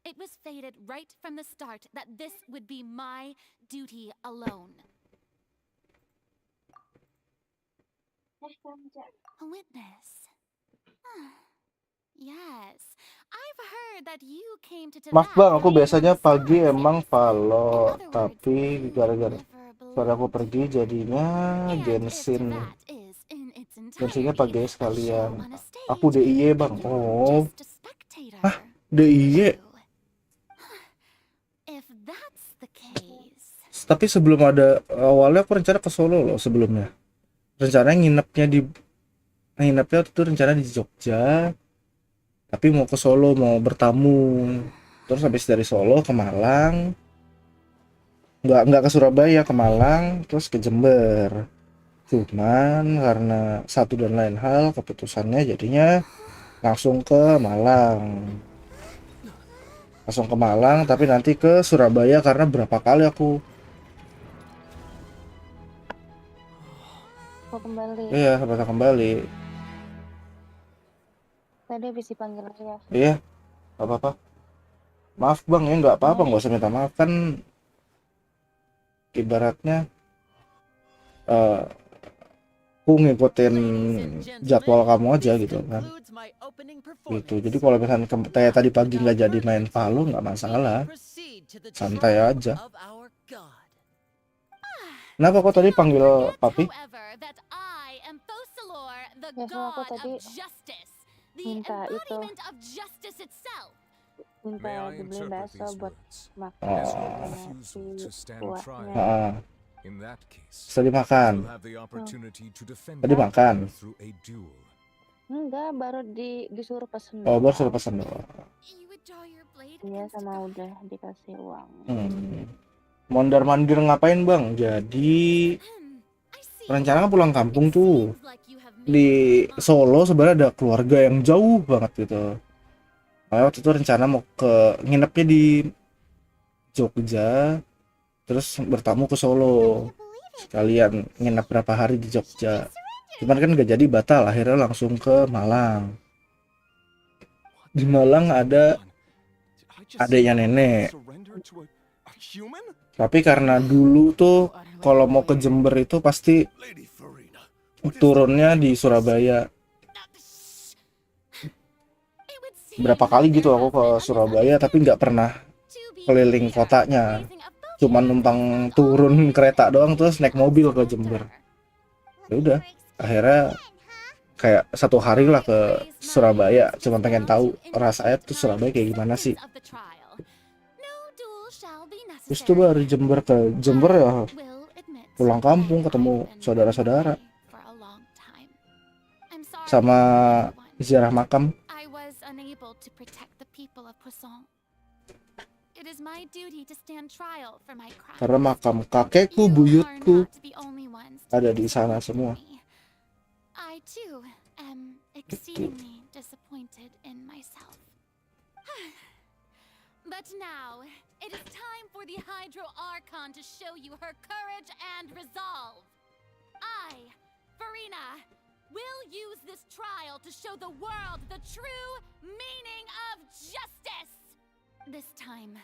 It was fated right from the start that this would be my duty alone. A witness. Yes, I've heard that you came to Maaf bang, aku biasanya pagi emang Valo, tapi gara-gara soalnya aku pergi jadinya Genshin. Genshinnya pagi sekalian. Aku DIY bang. Oh, ah DIY. Tapi sebelum ada, awalnya aku rencana ke Solo loh sebelumnya. Rencananya nginepnya waktu itu rencana di Jogja. Tapi mau ke Solo, mau bertamu. Terus habis dari Solo ke Malang. Nggak ke Surabaya, ke Malang, terus ke Jember. Cuman karena satu dan lain hal keputusannya jadinya langsung ke Malang. Tapi nanti ke Surabaya karena berapa kali aku kembali. Iya, sampai kembali. Tadi habis dipanggil ya. Iya, nggak apa-apa. Maaf bang ya, nggak apa-apa, nggak usah minta maaf kan. Ibaratnya aku ngikutin jadwal kamu aja gitu kan. Gitu. Jadi kalau misalnya kayak tadi pagi nggak jadi main Valo nggak masalah, santai aja. Kenapa kok tadi panggil papi? Ya, sama aku tadi minta itu, minta dibeliin bakso buat makan si buahnya. Bisa dimakan. Tadi makan. Enggak, baru disuruh pesen. Oh, baru suruh pesen doang. Iya, sama udah dikasih uang. Mondar-mandir ngapain bang? Jadi rencana pulang kampung tuh. Di Solo sebenarnya ada keluarga yang jauh banget gitu. Makanya waktu itu rencana mau nginepnya di Jogja, terus bertamu ke Solo. Sekalian nginep berapa hari di Jogja. Cuman kan gak jadi, batal, akhirnya langsung ke Malang. Di Malang ada adiknya nenek. Tapi karena dulu tuh kalau mau ke Jember itu pasti turunnya di Surabaya. Berapa kali gitu aku ke Surabaya tapi nggak pernah keliling kotanya. Cuman numpang turun kereta doang terus naik mobil ke Jember. Ya udah, akhirnya kayak 1 hari lah ke Surabaya, cuma pengen tahu rasanya tuh Surabaya kayak gimana sih. Terus tuh dari Jember ke Jember ya pulang kampung ketemu saudara-saudara sama ziarah makam. I was unable to protect the people of Poisson. It is my duty to stand trial for my crimes. Karena makam kakekku, buyutku ada di sana semua. I too am exceedingly disappointed in myself. But now, it is time for the Hydro Archon to show you her courage and resolve. I, Farina, will use this trial to show the world the true meaning of justice. This time,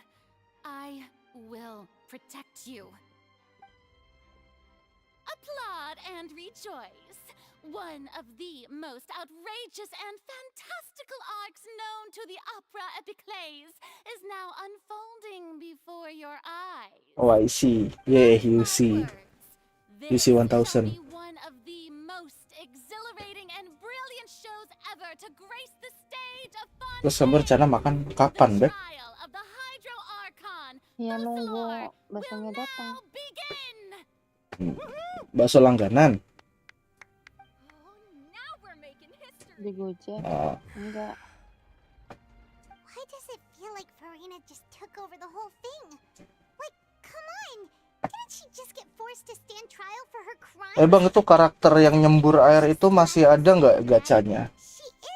I will protect you. Applaud and rejoice. One of the most outrageous and fantastical arcs known to the opera epiclese is now unfolding before your eyes. Oh, I see. Yeah, you see. You see 1000. One of the most exhilarating and brilliant shows ever to grace the stage of Terus kamu rencana makan kapan, Beb? Ya nunggu baksonya datang. Bakso langganan. Di Gojek. Enggak. Why does it feel like Farina just took over the whole thing? Like, come on! Can't she just get forced to stand trial for her crime? Bang, itu karakter yang nyembur air itu masih ada nggak gacanya?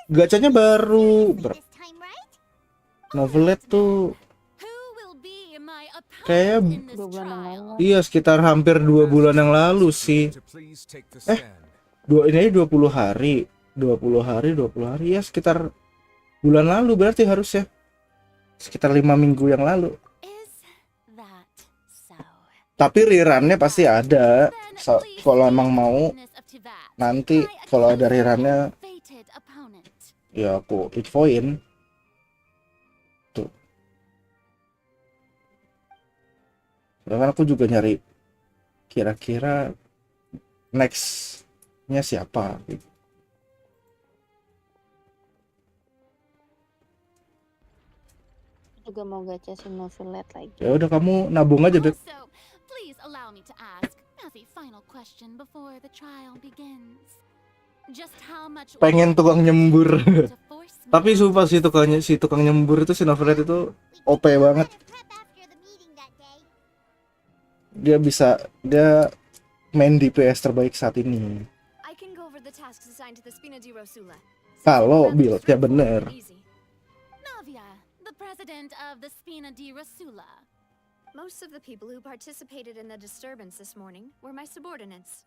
Gacanya baru. Novelet tuh kayak iya sekitar hampir 2 bulan yang lalu sih. Ini aja 20 hari. 20 hari ya sekitar bulan lalu berarti harusnya. Sekitar 5 minggu yang lalu. Tapi rerunnya pasti ada. Kalau emang mau nanti kalau ada rerunnya ya aku infoin. Tuh. Karena aku juga nyari kira-kira next-nya siapa gitu. Juga mau gacha si Novelet lagi. Ya udah kamu nabung aja, Beb. Please allow me to ask as a final question before the trial begins. Just how much Pengen tukang nyembur. Tapi sumpah si tukang nyembur itu si Novelet itu OP banget. Dia main DPS terbaik saat ini. Kalau build-nya bener. President of the Spina di Rosula. Most of the people who participated in the disturbance this morning were my subordinates.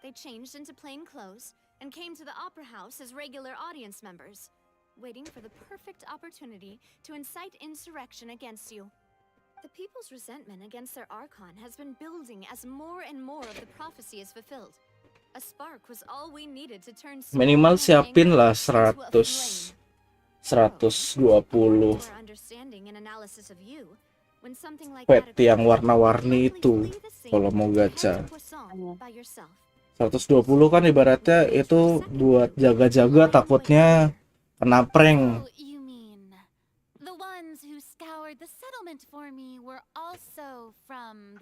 They changed into plain clothes and came to the opera house as regular audience members, waiting for the perfect opportunity to incite insurrection against you. The people's resentment against their Archon has been building as more and more of the prophecy is fulfilled. A spark was all we needed to turn Minimal siapin lah 120 pet yang warna-warni itu kalau mau gacha. 120 kan ibaratnya itu buat jaga-jaga takutnya kena prank.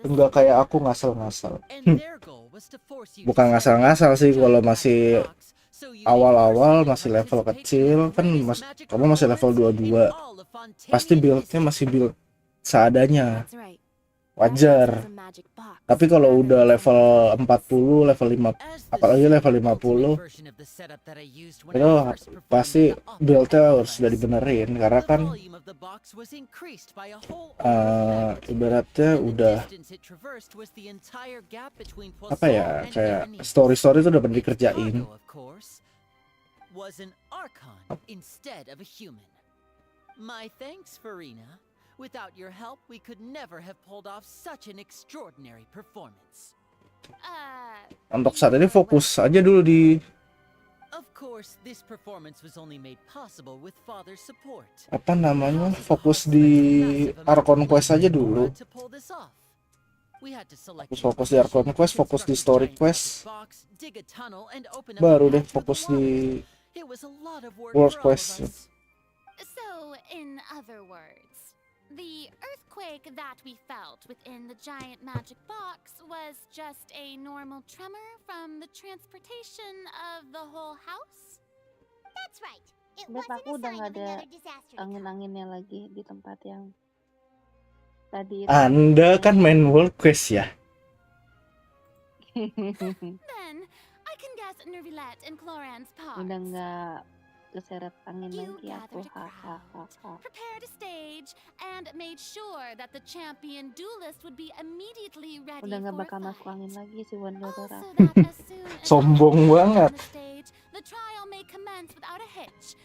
Enggak kayak aku ngasal-ngasal. Bukan ngasal-ngasal sih, kalau masih awal-awal masih level kecil kan kamu masih level 22. Pasti build-nya masih build seadanya. Wajar. Tapi kalau udah level 40, level 5, apalagi level 50, itu pasti build-nya harus sudah dibenerin karena kan ibaratnya udah apa ya, kayak story-story itu udah bener dikerjain. Was an Archon instead of a human. My thanks, Farina. Without your help, we could never have pulled off such an extraordinary performance. Untuk saat ini fokus aja dulu di Of course, this performance was only made possible with Father's support. apa namanya, fokus di Archon Quest aja dulu. Fokus di Archon Quest, fokus di Story Quest, baru deh fokus di World Quest. So, in other words, the earthquake that we felt within the giant magic box was just a normal tremor from the transportation of the whole house? That's right. It Beb, wasn't aku a udah sign nggak of ada another disaster to come. angin-anginnya lagi di tempat yang tadi itu. Anda kan main World Quest ya? Then, I can guess Nervilette and Cloran's parts. Udah nggak keseret angin You lagi aku. gathered a crowd, prepared a stage, and made sure that the champion duelist would be immediately ready Udah nggak for bakal fight. masuk angin lagi si Wanderer. So that as soon as Sombong banget. on the stage, the trial may commence without a hitch.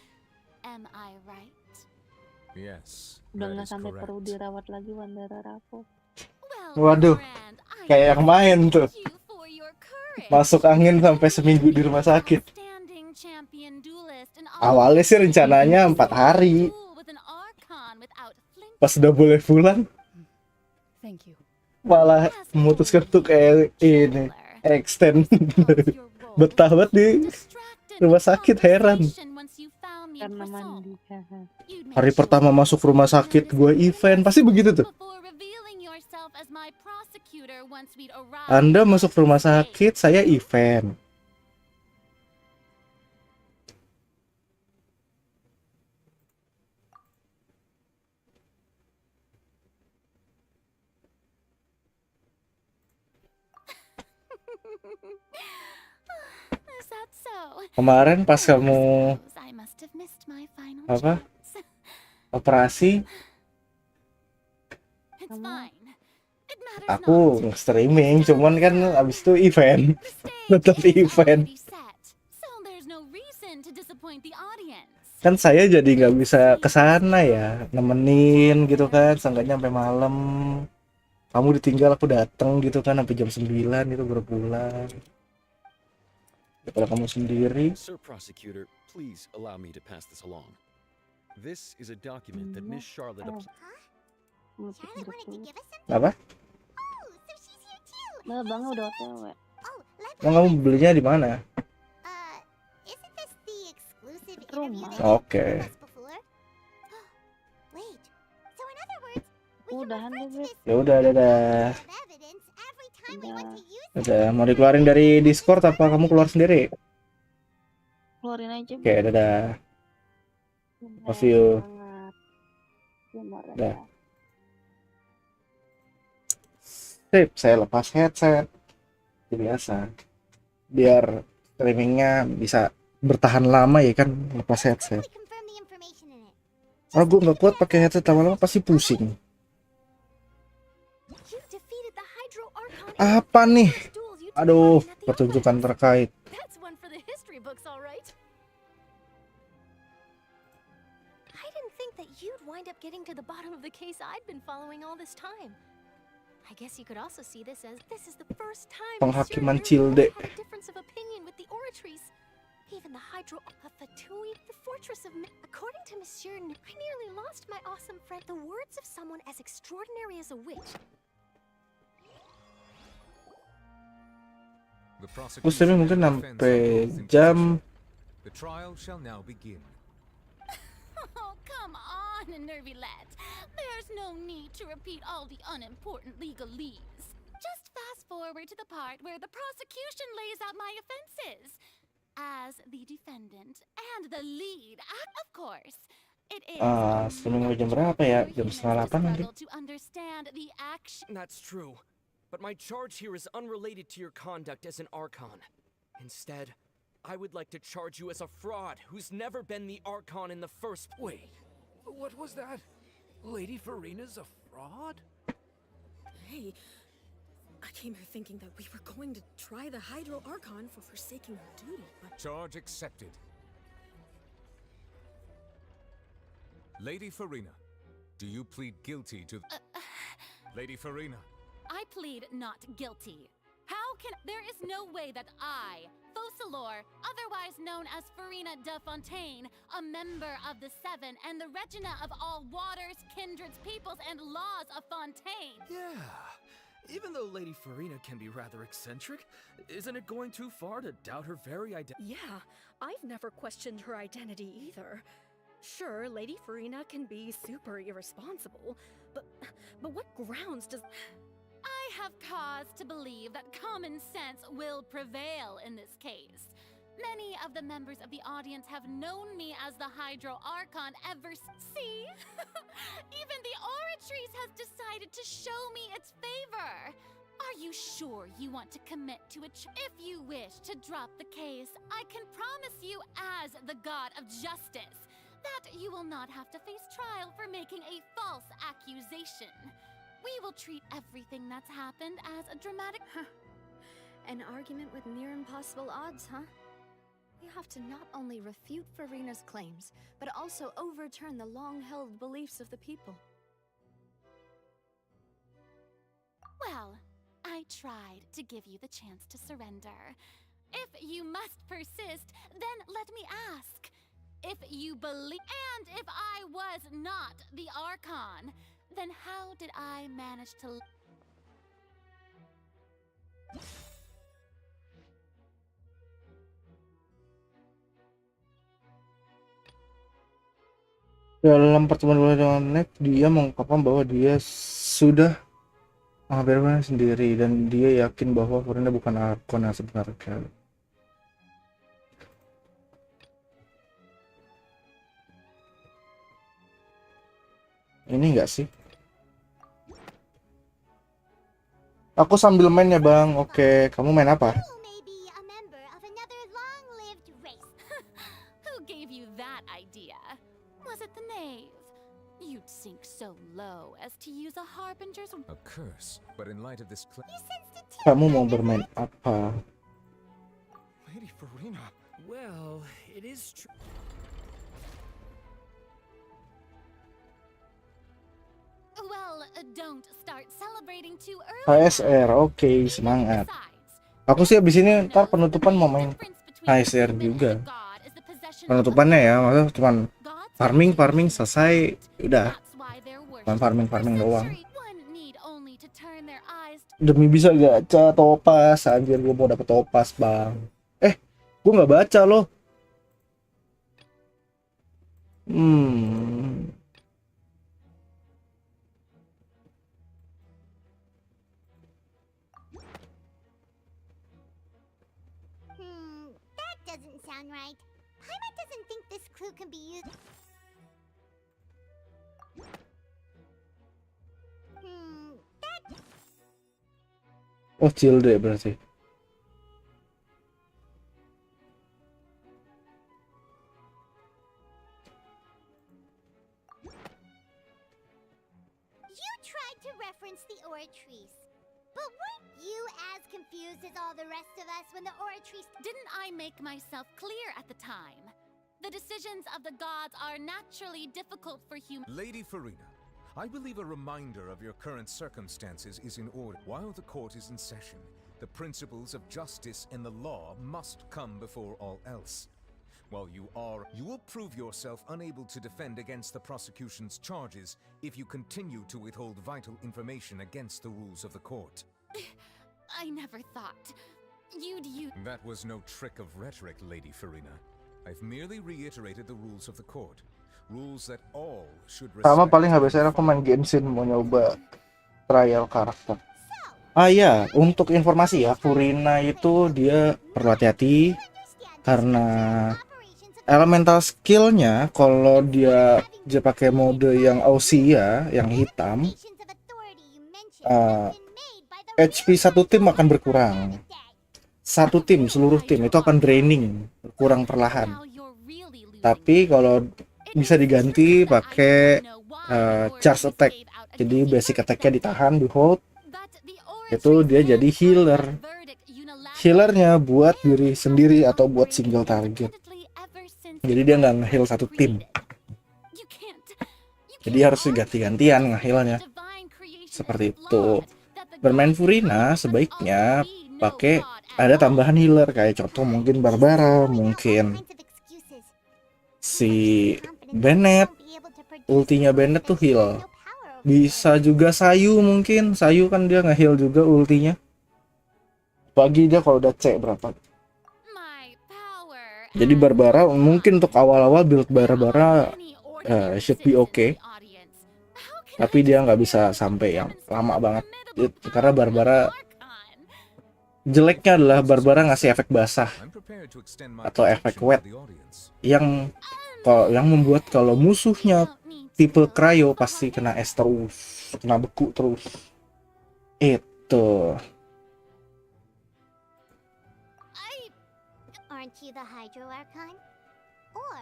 Am I right? Yes, Udah that nggak is sampai correct. perlu dirawat lagi Wanderer aku. Waduh, kayak yang main tuh. Masuk angin sampai seminggu di rumah sakit. Awalnya sih rencananya 4 hari. Pas udah boleh pulang, Thank you. malah memutuskan untuk kayak ini extend. Betah banget di rumah sakit, heran. Karena mandi. Hari pertama masuk rumah sakit gue event, pasti begitu tuh. Anda masuk rumah sakit, saya event. Is that so? Kemarin pas kamu I must have missed my final apa chance. operasi, It's fine. aku streaming, cuman kan abis itu event. Tetap event. So there's no reason to disappoint the audience. Kan saya jadi nggak bisa kesana ya, nemenin gitu kan, seenggaknya sampai malam. Kamu ditinggal, aku dateng gitu kan sampai jam 9 itu baru pulang. Daripada kamu sendiri. Sir Prosecutor, please allow me to pass this along. This is a document that Miss Charlotte Charlotte wanted to give us some. Apa? Bang udah OTW. Emang kamu belinya di mana? Isn't this the exclusive Rumah. interview that Oke. you gave us before? Wait. So in other words, Udahan deh, Beb. Ya udah, dadah. evidence every time we want to use Udah, mau dikeluarin dari Discord apa kamu keluar sendiri? Keluarin aja. Oke, dadah. Love you. Udah. Sip, saya lepas headset. Seperti biasa. Biar streamingnya bisa bertahan lama ya kan, lepas headset. Kalau gue nggak kuat pakai headset lama-lama pasti pusing. Apa nih? Aduh, pertunjukan terkait. That's one for the history books, all right. I didn't think that you'd wind up getting to the bottom of the case I'd been following all this time. I guess you could also see this as this is the first time Penghakiman Monsieur Cilde. had a difference of opinion with the oratories. Even the Hydro Fatui, the fortress of according to Monsieur, I nearly lost my awesome friend. The words of someone as extraordinary as a witch. The Gue prosecution streaming mungkin and defense sampai are both in jam. The trial shall now begin. Oh, come on, Nervilette. There's no need to repeat all the unimportant legalese. Just fast forward to the part where the prosecution lays out my offenses. As the defendant and the lead, of course. It is Streaming mulai jam berapa ya? Jam 7:30 nanti. to understand the action. That's true. But my charge here is unrelated to your conduct as an Archon. Instead, I would like to charge you as a fraud who's never been the Archon in the first place. Wait, what was that? Lady Farina's a fraud? Hey, I came here thinking that we were going to try the Hydro Archon for forsaking her duty, but... Charge accepted. Lady Farina, do you plead guilty to... Lady Farina. I plead not guilty. How can there is no way that I, Focalor, otherwise known as Farina de Fontaine, a member of the Seven and the Regina of all waters, kindreds, peoples, and laws of Fontaine. Yeah. Even though Lady Farina can be rather eccentric, isn't it going too far to doubt her very identity? Yeah, I've never questioned her identity either. Sure, Lady Farina can be super irresponsible, but what grounds does... I have cause to believe that common sense will prevail in this case. Many of the members of the audience have known me as the Hydro Archon see? Even the Oratrice has decided to show me its favor. Are you sure you want to commit to it? If you wish to drop the case, I can promise you as the God of Justice that you will not have to face trial for making a false accusation. We will treat everything that's happened as a dramatic... An argument with near impossible odds, huh? You have to not only refute Farina's claims, but also overturn the long-held beliefs of the people. Well, I tried to give you the chance to surrender. If you must persist, then let me ask. If you believe, and if I was not the Archon, then how did I manage to... Dalam pertemuan dengan Nek, dia mengungkapkan bahwa dia sudah menghampirinya sendiri dan dia yakin bahwa Farina bukan Archon yang sebenarnya. Ini enggak sih? Aku sambil main ya bang. Oke, kamu main apa? Who gave you that idea? Was it the knave? You'd sink so low as to use a harbinger's... A curse, but in light of this Kamu mau bermain apa? Lady Farina. Well, it is true. Well, don't start celebrating too early. HSR, oke, semangat. Aku sih abis ini ntar penutupan mau main HSR juga. Penutupannya ya, maksudnya cuman farming selesai, udah. Cuman farming doang. Demi bisa gacha topas, anjir gue mau dapet topas bang. Gue nggak baca loh. That doesn't sound right. Paimon doesn't think this clue can be used. Oh, Cilde berarti. You tried to reference the Oratrice, but weren't you as confused as all the rest of us when the Oratrice... Didn't I make myself clear at the time? The decisions of the gods are naturally difficult for humans. Lady Farina, I believe a reminder of your current circumstances is in order. While the court is in session, the principles of justice and the law must come before all else. While you will prove yourself unable to defend against the prosecution's charges if you continue to withhold vital information against the rules of the court. I never thought you'd use... That was no trick of rhetoric, Lady Farina. I've merely reiterated the rules of the court. Rules that all should respect. Sama paling habisnya aku main Genshin mau nyoba trial karakter. Ya, untuk informasi ya, Farina itu dia perlu hati-hati karena elemental skillnya kalau dia pakai mode yang Ausia, yang hitam, HP satu tim akan berkurang. Satu tim, seluruh tim itu akan draining, berkurang perlahan. Tapi kalau bisa diganti pakai charge attack, jadi basic attack-nya ditahan, di hold, itu dia jadi healer. Healernya buat diri sendiri atau buat single target. Jadi dia nggak nge-heal satu tim. Jadi harus ganti-gantian nge-healnya. Seperti itu. Bermain Farina sebaiknya pakai ada tambahan healer kayak contoh mungkin Barbara, mungkin si Bennett, ultinya Bennett tuh heal. Bisa juga Sayu, mungkin Sayu kan dia nge-heal juga ultinya. Bagi dia kalau udah C berapa. Jadi Barbara mungkin untuk awal-awal build Barbara should be okay. Tapi dia nggak bisa sampai yang lama banget karena Barbara Jeleknya adalah Barbara ngasih efek basah atau efek wet yang membuat kalau musuhnya tipe cryo pasti kena es terus, kena beku terus. Itu. Aren't you the Hydro Archon? Or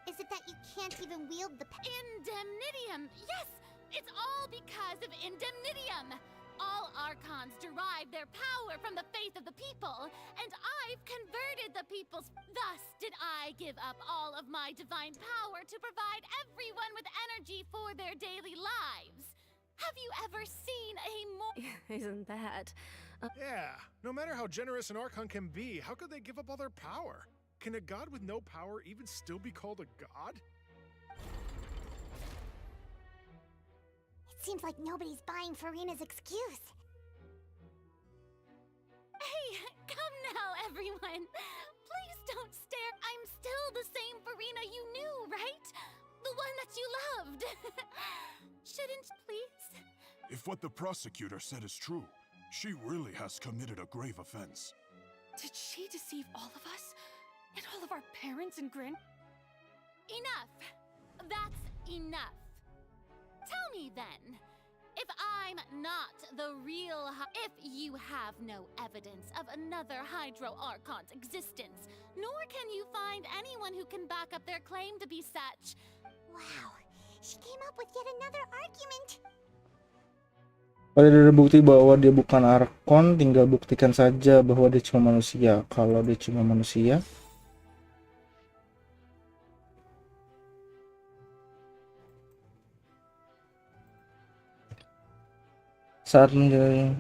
is it that you can't even wield the Indemnitium! Yes! It's all because of Indemnitium! All Archons derive their power from the faith of the people, and I've converted the people's... Thus did I give up all of my divine power to provide everyone with energy for their daily lives. Have you ever seen a more... Isn't that... Yeah, no matter how generous an Archon can be, how could they give up all their power? Can a god with no power even still be called a god? It seems like nobody's buying Farina's excuse. Hey, come now, everyone. Please don't stare. I'm still the same Farina you knew, right? The one that you loved. Shouldn't, please? If what the prosecutor said is true, she really has committed a grave offense. Did she deceive all of us? And all of our parents and Enough! That's enough. Tell me then, if I'm not the real if you have no evidence of another Hydro Archon's existence, nor can you find anyone who can back up their claim to be such. Wow, she came up with yet another argument. Kalau ada bukti bahwa dia bukan Archon, tinggal buktikan saja bahwa dia cuma manusia. Kalau dia cuma manusia, saat menjalani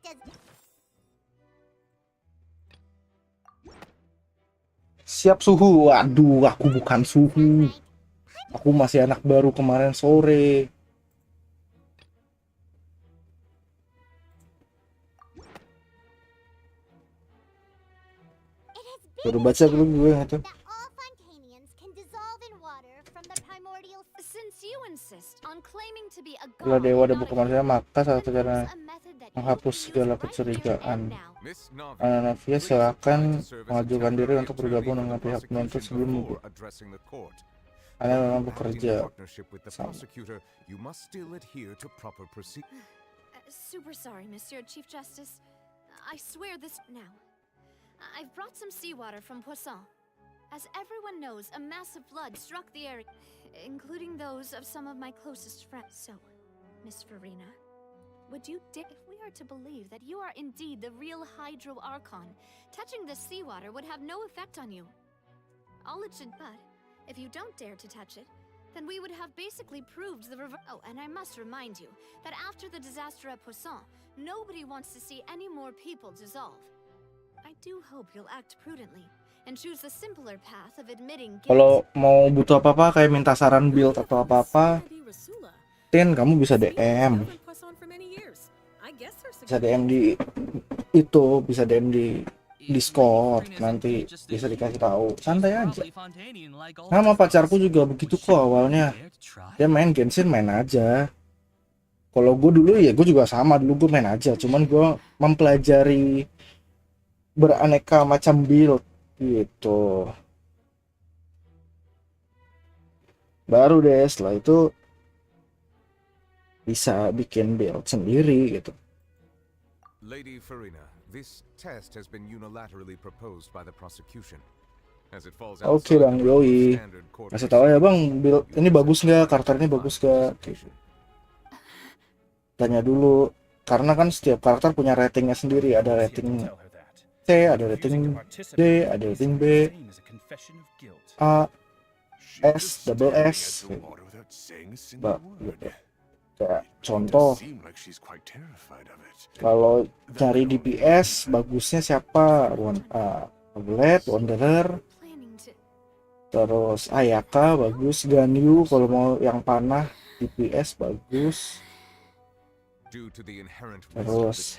That does... siap suhu. Waduh, aku bukan suhu. Aku masih anak baru kemarin sore. Baru baca dulu gue yang itu. Since you insist on claiming to be a Bila god, dewa ada buku manusia, maka salah satu cara menghapus segala kecurigaan. Navia, silakan mengajukan diri untuk bergabung dengan pihak penuntut sebelum Anda memang bekerja sama. Super sorry, Monsieur Chief Justice. I swear this now. I've brought some seawater from Poisson. As everyone knows, a massive flood struck the area, including those of some of my closest friends. So, Miss Farina, would you dare, if we are to believe that you are indeed the real Hydro Archon, touching this seawater would have no effect on you. All it should, but if you don't dare to touch it, then we would have basically proved the reverse. Oh, and I must remind you that after the disaster at Poisson, nobody wants to see any more people dissolve. I do hope you'll act prudently and choose the simpler path of admitting guilt. Kalau mau butuh apa-apa kayak minta saran build atau apa-apa, Tin, kamu bisa DM. Bisa DM di itu, bisa DM di Discord, nanti bisa dikasih tahu. Santai aja. Sama pacarku juga begitu kok awalnya. Dia main Genshin main aja. Kalau gue dulu ya gue juga sama, dulu gue main aja. Cuman gue mempelajari beraneka macam build gitu. Baru deh setelah itu bisa bikin build sendiri gitu. Lady Farina, this test has been unilaterally proposed by the prosecution. As it falls Oke Bang Yoi, kasih tahu ya Bang, build ini bagus nggak, karakternya bagus nggak? Tanya dulu, karena kan setiap karakter punya ratingnya sendiri, ada rating C, ada rating D, ada rating B, A, S, double S. Ya, contoh, kalau cari DPS bagusnya siapa? Tablet, Wanderer, terus Ayaka bagus, Ganyu kalau mau yang panah DPS bagus. Terus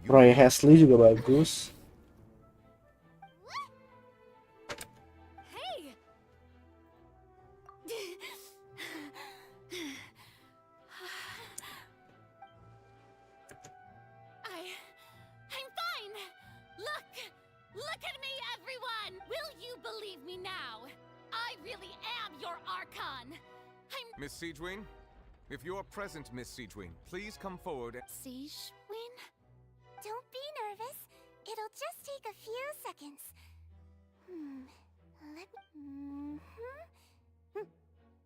Roy Hesley juga bagus. Hey! I'm fine! Look at me, everyone! Will you believe me now? I really am your Archon! Miss Siegewin? If you're present, Miss Siegewin, please come forward. Siegewin? Don't be nervous. It'll just take a few seconds.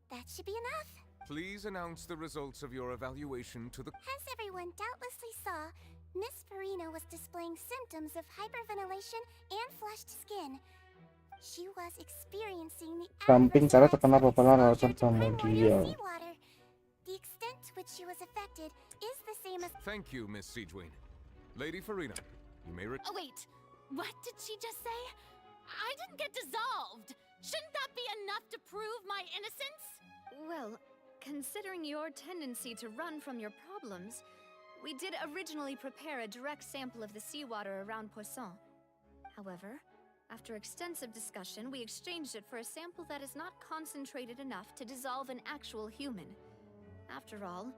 That should be enough. Please announce the results of your evaluation to the... As everyone doubtlessly saw, Miss Farina was displaying symptoms of hyperventilation and flushed skin. She was experiencing the Samping cara terkena paparan ratusan primordial kemudian. seawater. The extent to which she was affected is the same as... Thank you, Miss Siegewin. Lady Farina, you may Oh, wait. What did she just say? I didn't get dissolved. Shouldn't that be enough to prove my innocence? Well, considering your tendency to run from your problems, we did originally prepare a direct sample of the seawater around Poisson. However, after extensive discussion, we exchanged it for a sample that is not concentrated enough to dissolve an actual human. After all,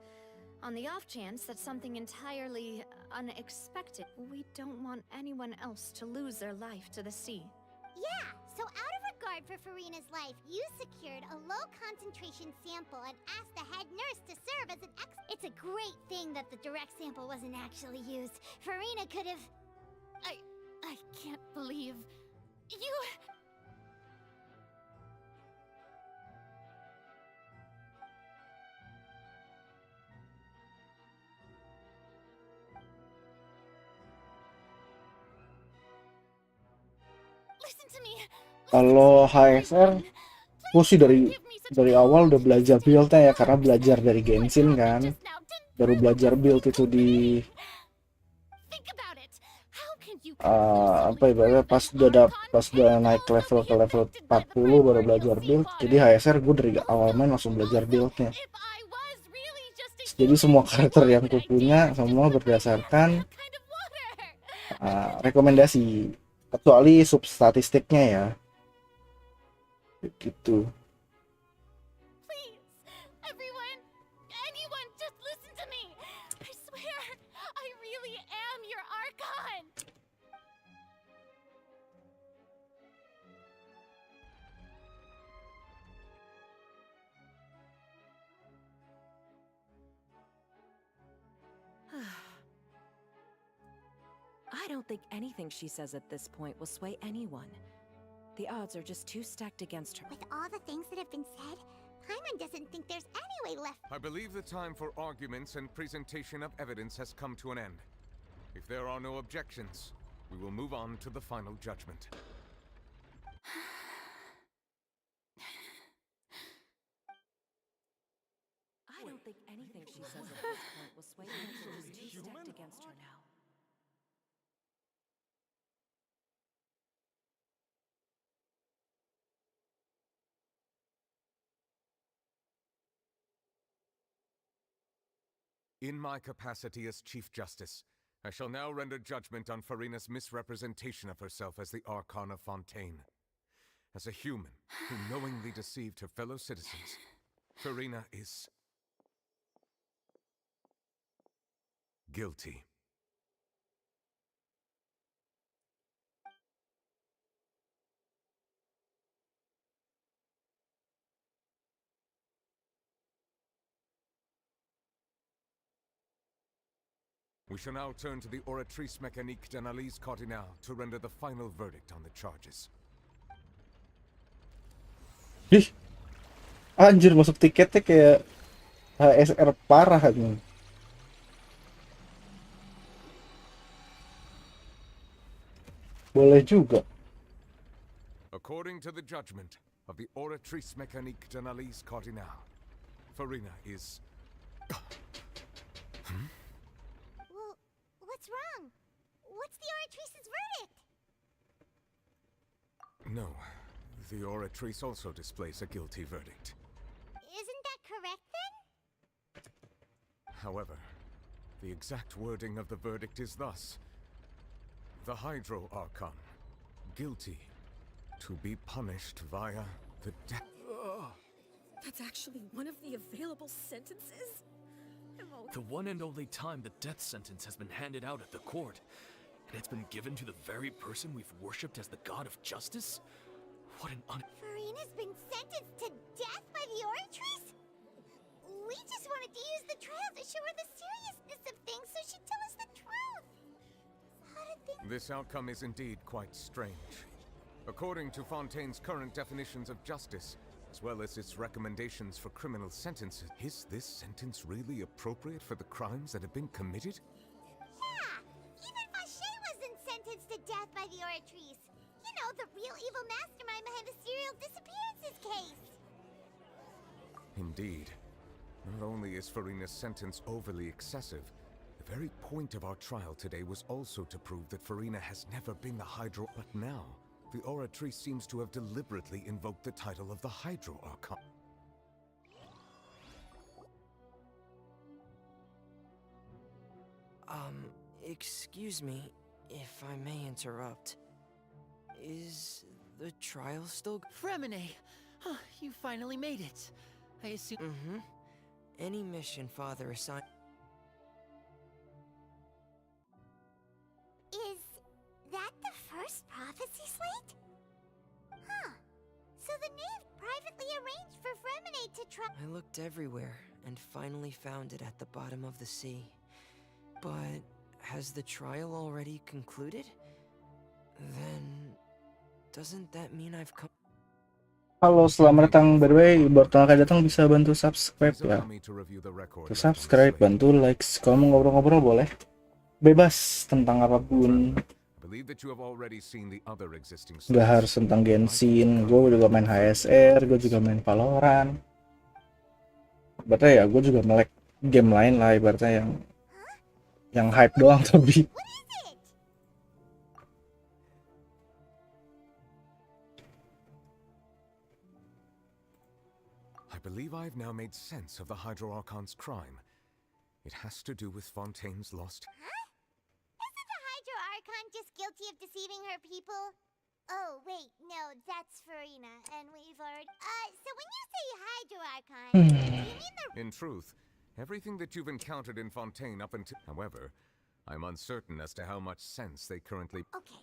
on the off chance that something entirely unexpected, we don't want anyone else to lose their life to the sea. Yeah, so out of regard for Farina's life, you secured a low-concentration sample and asked the head nurse to serve as an It's a great thing that the direct sample wasn't actually used. Farina could have... I can't believe... You... Listen to me. Kalau HSR, gue sih dari awal udah belajar build-nya ya, karena belajar dari Genshin kan. Baru belajar build itu di apa ibaratnya pas udah naik level ke level 40 baru belajar build. Jadi HSR gue dari awal main langsung belajar build-nya. Jadi semua karakter yang gue punya semua berdasarkan rekomendasi, kecuali substatistiknya ya. Gitu. Anyone, just listen to me. I swear, I really am your Archon. I don't think anything she says at this point will sway anyone. The odds are just too stacked against her. With all the things that have been said, Paimon doesn't think there's any way left. I believe the time for arguments and presentation of evidence has come to an end. If there are no objections, we will move on to the final judgment. I don't think anything she says at this point will sway anyone. She's too stacked against her now. In my capacity as Chief Justice, I shall now render judgment on Farina's misrepresentation of herself as the Archon of Fontaine. As a human who knowingly deceived her fellow citizens, Farina is guilty. We shall now turn to the Oratrice Mécanique d'Analyse Cardinal to render the final verdict on the charges. Ih, anjir masuk tiketnya kayak HSR parah nih. Boleh juga. According to the judgment of the Oratrice Mécanique d'Analyse Cardinal, Farina is... What's wrong? What's the Oratrice's verdict? No, the Oratrice also displays a guilty verdict. Isn't that correct then? However, the exact wording of the verdict is thus: The Hydro Archon, guilty to be punished via the death. That's actually one of the available sentences? The one and only time the death sentence has been handed out at the court, and it's been given to the very person we've worshipped as the god of justice? What an Farina's been sentenced to death by the Oratrice? We just wanted to use the trial to show her the seriousness of things so she'd tell us the truth. How did things... This outcome is indeed quite strange. According to Fontaine's current definitions of justice, as well as its recommendations for criminal sentences, is this sentence really appropriate for the crimes that have been committed? Yeah, even Vache wasn't sentenced to death by the Oratrice. You know, the real evil mastermind behind the serial disappearances case. Indeed. Not only is Farina's sentence overly excessive, the very point of our trial today was also to prove that Farina has never been the Hydro. But now, the Oratrice seems to have deliberately invoked the title of the Hydro Archon. Excuse me, if I may interrupt. Is the trial still... Fremine! You finally made it. I assume... Mm-hmm. Any mission Father assigned... Is that the first prophecy slate? Huh. So the knave privately arranged for Fremine to try... I looked everywhere and finally found it at the bottom of the sea. But has the trial already concluded? Then... doesn't that mean I've come... Halo, selamat datang. By the way, buat kalian datang bisa bantu subscribe ya. Bantu subscribe, bantu like. Kalau mau ngobrol-ngobrol boleh. Bebas tentang apapun. Gak harus tentang Genshin. Gue juga main HSR, gue juga main Valorant. Ibaratnya ya, gue juga melek game lain lah. Ibaratnya yang hype doang tapi. I believe I've now made sense of the Hydro Archon's crime. It has to do with Fontaine's lost... Huh? Isn't the Hydro Archon just guilty of deceiving her people? Oh, wait, no, that's Farina, and we've already... so when you say Hydro Archon, do you mean the... In truth, everything that you've encountered in Fontaine up until... However, I'm uncertain as to how much sense they currently... Okay,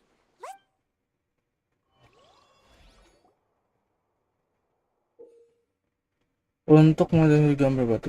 Untuk model gambar batu.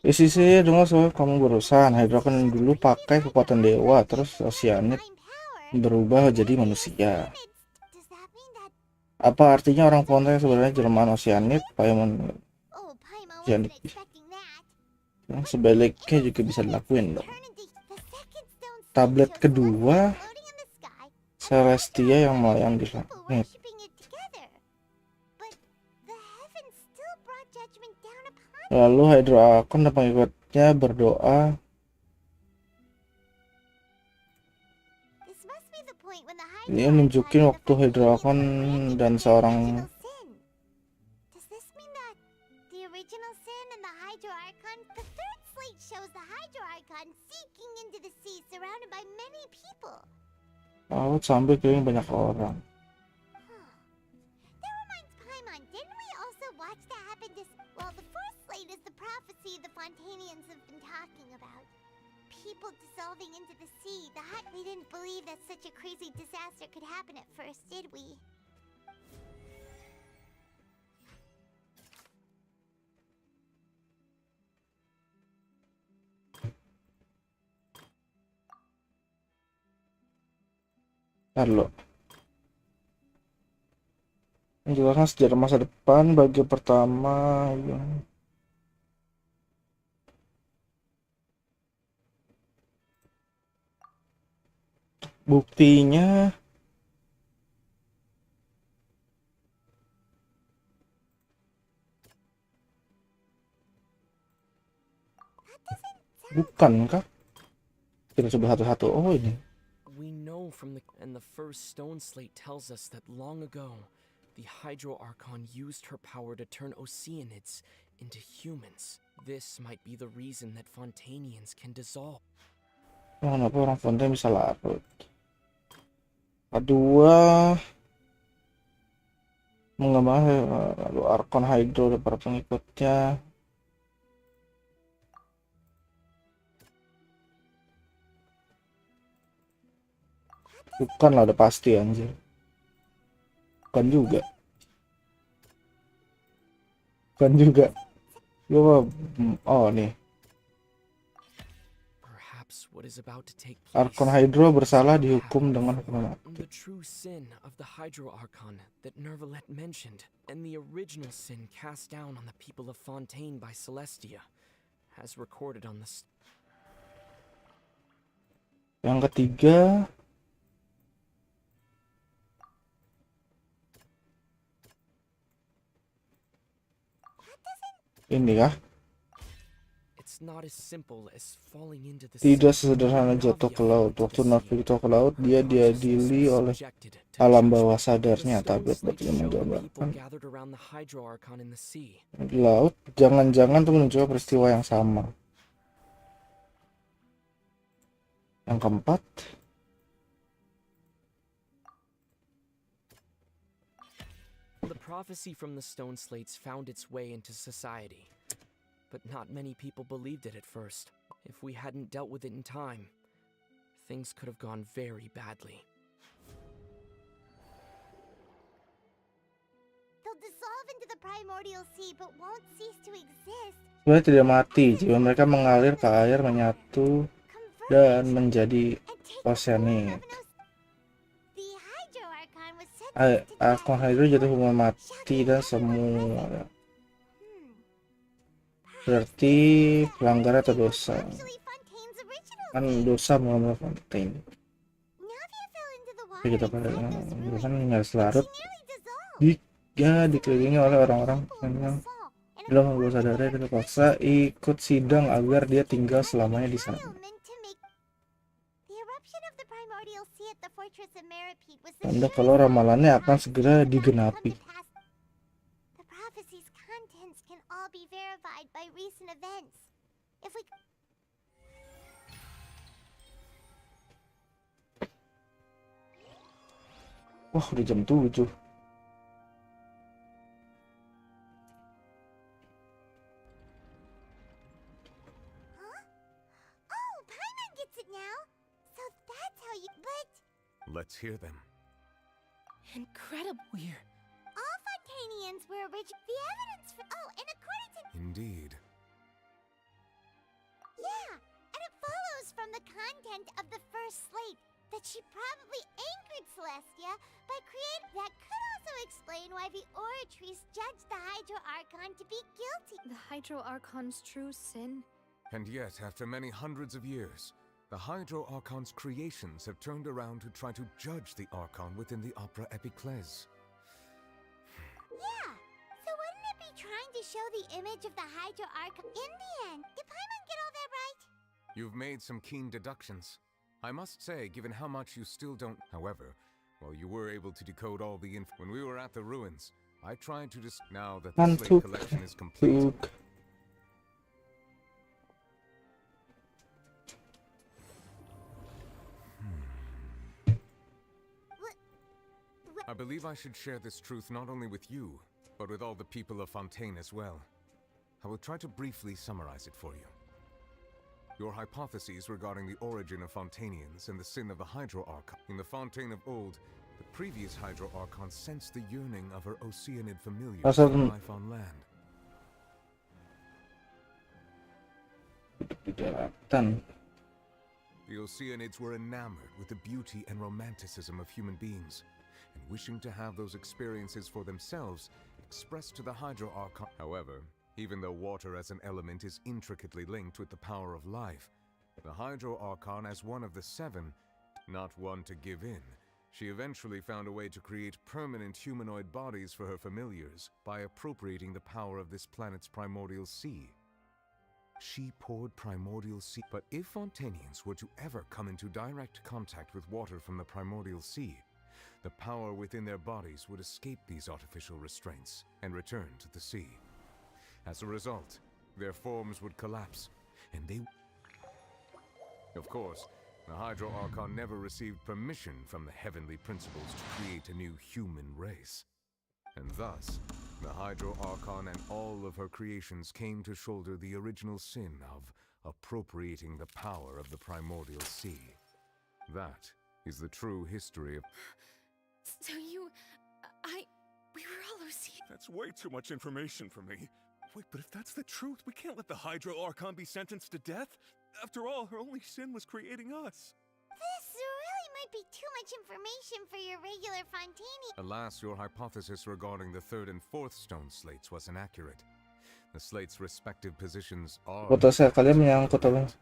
Sih dengar soal kamu berusaha Hydra kan dulu pakai kekuatan dewa terus Oceanid berubah jadi manusia. Apa artinya orang Fontaine sebenarnya Jerman Oceanid, Paimon Oceanid? Yang sebaliknya juga bisa dilakuin dong. Tablet kedua Celestia yang melayang di langit. Lalu Hydra Archon dan pengikutnya berdoa. Ini nunjukin waktu Hydra Archon dan seorang laut sambil keliling banyak orang. The Fontanians have been talking about people dissolving into the sea. We didn't believe that such a crazy disaster could happen at first, did we? Halo. Menjelaskan sejarah masa depan bagi pertama yang buktinya Bukan kah? Kita coba satu-satu. Oh ini. We know from the first stone slate tells us that long ago, the Hydro Archon used her power to turn Oceanids into humans. This might be the reason that Fontanians can dissolve. Oh, kenapa orang Fontaine bisa larut? Kedua, mengembangkan lalu Archon Hydro dan para pengikutnya. Bukan lah, udah pasti anjir. Bukan juga. Bukan juga. Oh nih. Archon Hydro bersalah dihukum dengan hukuman mati. The true sin of the Hydro Archon that Nervalet mentioned, and the original sin cast down on the people of Fontaine by Celestia, as recorded on the. Yang ketiga, ini kah? Tidak sesederhana jatuh ke laut. Waktu Navi jatuh ke laut, dia diadili oleh alam bawah sadarnya. Tablet batunya menggambarkan di laut. Jangan-jangan itu menunjukkan peristiwa yang sama. Yang keempat, The prophecy from the stone slates found its way into society, but not many people believed it at first. If we hadn't dealt with it in time, things could have gone very badly. They'll dissolve into the primordial sea, but won't cease to exist. sebenarnya tidak mati. Jiwa mereka mengalir ke air, menyatu, dan menjadi oceanid. Archon Hydro jatuh hukuman mati dan semua. Berarti pelanggaran atau dosa. Kan dosa mengambil Fontaine. Oke, kita pada kan nyaris larut. Dikelilingi oleh orang-orang yang bilang bahwa sadarnya dan terpaksa ikut sidang agar dia tinggal selamanya di sana. Tanda kalau ramalannya akan segera digenapi. Wah, udah jam 7. Let's hear them. Incredible. We're all Fontanians were original. The evidence for and according to Indeed. Yeah, and it follows from the content of the first slate that she probably angered Celestia by creating. That could also explain why the Oratries judged the Hydro Archon to be guilty. The Hydro Archon's true sin? And yet, after many hundreds of years, the Hydro Archon's creations have turned around to try to judge the Archon within the opera Epiclese. Yeah, so wouldn't it be trying to show the image of the Hydro Archon in the end? Did Paimon get all that right? You've made some keen deductions. I must say, given how much you still don't. However, while you were able to decode all the when we were at the ruins, I tried to now that the slate collection is complete. I believe I should share this truth not only with you, but with all the people of Fontaine as well. I will try to briefly summarize it for you. Your hypotheses regarding the origin of Fontanians and the sin of the Hydro Archon. In the Fontaine of old, the previous Hydro Archon sensed the yearning of her Oceanid familiars for life on land. The Oceanids were enamored with the beauty and romanticism of human beings, and wishing to have those experiences for themselves, expressed to the Hydro Archon. However, even though water as an element is intricately linked with the power of life, the Hydro Archon, as one of the seven, not one to give in, she eventually found a way to create permanent humanoid bodies for her familiars by appropriating the power of this planet's primordial sea. She poured primordial sea. But if Fontanians were to ever come into direct contact with water from the primordial sea, the power within their bodies would escape these artificial restraints and return to the sea. As a result, their forms would collapse, and they... Of course, the Hydro Archon never received permission from the heavenly principles to create a new human race. And thus, the Hydro Archon and all of her creations came to shoulder the original sin of appropriating the power of the primordial sea. That is the true history of... So we were all Lucy. That's way too much information for me. Wait, but if that's the truth, we can't let the Hydro Archon be sentenced to death. After all, her only sin was creating us. This really might be too much information for your regular Fontani. Alas, your hypothesis regarding the third and fourth stone slates was inaccurate. The slates' respective positions are... Foto saya kalian menyangkut apa?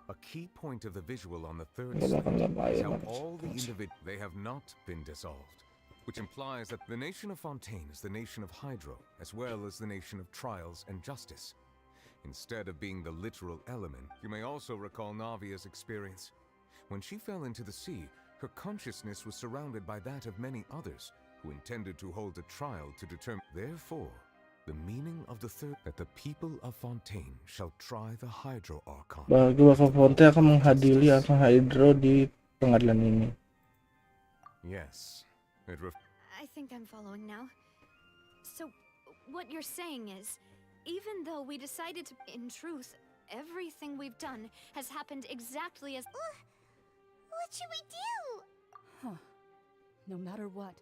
A key point of the visual on the third Nggak slate bakal is lama how all the individuals... They have not been dissolved, which implies that the nation of Fontaine is the nation of Hydro, as well as the nation of Trials and Justice. Instead of being the literal element, you may also recall Navia's experience. When she fell into the sea, her consciousness was surrounded by that of many others who intended to hold a trial to determine. Therefore, the meaning of the third, that the people of Fontaine shall try the Hydro Archon. Bagi Bapak Fontaine akan menghadiri Archon Hydro di pengadilan ini. Yes, it I think I'm following now. So, what you're saying is, even though we decided to, in truth, everything we've done has happened exactly as... What should we do? Huh. No matter what.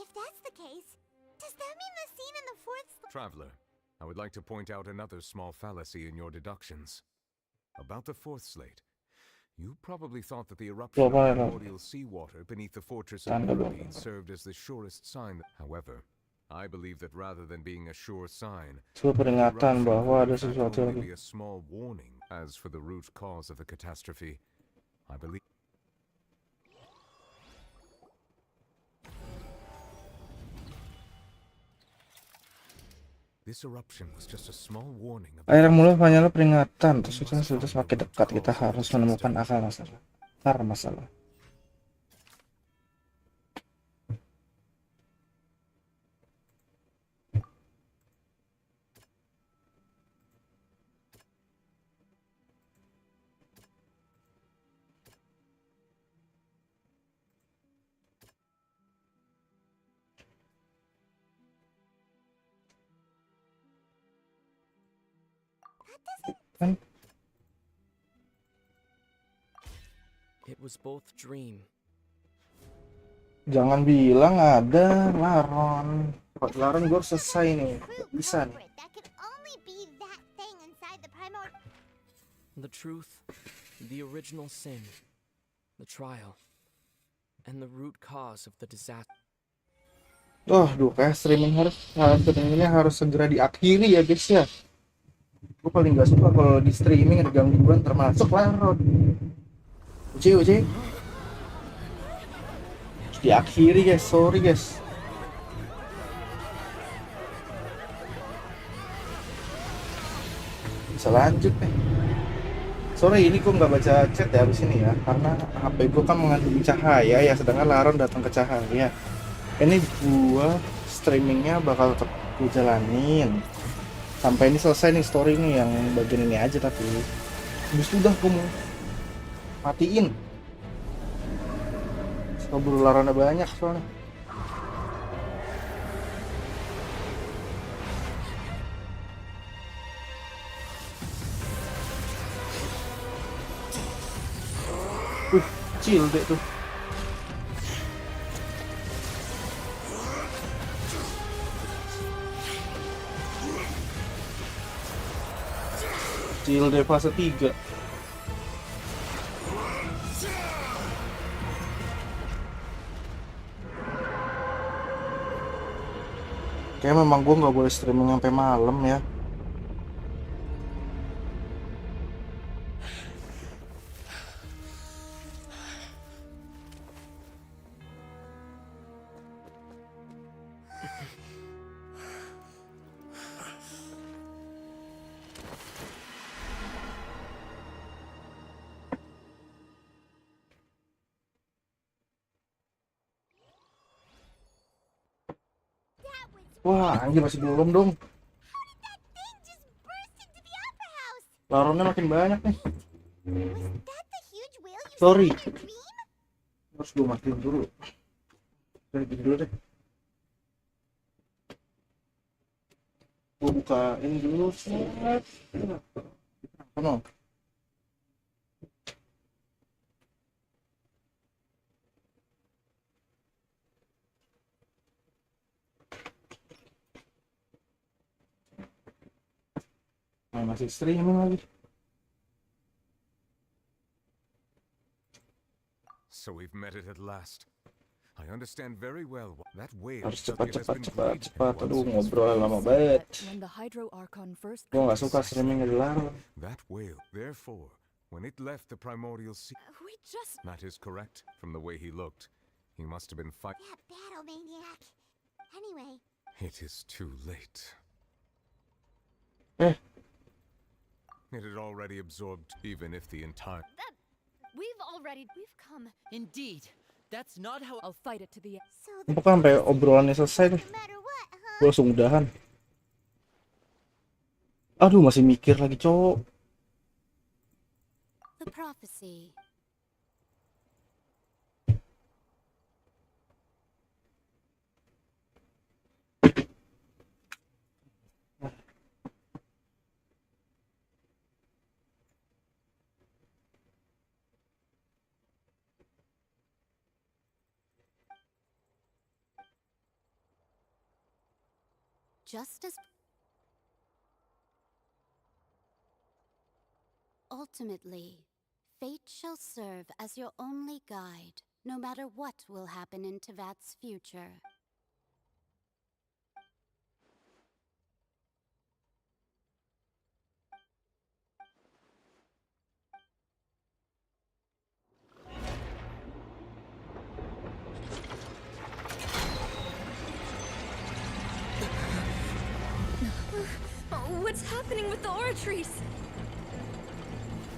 If that's the case, does that mean the scene in the fourth... Traveler, I would like to point out another small fallacy in your deductions. About the fourth slate, you probably thought that the eruption of primordial seawater beneath the fortress of Millipede served as the surest sign. However, I believe that rather than being a sure sign, Peringatan bahwa ada that sesuatu will only lagi. be a small warning. As for the root cause of the catastrophe, I believe... This eruption was just a small warning of... Air mulai hanyalah peringatan. Terus kita sudah semakin dekat. Kita harus menemukan akar masalah. Kan? It was both dream. Jangan bilang ada Laron. Laron gue selesai nih. Bisa nih. That could only be that thing inside the primordial... The truth, the original sin, the trial, and the root cause of the disaster. Kayak streamingnya harus segera diakhiri ya guys ya. Gue paling gak suka kalau di streaming ada gangguan termasuk Laron. Uci harus diakhiri guys, sorry guys. Bisa lanjut nih. Sorry ini gue nggak baca chat ya abis ini ya, karena HP gue kan mengandung cahaya ya, sedangkan Laron datang ke cahaya. Ini gua streamingnya bakal tetap gue jalanin sampai ini selesai nih story nih yang bagian ini aja, tapi habis itu udah gue mau matiin. Kabur Laronnya banyak soalnya. Kecil deh tuh. Kecil deh fase 3. Kayak memang gue nggak boleh streaming sampai malam ya. Wah, anjir masih belum dong. Laronnya makin banyak nih. Sorry. Harus gue matiin dulu. Dari dulu deh. Gue buka ini dulu. Apa no? Masih streaming lagi. So we've met it at last. I understand very well that whale Harus study has been cepat. Aduh, ngobrol lama banget. When the Hydro Archon first Gue nggak suka streaming di Laron. That whale, therefore, when it left the primordial sea, We just... that is correct. From the way he looked, he must have been fighting. That battle maniac. Anyway, It is too late. Eh. It had already absorbed, even if the entire. We've come. Indeed. That's not how I'll fight it to the end. Bukan sampai obrolannya selesai deh. Gue langsung udahan. Aduh, masih mikir lagi, cowok. The prophecy. Just as ultimately, fate shall serve as your only guide, no matter what will happen in Tevat's future. What's happening with the oratories?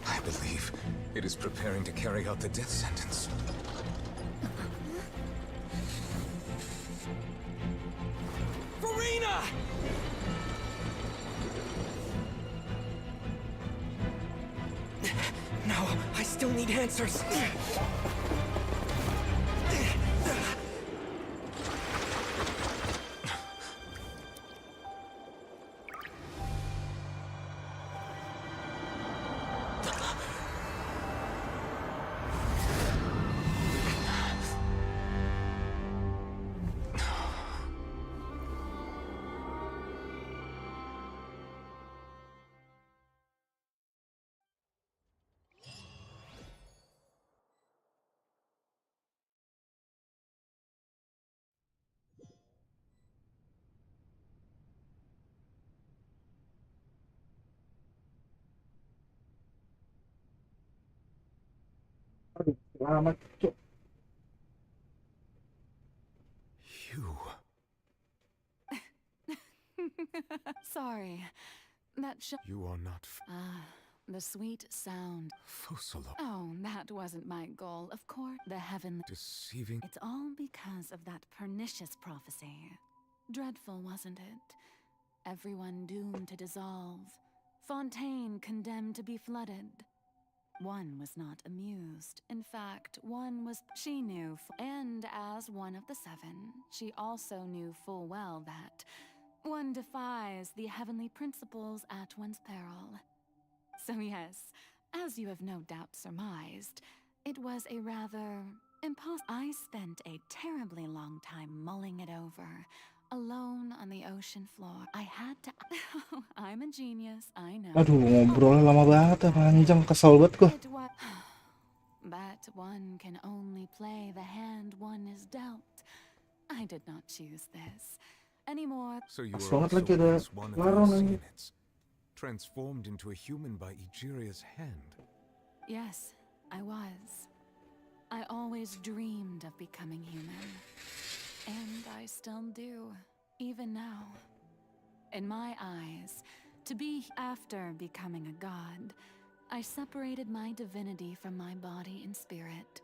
I believe it is preparing to carry out the death sentence. Farina! No, I still need answers. Aduh, lama, cok. Sorry. That You are not the sweet sound. Fusalo. Oh, that wasn't my goal. Of course, the heavenly... Deceiving. It's all because of that pernicious prophecy. Dreadful, wasn't it? Everyone doomed to dissolve. Fontaine condemned to be flooded. One was not amused. In fact, one was... She knew... And as one of the seven, she also knew full well that one defies the heavenly principles at one's peril. So yes, as you have no doubt surmised, it was a rather I spent a terribly long time mulling it over, alone on the ocean floor. I had to... I'm a genius, I know. Aduh, ngobrolnya lama banget, panjang, kesel banget gua. But one can only play the hand one is dealt. I did not choose this anymore. So you Pas were banget also lagi ada once one of Laron those lagi. units, transformed into a human by Egeria's hand. Yes, I was. I always dreamed of becoming human. And I still do, even now. In my eyes, to be after becoming a god, I separated my divinity from my body and spirit.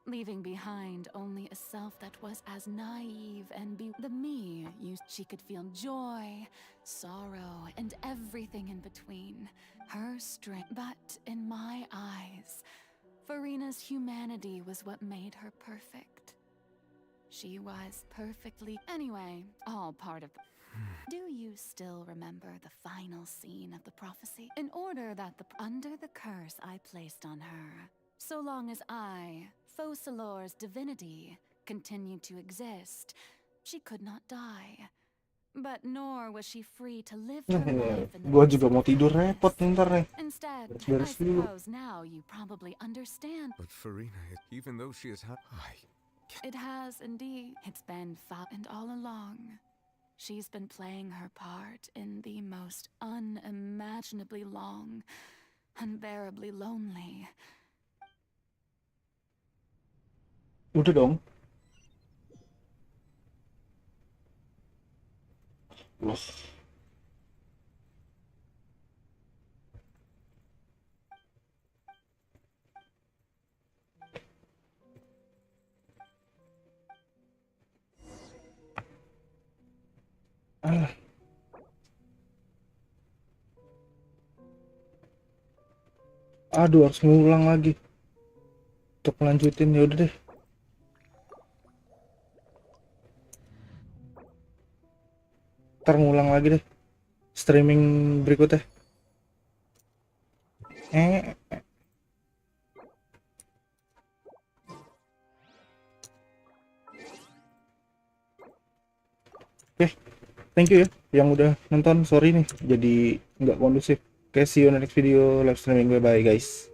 leaving behind only a self that was as naive and the me she could feel joy, sorrow, and everything in between. Her strength, but in my eyes, Farina's humanity was what made her perfect. She was perfectly, anyway, all part of the... Do you still remember the final scene of the prophecy? In order that under the curse I placed on her, so long as I, Fosalor's divinity, continued to exist, she could not die. But nor was she free to live her life in the Gua juga mau tidur repot ntar nih. Instead, I Beres-beres dulu. suppose now you probably understand. But Farina, even though she has had... It has indeed. It's been and all along. She's been playing her part in the most unimaginably long, unbearably lonely. Udah dong. Loh. Aduh, harus ngulang lagi untuk melanjutin. Ya udah deh. Ntar ngulang lagi deh streaming berikutnya. Oke, thank you ya yang udah nonton. Sorry nih jadi nggak kondusif. Oke, see you on the next video live streaming. Bye bye guys.